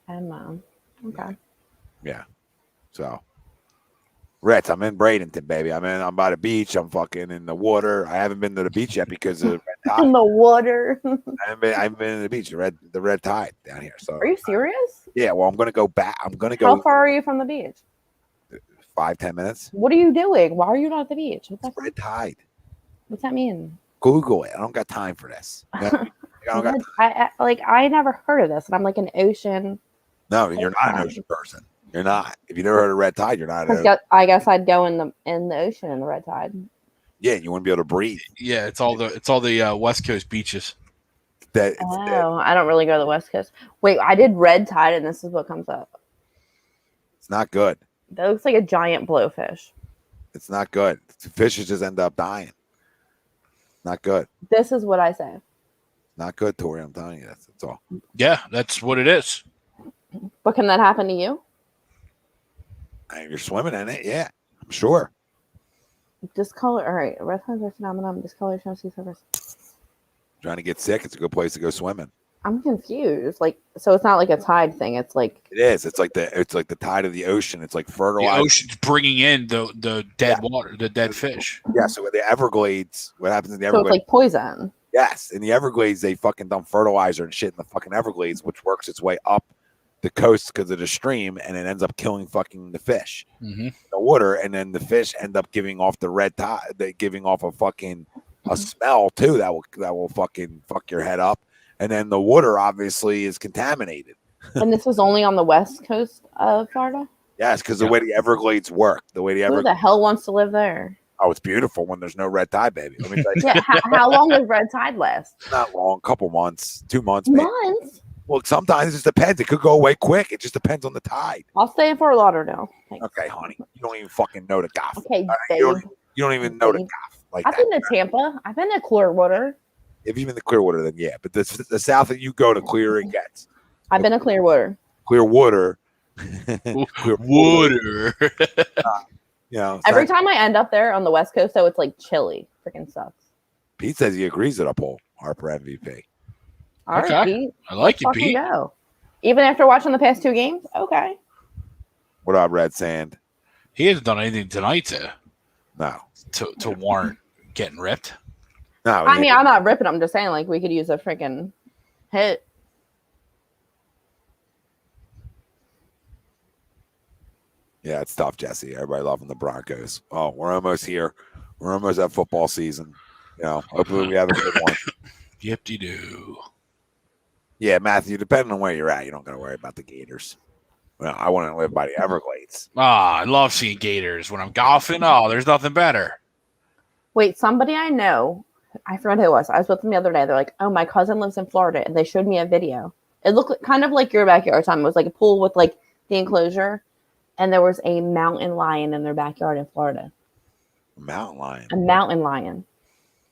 [SPEAKER 6] Okay.
[SPEAKER 1] Yeah. So, Ritz, I'm in Bradenton, baby. I'm by the beach. I'm fucking in the water. I haven't been to the beach yet because of the red tide.
[SPEAKER 6] In the water.
[SPEAKER 1] I haven't been to the beach. The red tide down here. So,
[SPEAKER 6] are you serious?
[SPEAKER 1] Yeah. Well, I'm gonna go back. I'm gonna go.
[SPEAKER 6] How far are you from the beach?
[SPEAKER 1] 5-10 minutes.
[SPEAKER 6] What are you doing? Why are you not at the beach? What's that?
[SPEAKER 1] Red tide.
[SPEAKER 6] What's that mean?
[SPEAKER 1] Google it. I don't got time for this.
[SPEAKER 6] I never heard of this, and I'm like an ocean.
[SPEAKER 1] No, you're not an ocean person. You're not. If you never heard of red tide, you're not.
[SPEAKER 6] I guess I'd go in the ocean in the red tide.
[SPEAKER 1] Yeah, you wouldn't be able to breathe.
[SPEAKER 7] Yeah, it's all the West Coast beaches.
[SPEAKER 6] I don't really go to the West Coast. Wait, I did red tide, and this is what comes up.
[SPEAKER 1] It's not good.
[SPEAKER 6] That looks like a giant blowfish.
[SPEAKER 1] It's not good. Fishes just end up dying. Not good.
[SPEAKER 6] This is what I say.
[SPEAKER 1] Not good, Tori. I'm telling you, that's all.
[SPEAKER 7] Yeah, that's what it is.
[SPEAKER 6] But can that happen to you?
[SPEAKER 1] You're swimming in it, yeah. I'm sure.
[SPEAKER 6] Discolor. All right, red tides are phenomenon. Discolor sea surface.
[SPEAKER 1] Trying to get sick, it's a good place to go swimming.
[SPEAKER 6] I'm confused. Like, so it's not like a tide thing. It's like
[SPEAKER 1] it is. It's like the tide of the ocean. It's like fertilizer.
[SPEAKER 7] The ocean's bringing in the dead water, the dead fish.
[SPEAKER 1] Yeah. So with the Everglades, what happens in the Everglades?
[SPEAKER 6] So it's like poison.
[SPEAKER 1] Yes, in the Everglades, they fucking dump fertilizer and shit in the fucking Everglades, which works its way up the coast because of the stream, and it ends up killing fucking the fish, the water, and then the fish end up giving off the red tide, giving off a smell too that will fucking fuck your head up, and then the water obviously is contaminated.
[SPEAKER 6] And this was only on the west coast of Florida.
[SPEAKER 1] Yes, because the way the Everglades work, who the
[SPEAKER 6] hell wants to live there?
[SPEAKER 1] Oh, it's beautiful when there's no red tide, baby. Let me tell you.
[SPEAKER 6] Yeah, how long does red tide last?
[SPEAKER 1] Not long, couple months, 2 months. Maybe.
[SPEAKER 6] Months?
[SPEAKER 1] Well, sometimes it just depends. It could go away quick. It just depends on the tide.
[SPEAKER 6] I'll stay in Fort Lauderdale. Thanks.
[SPEAKER 1] Okay, honey. You don't even fucking know the gaff.
[SPEAKER 6] Okay, babe.
[SPEAKER 1] You don't even know the gaff. Like
[SPEAKER 6] I've been to Tampa. I've been to Clearwater.
[SPEAKER 1] If you've been to Clearwater, then yeah. But the south that you go, the clearer it gets.
[SPEAKER 6] I've been to Clearwater.
[SPEAKER 1] Clearwater.
[SPEAKER 7] Water.
[SPEAKER 6] Every time I end up there on the West Coast, though, it's like chilly. Freaking sucks.
[SPEAKER 1] Pete says he agrees with Uphold Harper MVP.
[SPEAKER 6] All right, Pete.
[SPEAKER 7] I like you, Pete.
[SPEAKER 6] Go. Even after watching the past 2 games? Okay.
[SPEAKER 1] What about Red Sand?
[SPEAKER 7] He hasn't done anything tonight to warrant getting ripped.
[SPEAKER 1] No,
[SPEAKER 6] I mean, I'm not ripping. I'm just saying, like, we could use a freaking hit.
[SPEAKER 1] Yeah, it's tough, Jesse. Everybody loving the Broncos. Oh, we're almost here. We're almost at football season. Hopefully we have a good one.
[SPEAKER 7] Yep-de-doo.
[SPEAKER 1] Yeah, Matthew, depending on where you're at, you don't got to worry about the Gators. Well, I want to live by the Everglades.
[SPEAKER 7] I love seeing Gators. When I'm golfing, there's nothing better.
[SPEAKER 6] Wait, somebody I know, I forgot who it was. I was with them the other day. They're like, oh, my cousin lives in Florida. And they showed me a video. It looked kind of like your backyard time. It was like a pool with like the enclosure. And there was a mountain lion in their backyard in Florida.
[SPEAKER 1] Mountain lion.
[SPEAKER 6] A mountain lion.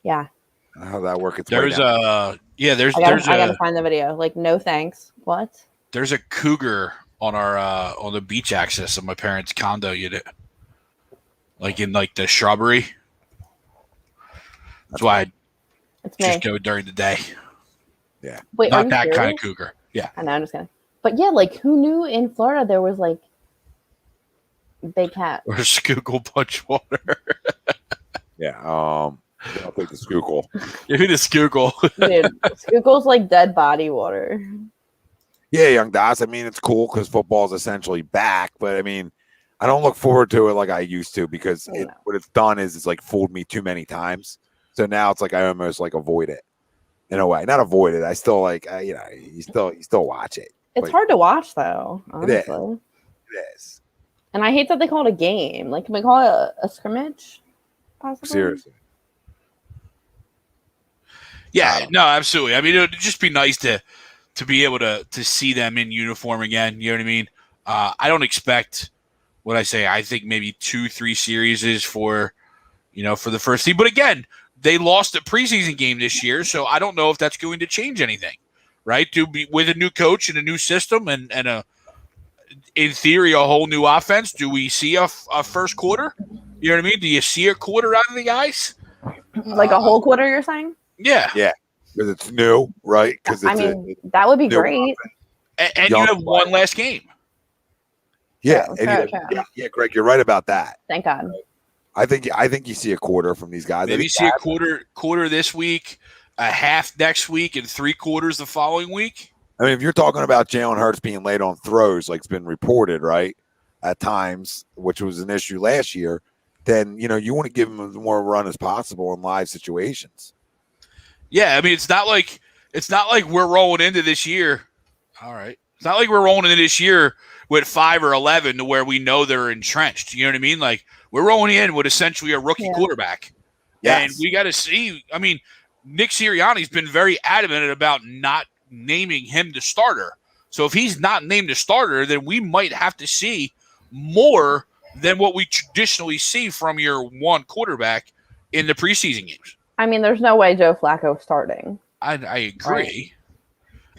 [SPEAKER 6] Yeah.
[SPEAKER 1] How that work?
[SPEAKER 7] There's a
[SPEAKER 6] I gotta find the video. Like, no thanks. What?
[SPEAKER 7] There's a cougar on our on the beach access of my parents' condo unit, like in like the shrubbery. That's why I just go during the day.
[SPEAKER 1] Yeah.
[SPEAKER 6] Wait,
[SPEAKER 7] not that kind of cougar. Yeah.
[SPEAKER 6] I know. I'm just kidding. But yeah, like, who knew in Florida there was like big cat
[SPEAKER 7] or Schuylkill punch water?
[SPEAKER 1] Yeah. I'll take the Schuylkill.
[SPEAKER 7] Give me the Schuylkill.
[SPEAKER 6] Dude, Schuylkill's like dead body water.
[SPEAKER 1] Yeah, young Dots. I mean, it's cool because football is essentially back, but I mean, I don't look forward to it like I used to because what it's done is it's like fooled me too many times. So now it's like I almost like avoid it in a way. Not avoid it. I still like you still watch it.
[SPEAKER 6] It's hard to watch though. Honestly.
[SPEAKER 1] It is.
[SPEAKER 6] And I hate that they call it a game. Like, can we call it a scrimmage? Possibly?
[SPEAKER 1] Seriously.
[SPEAKER 7] Yeah, no, absolutely. I mean, it would just be nice to be able to see them in uniform again. You know what I mean? I don't expect what I say. I think maybe 2-3 series is for the first team. But again, they lost a preseason game this year, so I don't know if that's going to change anything, right? With a new coach and a new system and in theory, a whole new offense. Do we see a first quarter? You know what I mean? Do you see a quarter out of the guys?
[SPEAKER 6] Like a whole quarter, you're saying?
[SPEAKER 7] Yeah.
[SPEAKER 1] Yeah. Because it's new, right? Because
[SPEAKER 6] that would be great.
[SPEAKER 7] And you have one last game.
[SPEAKER 1] Yeah. Yeah, Greg, you're right about that.
[SPEAKER 6] Thank God.
[SPEAKER 1] I think you see a quarter from these guys.
[SPEAKER 7] Maybe you see a quarter this week, a half next week, and 3 quarters the following week.
[SPEAKER 1] I mean, if you're talking about Jalen Hurts being late on throws, like it's been reported, right, at times, which was an issue last year, then, you want to give him as more run as possible in live situations.
[SPEAKER 7] Yeah, I mean, it's not like we're rolling into this year. All right. It's not like we're rolling into this year with 5 or 11 to where we know they're entrenched. You know what I mean? Like, we're rolling in with essentially a rookie quarterback. Yes. And we got to see. I mean, Nick Sirianni's been very adamant about not naming him the starter. So if he's not named the starter, then we might have to see more than what we traditionally see from your one quarterback in the preseason games.
[SPEAKER 6] I mean, there's no way Joe Flacco's starting.
[SPEAKER 7] I agree. Right.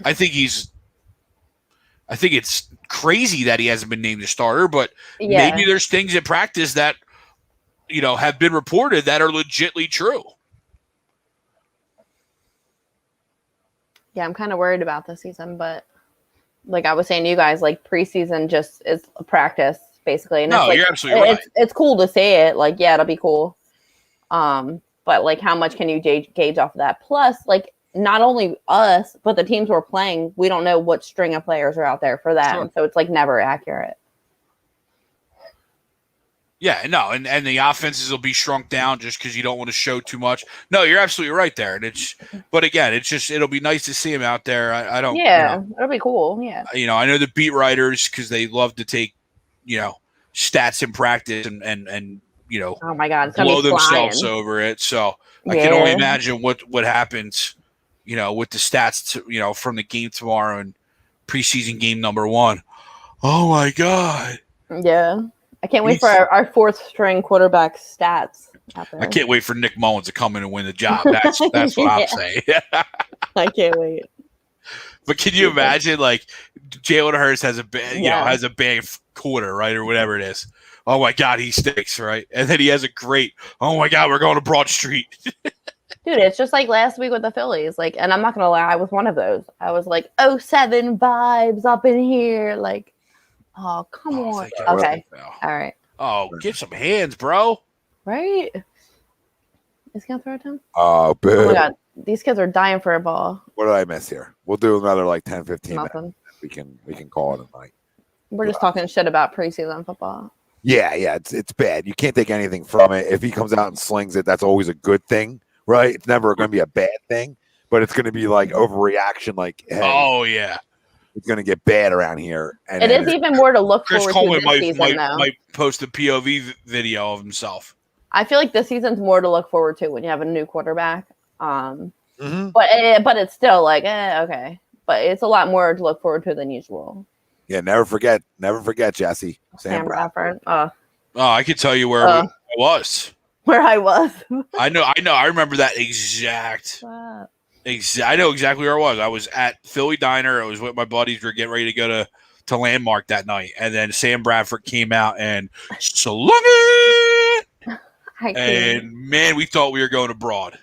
[SPEAKER 7] I think it's crazy that he hasn't been named the starter, but maybe there's things in practice that, have been reported that are legitly true.
[SPEAKER 6] Yeah, I'm kind of worried about this season, but like I was saying to you guys, like preseason just is a practice basically. And
[SPEAKER 7] you're absolutely right.
[SPEAKER 6] It's cool to see it. Like, yeah, it'll be cool. But like, how much can you gauge off of that? Plus, like, not only us, but the teams we're playing, we don't know what string of players are out there for that. Sure. And so it's like never accurate.
[SPEAKER 7] Yeah, no, and the offenses will be shrunk down just because you don't want to show too much. No, you're absolutely right there. And but again, it'll be nice to see him out there. I don't.
[SPEAKER 6] Yeah, it'll be cool. Yeah.
[SPEAKER 7] I know the beat writers because they love to take, stats in practice and
[SPEAKER 6] oh my God,
[SPEAKER 7] blow themselves over it. So I can only imagine what happens, with the stats, from the game tomorrow and preseason game number 1. Oh my God.
[SPEAKER 6] Yeah. I can't wait for our 4th string quarterback stats.
[SPEAKER 7] I can't wait for Nick Mullins to come in and win the job. That's what I'm saying.
[SPEAKER 6] I can't wait.
[SPEAKER 7] But can you imagine, like, Jalen Hurts has a bad quarter, right, or whatever it is. Oh my God, he stinks, right? And then he has a great. Oh my God, we're going to Broad Street.
[SPEAKER 6] Dude, it's just like last week with the Phillies. Like, and I'm not gonna lie, I was one of those. I was like, 07 vibes up in here, like. Oh, come on. Okay. All right.
[SPEAKER 7] Oh, get some hands, bro.
[SPEAKER 6] Right? Is he going to throw it to him?
[SPEAKER 1] Oh, boo.
[SPEAKER 6] Oh, my God. These kids are dying for a ball.
[SPEAKER 1] What did I miss here? We'll do another like 10, 15
[SPEAKER 6] Nothing.
[SPEAKER 1] minutes. We can call it a night.
[SPEAKER 6] We're just talking shit about preseason football.
[SPEAKER 1] Yeah, it's bad. You can't take anything from it. If he comes out and slings it, that's always a good thing, right? It's never going to be a bad thing, but it's going to be like overreaction. Like, hey,
[SPEAKER 7] oh yeah,
[SPEAKER 1] it's going to get bad around here. And
[SPEAKER 6] it is even more to look
[SPEAKER 7] Chris
[SPEAKER 6] forward
[SPEAKER 7] Coleman
[SPEAKER 6] to this season, though.
[SPEAKER 7] might post a POV video of himself.
[SPEAKER 6] I feel like this season's more to look forward to when you have a new quarterback. But it's still like, okay. But it's a lot more to look forward to than usual.
[SPEAKER 1] Yeah, never forget Jesse.
[SPEAKER 6] Sam Bradford.
[SPEAKER 7] Oh, I could tell you where I was.
[SPEAKER 6] where I was.
[SPEAKER 7] I know. I remember that exact. I know exactly where I was. I was at Philly Diner. I was with my buddies. We were getting ready to go to Landmark that night, and then Sam Bradford came out and slung it. And man, we thought we were going abroad.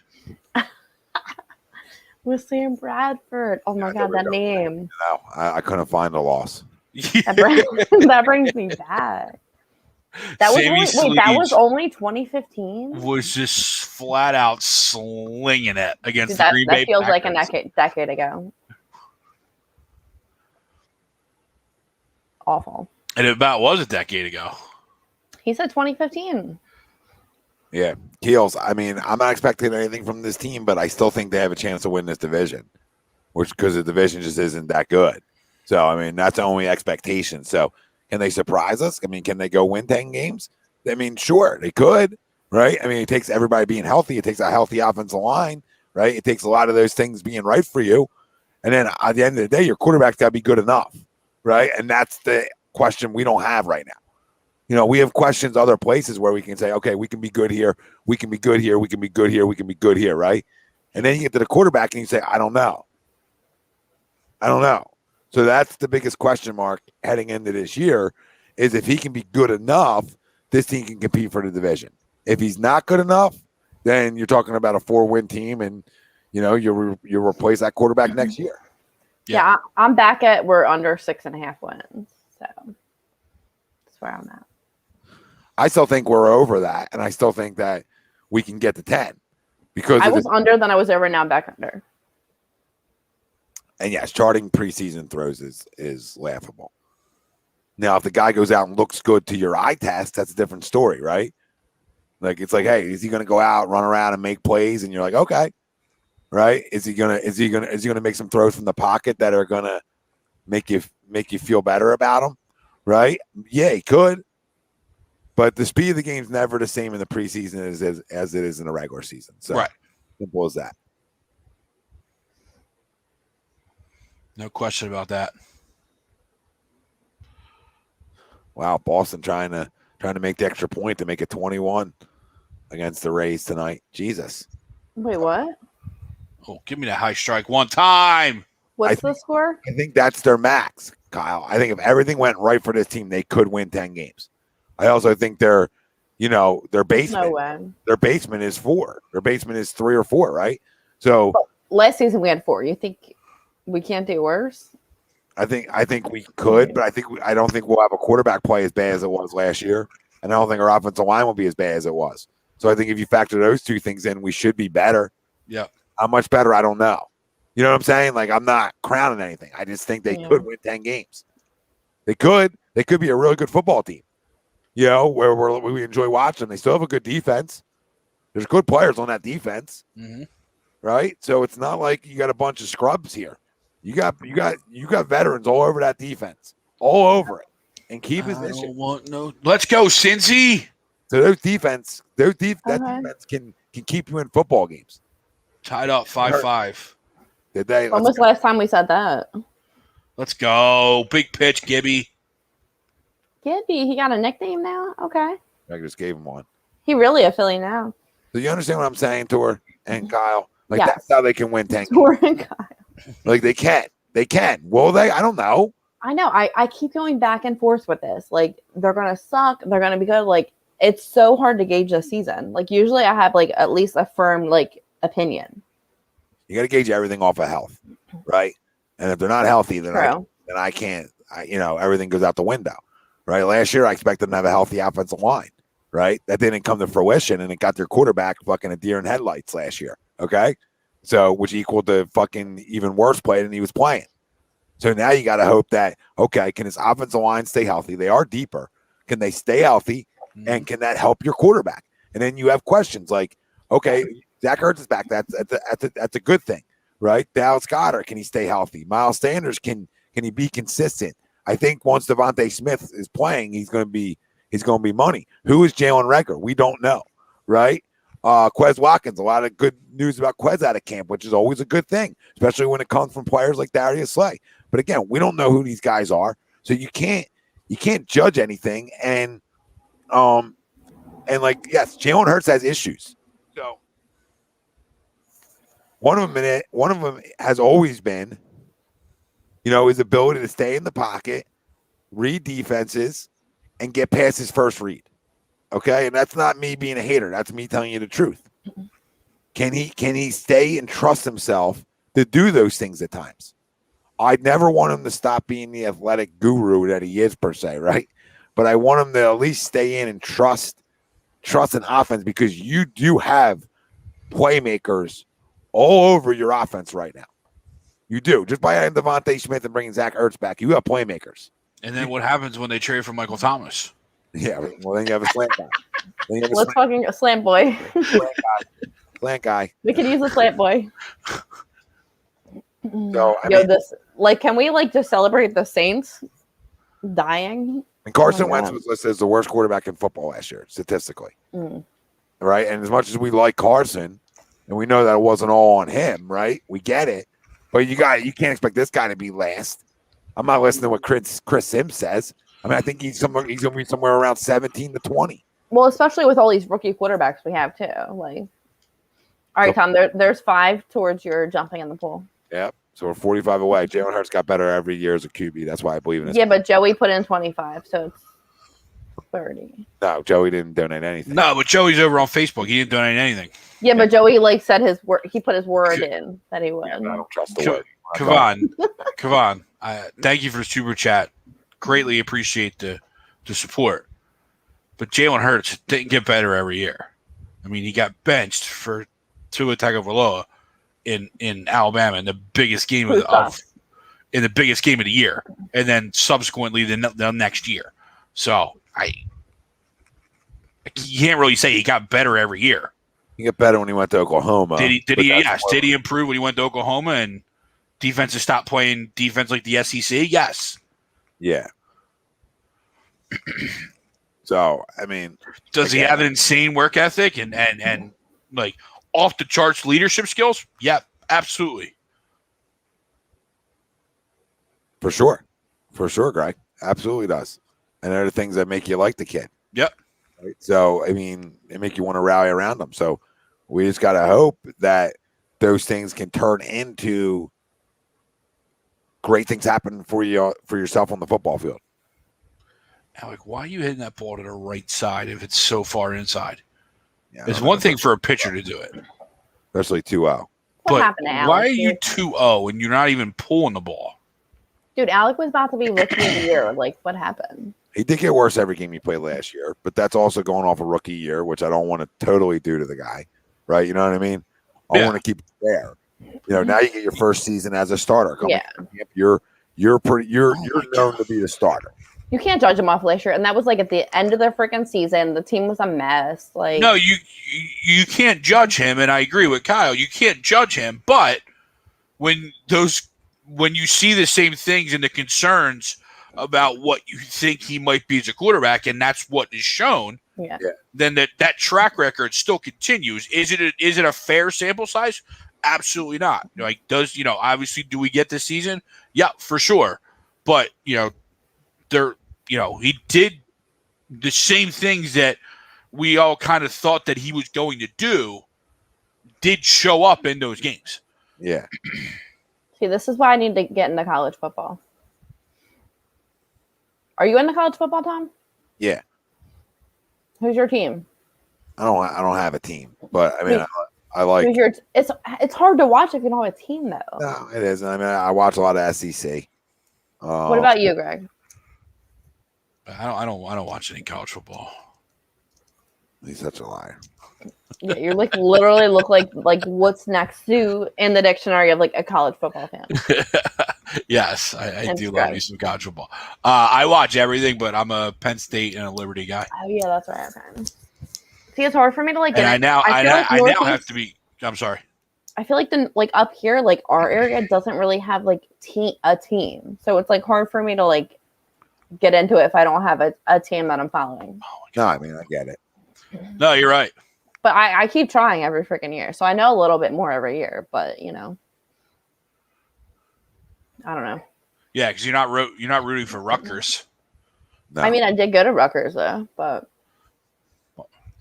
[SPEAKER 6] With Sam Bradford. Oh my God, that name.
[SPEAKER 1] No, I couldn't find the loss.
[SPEAKER 6] That brings me back. That was only 2015.
[SPEAKER 7] Was just flat out slinging it against the Green Bay
[SPEAKER 6] That feels
[SPEAKER 7] Packers.
[SPEAKER 6] like a decade ago. Awful.
[SPEAKER 7] And it about was a decade ago.
[SPEAKER 6] He said 2015.
[SPEAKER 1] Yeah, Keels. I mean, I'm not expecting anything from this team, but I still think they have a chance to win this division, because the division just isn't that good. So, I mean, that's the only expectation. So, can they surprise us? I mean, can they go win 10 games? I mean, sure, they could, right? I mean, it takes everybody being healthy. It takes a healthy offensive line, right? It takes a lot of those things being right for you. And then at the end of the day, your quarterback's got to be good enough, right? And that's the question we don't have right now. You know, we have questions other places where we can say, okay, we can be good here. We can be good here. We can be good here. We can be good here, right? And then you get to the quarterback and you say, I don't know. So that's the biggest question mark heading into this year, is if he can be good enough, this team can compete for the division. If he's not good enough, then you're talking about a 4-win team, and you know you replace that quarterback next year.
[SPEAKER 6] Yeah, I'm back at we're under 6.5 wins, so that's where I'm at.
[SPEAKER 1] I still think we're over that, and I still think that we can get to 10 because
[SPEAKER 6] I was under, then I was over, now I'm back under.
[SPEAKER 1] And yes, charting preseason throws is laughable. Now, if the guy goes out and looks good to your eye test, that's a different story, right? Like, it's like, hey, is he going to go out, run around, and make plays? And you're like, okay, right? Is he gonna make some throws from the pocket that are gonna make you feel better about him, right? Yeah, he could. But the speed of the game is never the same in the preseason as it is in the regular season. So,
[SPEAKER 7] right.
[SPEAKER 1] Simple as that.
[SPEAKER 7] No question about that.
[SPEAKER 1] Wow, Boston trying to make the extra point to make it 21 against the Rays tonight. Jesus.
[SPEAKER 6] Wait, what?
[SPEAKER 7] Oh, give me that high strike one time.
[SPEAKER 6] What's the score?
[SPEAKER 1] I think that's their max, Kyle. I think if everything went right for this team, they could win 10 games. I also think their basement.
[SPEAKER 6] No way.
[SPEAKER 1] Their basement is 4. Their basement is 3 or 4, right? So
[SPEAKER 6] last season we had 4. You think we can't do worse?
[SPEAKER 1] I think we could, but I don't think we'll have a quarterback play as bad as it was last year, and I don't think our offensive line will be as bad as it was. So I think if you factor those two things in, we should be better.
[SPEAKER 7] Yeah.
[SPEAKER 1] How much better? I don't know. You know what I'm saying? Like, I'm not crowning anything. I just think they could win 10 games. They could. They could be a really good football team. You know, where we enjoy watching. They still have a good defense. There's good players on that defense, right? So it's not like you got a bunch of scrubs here. You got veterans all over that defense, all over it, and key position.
[SPEAKER 7] Let's go, Cincy.
[SPEAKER 1] So that defense can keep you in football games.
[SPEAKER 7] Tied up 5-5.
[SPEAKER 1] Did they?
[SPEAKER 6] When was the last time we said that?
[SPEAKER 7] Let's go. Big pitch, Gibby.
[SPEAKER 6] Gibby, he got a nickname now? Okay.
[SPEAKER 1] I just gave him one.
[SPEAKER 6] He really a Philly now.
[SPEAKER 1] So you understand what I'm saying, Tor and Kyle? Like, that's how they can win 10 games.
[SPEAKER 6] Tor and Kyle.
[SPEAKER 1] Like, they can. They can. Will they? I don't know.
[SPEAKER 6] I know. I keep going back and forth with this. Like, they're going to suck. They're going to be good. Like, it's so hard to gauge this season. Like, usually I have, like, at least a firm, like, opinion.
[SPEAKER 1] You got to gauge everything off of health, right? And if they're not healthy, then I can't. Everything goes out the window, right? Last year, I expected them to have a healthy offensive line, right? That didn't come to fruition, and it got their quarterback fucking a deer in headlights last year, okay? So, which equaled the fucking even worse play than he was playing. So now you got to hope that, okay, can his offensive line stay healthy? They are deeper. Can they stay healthy? And can that help your quarterback? And then you have questions like, okay, Zach Ertz is back. That's a good thing, right? Dallas Goedert, can he stay healthy? Miles Sanders, can he be consistent? I think once Devontae Smith is playing, he's going to be money. Who is Jalen Reagor? We don't know, right? Quez Watkins, a lot of good news about Quez out of camp, which is always a good thing, especially when it comes from players like Darius Slay. But again, we don't know who these guys are, so you can't judge anything. And And yes, Jalen Hurts has issues. So one of them has always been, his ability to stay in the pocket, read defenses, and get past his first read. Okay, and that's not me being a hater. That's me telling you the truth. Can he stay and trust himself to do those things at times? I'd never want him to stop being the athletic guru that he is per se, right? But I want him to at least stay in and trust an offense, because you do have playmakers all over your offense right now. You do. Just by adding Devontae Smith and bringing Zach Ertz back, you have playmakers.
[SPEAKER 7] And then what happens when they trade for Michael Thomas?
[SPEAKER 1] Yeah, well, then you have a slant guy.
[SPEAKER 6] Let's fucking a slant boy.
[SPEAKER 1] Slant guy.
[SPEAKER 6] We could use a slant boy.
[SPEAKER 1] So,
[SPEAKER 6] can we just celebrate the Saints dying?
[SPEAKER 1] And Carson Wentz was listed as the worst quarterback in football last year, statistically. Right? And as much as we like Carson, and we know that it wasn't all on him, right? We get it. But you can't expect this guy to be last. I'm not listening to what Chris Sims says. I mean, I think he's going to be somewhere around 17 to 20.
[SPEAKER 6] Well, especially with all these rookie quarterbacks we have too. All right, Tom. There's 5 towards your jumping in the pool.
[SPEAKER 1] Yep. So we're 45 away. Jalen Hurts got better every year as a QB. That's why I believe in it.
[SPEAKER 6] Yeah, but Joey put in 25, so it's 30.
[SPEAKER 1] No, Joey didn't donate anything.
[SPEAKER 7] No, but Joey's over on Facebook. He didn't donate anything.
[SPEAKER 6] Yeah, but Joey said his word. He put his word in that he would.
[SPEAKER 1] Yeah, I don't trust the word.
[SPEAKER 7] Kevon, thank you for the super chat. Greatly appreciate the support. But Jalen Hurts didn't get better every year. I mean, he got benched for Tua Tagovailoa in Alabama in the biggest game of the year, and then subsequently the next year. So you can't really say he got better every year.
[SPEAKER 1] He got better when he went to Oklahoma.
[SPEAKER 7] Did he? Yes. Did he improve when he went to Oklahoma and defenses stopped playing defense like the SEC? Yes.
[SPEAKER 1] Yeah. So I mean,
[SPEAKER 7] does he have an insane work ethic and off the charts leadership skills? Yep, absolutely.
[SPEAKER 1] For sure, Greg. Absolutely does. And they're the things that make you like the kid.
[SPEAKER 7] Yep.
[SPEAKER 1] Right? So, I mean, they make you want to rally around them. So we just got to hope that those things can turn into great things happen for yourself on the football field.
[SPEAKER 7] Alec, why are you hitting that ball to the right side if it's so far inside?
[SPEAKER 1] Yeah,
[SPEAKER 7] it's one thing for a pitcher to do it.
[SPEAKER 1] Especially 2-0.
[SPEAKER 7] But why are you 2-0 and you're not even pulling the ball?
[SPEAKER 6] Dude, Alec was about to be rookie of the year. What happened?
[SPEAKER 1] He did get worse every game he played last year, but that's also going off a rookie year, which I don't want to totally do to the guy, right? You know what I mean? I want to keep it fair. Now you get your first season as a starter. You're known to be the starter.
[SPEAKER 6] You can't judge him off last year, and that was at the end of the freaking season. The team was a mess.
[SPEAKER 7] No, you can't judge him, and I agree with Kyle. You can't judge him, but when you see the same things and the concerns about what you think he might be as a quarterback, and that's what is shown, then that track record still continues. Is it a fair sample size? Absolutely not. Obviously, do we get this season? Yeah, for sure. But he did the same things that we all kind of thought that he was going to do, did show up in those games.
[SPEAKER 1] Yeah.
[SPEAKER 6] See, this is why I need to get into college football. Are you into college football, Tom?
[SPEAKER 1] Yeah.
[SPEAKER 6] Who's your team?
[SPEAKER 1] I don't have a team, but I mean, I like.
[SPEAKER 6] It's hard to watch if you don't have a team, though.
[SPEAKER 1] No, it isn't. I mean, I watch a lot of SEC.
[SPEAKER 6] What about you, Greg?
[SPEAKER 7] I don't watch any college football.
[SPEAKER 1] He's such a liar.
[SPEAKER 6] Yeah, you're literally look like what's next to in the dictionary of a college football fan.
[SPEAKER 7] Yes, I do love me some college football. I watch everything, but I'm a Penn State and a Liberty guy.
[SPEAKER 6] Oh yeah, that's right. Okay. See, it's hard for me to get.
[SPEAKER 7] And I now have to be. I'm sorry.
[SPEAKER 6] I feel up here, our area doesn't really have a team, so it's hard for me to get into it if I don't have a team that I'm following.
[SPEAKER 1] No, I mean I get it.
[SPEAKER 7] No, you're right.
[SPEAKER 6] But I keep trying every freaking year, so I know a little bit more every year. But I don't know.
[SPEAKER 7] Yeah, because you're not rooting for Rutgers.
[SPEAKER 1] No.
[SPEAKER 6] I mean, I did go to Rutgers though, but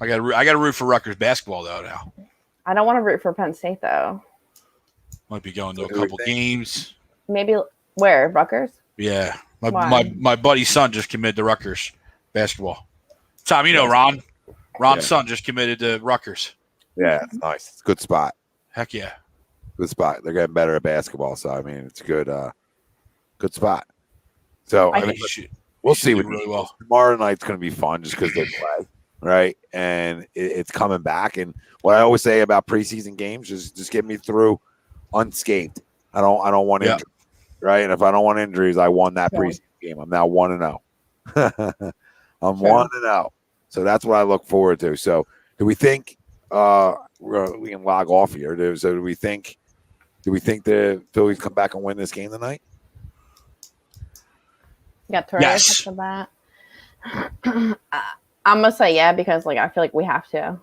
[SPEAKER 7] I got to root for Rutgers basketball though now.
[SPEAKER 6] I don't want to root for Penn State though.
[SPEAKER 7] Might be going to a couple games.
[SPEAKER 6] Maybe where? Rutgers?
[SPEAKER 7] Yeah.
[SPEAKER 6] Why?
[SPEAKER 7] My buddy's son just committed to Rutgers basketball. Tom, you know Ron. Ron's son just committed to Rutgers.
[SPEAKER 1] Yeah, it's nice. It's a good spot.
[SPEAKER 7] Heck yeah.
[SPEAKER 1] Good spot. They're getting better at basketball, so I mean it's a good spot. So I mean, we'll see what
[SPEAKER 7] really well.
[SPEAKER 1] Tomorrow night's going to be fun just because they play, right? And it's coming back. And what I always say about preseason games is just get me through unscathed. I don't want injuries, right? And if I don't want injuries, I won that preseason game. I'm now 1-0. I'm 1-0. So that's what I look forward to. So do we think we can log off here? So do we think the Phillies come back and win this game tonight?
[SPEAKER 6] Got Torres after that. I'm gonna say because I feel like we have to.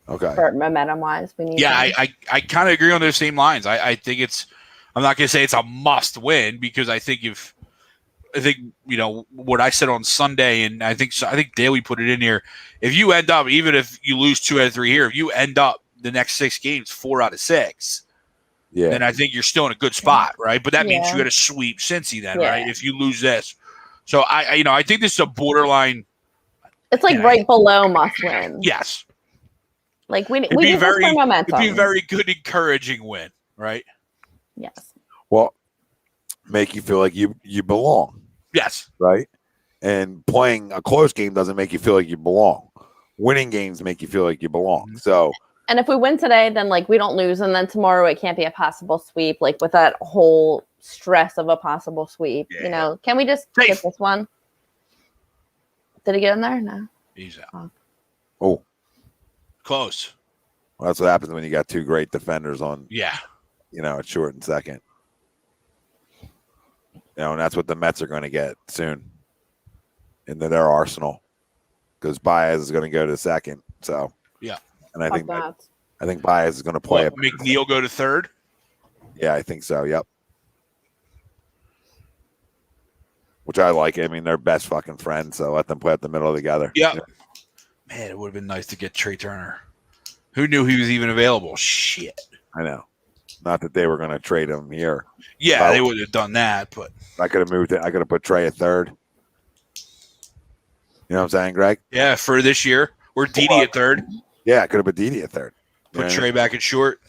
[SPEAKER 1] Okay.
[SPEAKER 6] For momentum wise, we need.
[SPEAKER 7] Yeah, I kind of agree on those same lines. I think I'm not gonna say it's a must win because I think what I said on Sunday, and I think Daly put it in here. If you end up, even if you lose 2 out of 3 here, if you end up the next 6 games 4 out of 6, then I think you're still in a good spot, right? But that means you got to sweep Cincy then, right? If you lose this, so I think this is a borderline.
[SPEAKER 6] It's right below must win.
[SPEAKER 7] Yes.
[SPEAKER 6] We need momentum.
[SPEAKER 7] It'd be a very good, encouraging win, right?
[SPEAKER 6] Yes.
[SPEAKER 1] Well, make you feel like you belong.
[SPEAKER 7] Yes.
[SPEAKER 1] Right? And playing a close game doesn't make you feel like you belong. Winning games make you feel like you belong. So.
[SPEAKER 6] And if we win today, then we don't lose, and then tomorrow it can't be a possible sweep. With that whole stress of a possible sweep, can we just get this one? Did he get in there? No.
[SPEAKER 7] He's out.
[SPEAKER 1] Oh.
[SPEAKER 7] Close.
[SPEAKER 1] Well, that's what happens when you got 2 great defenders on.
[SPEAKER 7] Yeah.
[SPEAKER 1] At short and second. And that's what the Mets are going to get soon into their arsenal because Baez is going to go to second. So
[SPEAKER 7] yeah,
[SPEAKER 1] and I think Baez is going to play.
[SPEAKER 7] McNeil go to third.
[SPEAKER 1] Yeah, I think so. Yep. Which I like. I mean, they're best fucking friends, so let them play at the middle together.
[SPEAKER 7] Yeah. Man, it would have been nice to get Trey Turner. Who knew he was even available? Shit.
[SPEAKER 1] I know. Not that they were going to trade him here.
[SPEAKER 7] Yeah, they would have done that, but
[SPEAKER 1] I could have moved it. I could have put Trey at third. You know what I'm saying, Greg?
[SPEAKER 7] Yeah, for this year. Or Didi at third.
[SPEAKER 1] Yeah, I could have put Didi at third.
[SPEAKER 7] Put Trey back at short.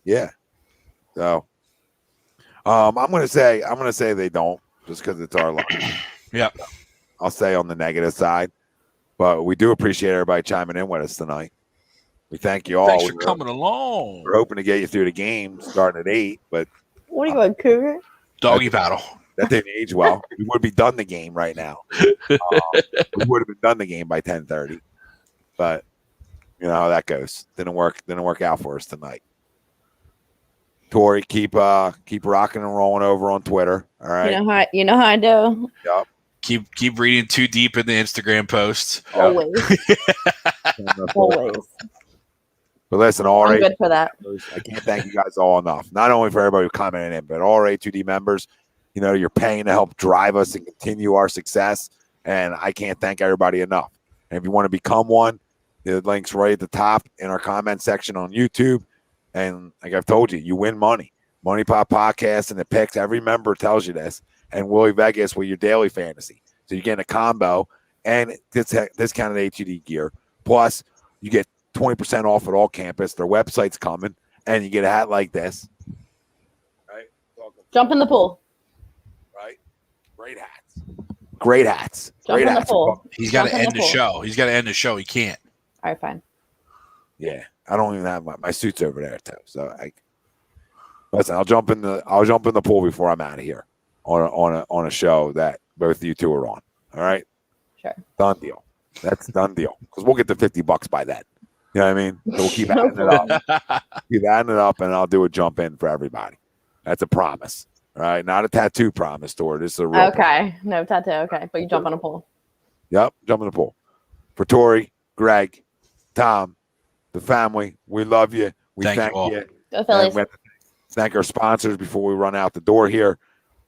[SPEAKER 1] Yeah. So I'm gonna say they don't just because it's our luck.
[SPEAKER 7] Yeah.
[SPEAKER 1] I'll say on the negative side. But we do appreciate everybody chiming in with us tonight. We thank you all.
[SPEAKER 7] Thanks for coming along.
[SPEAKER 1] We're hoping to get you through the game starting at 8, but
[SPEAKER 6] what are you going, Cougar?
[SPEAKER 7] Doggy battle.
[SPEAKER 1] That didn't age well. We would be done the game right now. We would have been done the game by 10:30. But you know how that goes. Didn't work out for us tonight. Tori, keep rocking and rolling over on Twitter. All right.
[SPEAKER 6] You know how I do.
[SPEAKER 1] Yep.
[SPEAKER 7] Keep reading too deep in the Instagram posts.
[SPEAKER 6] Always. Always.
[SPEAKER 1] But listen, all
[SPEAKER 6] I'm
[SPEAKER 1] right.
[SPEAKER 6] good for that.
[SPEAKER 1] I can't thank you guys all enough. Not only for everybody who commented in, but all our A2D members. You're paying to help drive us and continue our success. And I can't thank everybody enough. And if you want to become one, the link's right at the top in our comment section on YouTube. And like I've told you, you win money. Money Pop Podcast and the picks. Every member tells you this. And Willie Vegas with your daily fantasy. So you're getting a combo and discounted A2D gear. Plus, you get 20% off at all campus. Their website's coming. And you get a hat like this. Right?
[SPEAKER 6] Jump in the pool.
[SPEAKER 1] Right? Great hats. Great hats.
[SPEAKER 6] Jump in the pool.
[SPEAKER 7] He's got to end the show. He's got to end the show. He can't.
[SPEAKER 6] All right, fine.
[SPEAKER 1] Yeah. I don't even have my suit's over there too. So listen, I'll jump in the pool before I'm out of here on a show that both of you two are on. All right?
[SPEAKER 6] Sure.
[SPEAKER 1] Done deal. That's done deal. Because we'll get to $50 by then. You know what I mean? So we'll keep adding it up. Keep adding it up, and I'll do a jump in for everybody. That's a promise. All right? Not a tattoo promise, Tor. This is a real
[SPEAKER 6] Okay. No tattoo. Okay. But you jump in a pool.
[SPEAKER 1] Yep. Jump in the pool. For Tori, Greg, Tom, the family, we love you. We thank you.
[SPEAKER 6] Go Phillies.
[SPEAKER 1] Thank our sponsors before we run out the door here.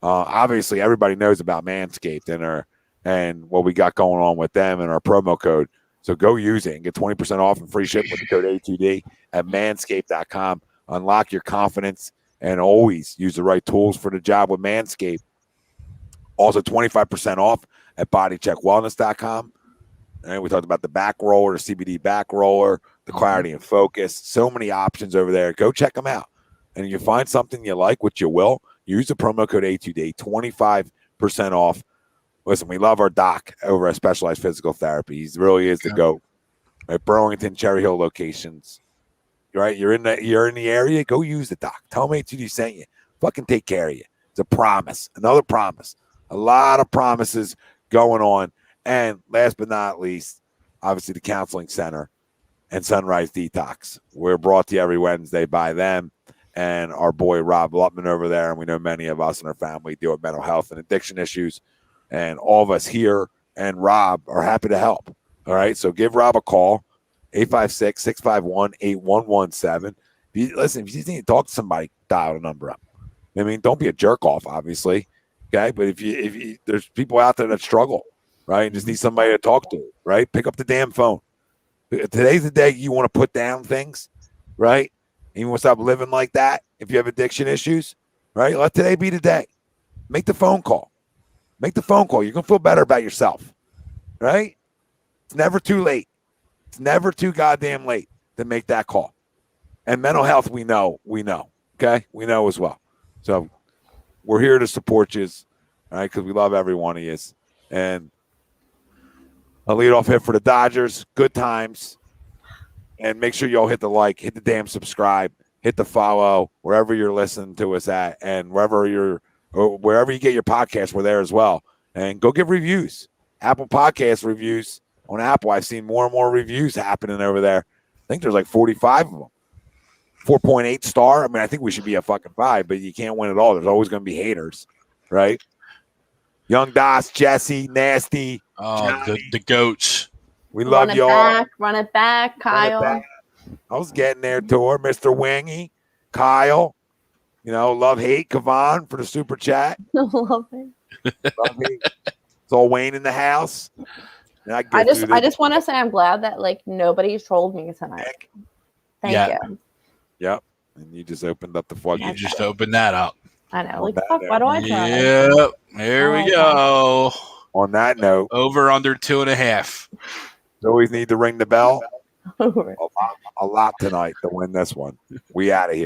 [SPEAKER 1] Obviously, everybody knows about Manscaped and what we got going on with them and our promo code. So go use it and get 20% off and free ship with the code A2D at manscaped.com. Unlock your confidence and always use the right tools for the job with Manscaped. Also 25% off at bodycheckwellness.com. And we talked about the back roller, the CBD back roller, the clarity and focus. So many options over there. Go check them out. And if you find something you like, which you will, use the promo code A2D, 25% off. Listen, we love our doc over at Specialized Physical Therapy. He really is the GOAT. At Burlington, Cherry Hill locations. Right? You're in the area, go use the doc. Tell me A2D sent you. Fucking take care of you. It's a promise. Another promise. A lot of promises going on. And last but not least, obviously the Counseling Center and Sunrise Detox. We're brought to you every Wednesday by them and our boy Rob Lutman over there. And we know many of us and our family deal with mental health and addiction issues. And all of us here and Rob are happy to help. All right. So give Rob a call, 856-651-8117. Listen, if you need to talk to somebody, dial the number up. I mean, don't be a jerk off, obviously. Okay. But if you there's people out there that struggle, right, and just need somebody to talk to, right? Pick up the damn phone. Today's the day you want to put down things, right? And you want to stop living like that if you have addiction issues, right? Let today be the day. Make the phone call. Make the phone call. You're going to feel better about yourself, right? It's never too late. It's never too goddamn late to make that call. And mental health, we know, okay? We know as well. So we're here to support you, all right, because we love every one of you. And a leadoff hit for the Dodgers. Good times. And make sure you all hit the like, hit the damn subscribe, hit the follow, wherever you're listening to us at, and wherever you get your podcast, we're there as well. And go give reviews. Apple Podcast reviews on Apple. I've seen more and more reviews happening over there. I think there's like 45 of them. 4.8 star. I mean, I think we should be a fucking 5, but you can't win it all. There's always going to be haters, right? Young Das, Jesse, Nasty.
[SPEAKER 7] Oh, the goats.
[SPEAKER 1] We love y'all.
[SPEAKER 6] Run it back, Kyle.
[SPEAKER 1] I was getting there to her, Mr. Wingy, Kyle. You know, love, hate, Kavan for the super chat.
[SPEAKER 6] Love it.
[SPEAKER 1] Love, hate. It's all Wayne in the house.
[SPEAKER 6] I just want to say I'm glad that like nobody trolled me tonight. Thank you.
[SPEAKER 1] Yep. And you just opened up the floodgates.
[SPEAKER 7] You just opened that up.
[SPEAKER 6] I know. Like, fuck, why do I try?
[SPEAKER 7] Yep. There we go.
[SPEAKER 1] On that note,
[SPEAKER 7] over under 2.5.
[SPEAKER 1] Always need to ring the bell. A lot tonight to win this one. We out of here.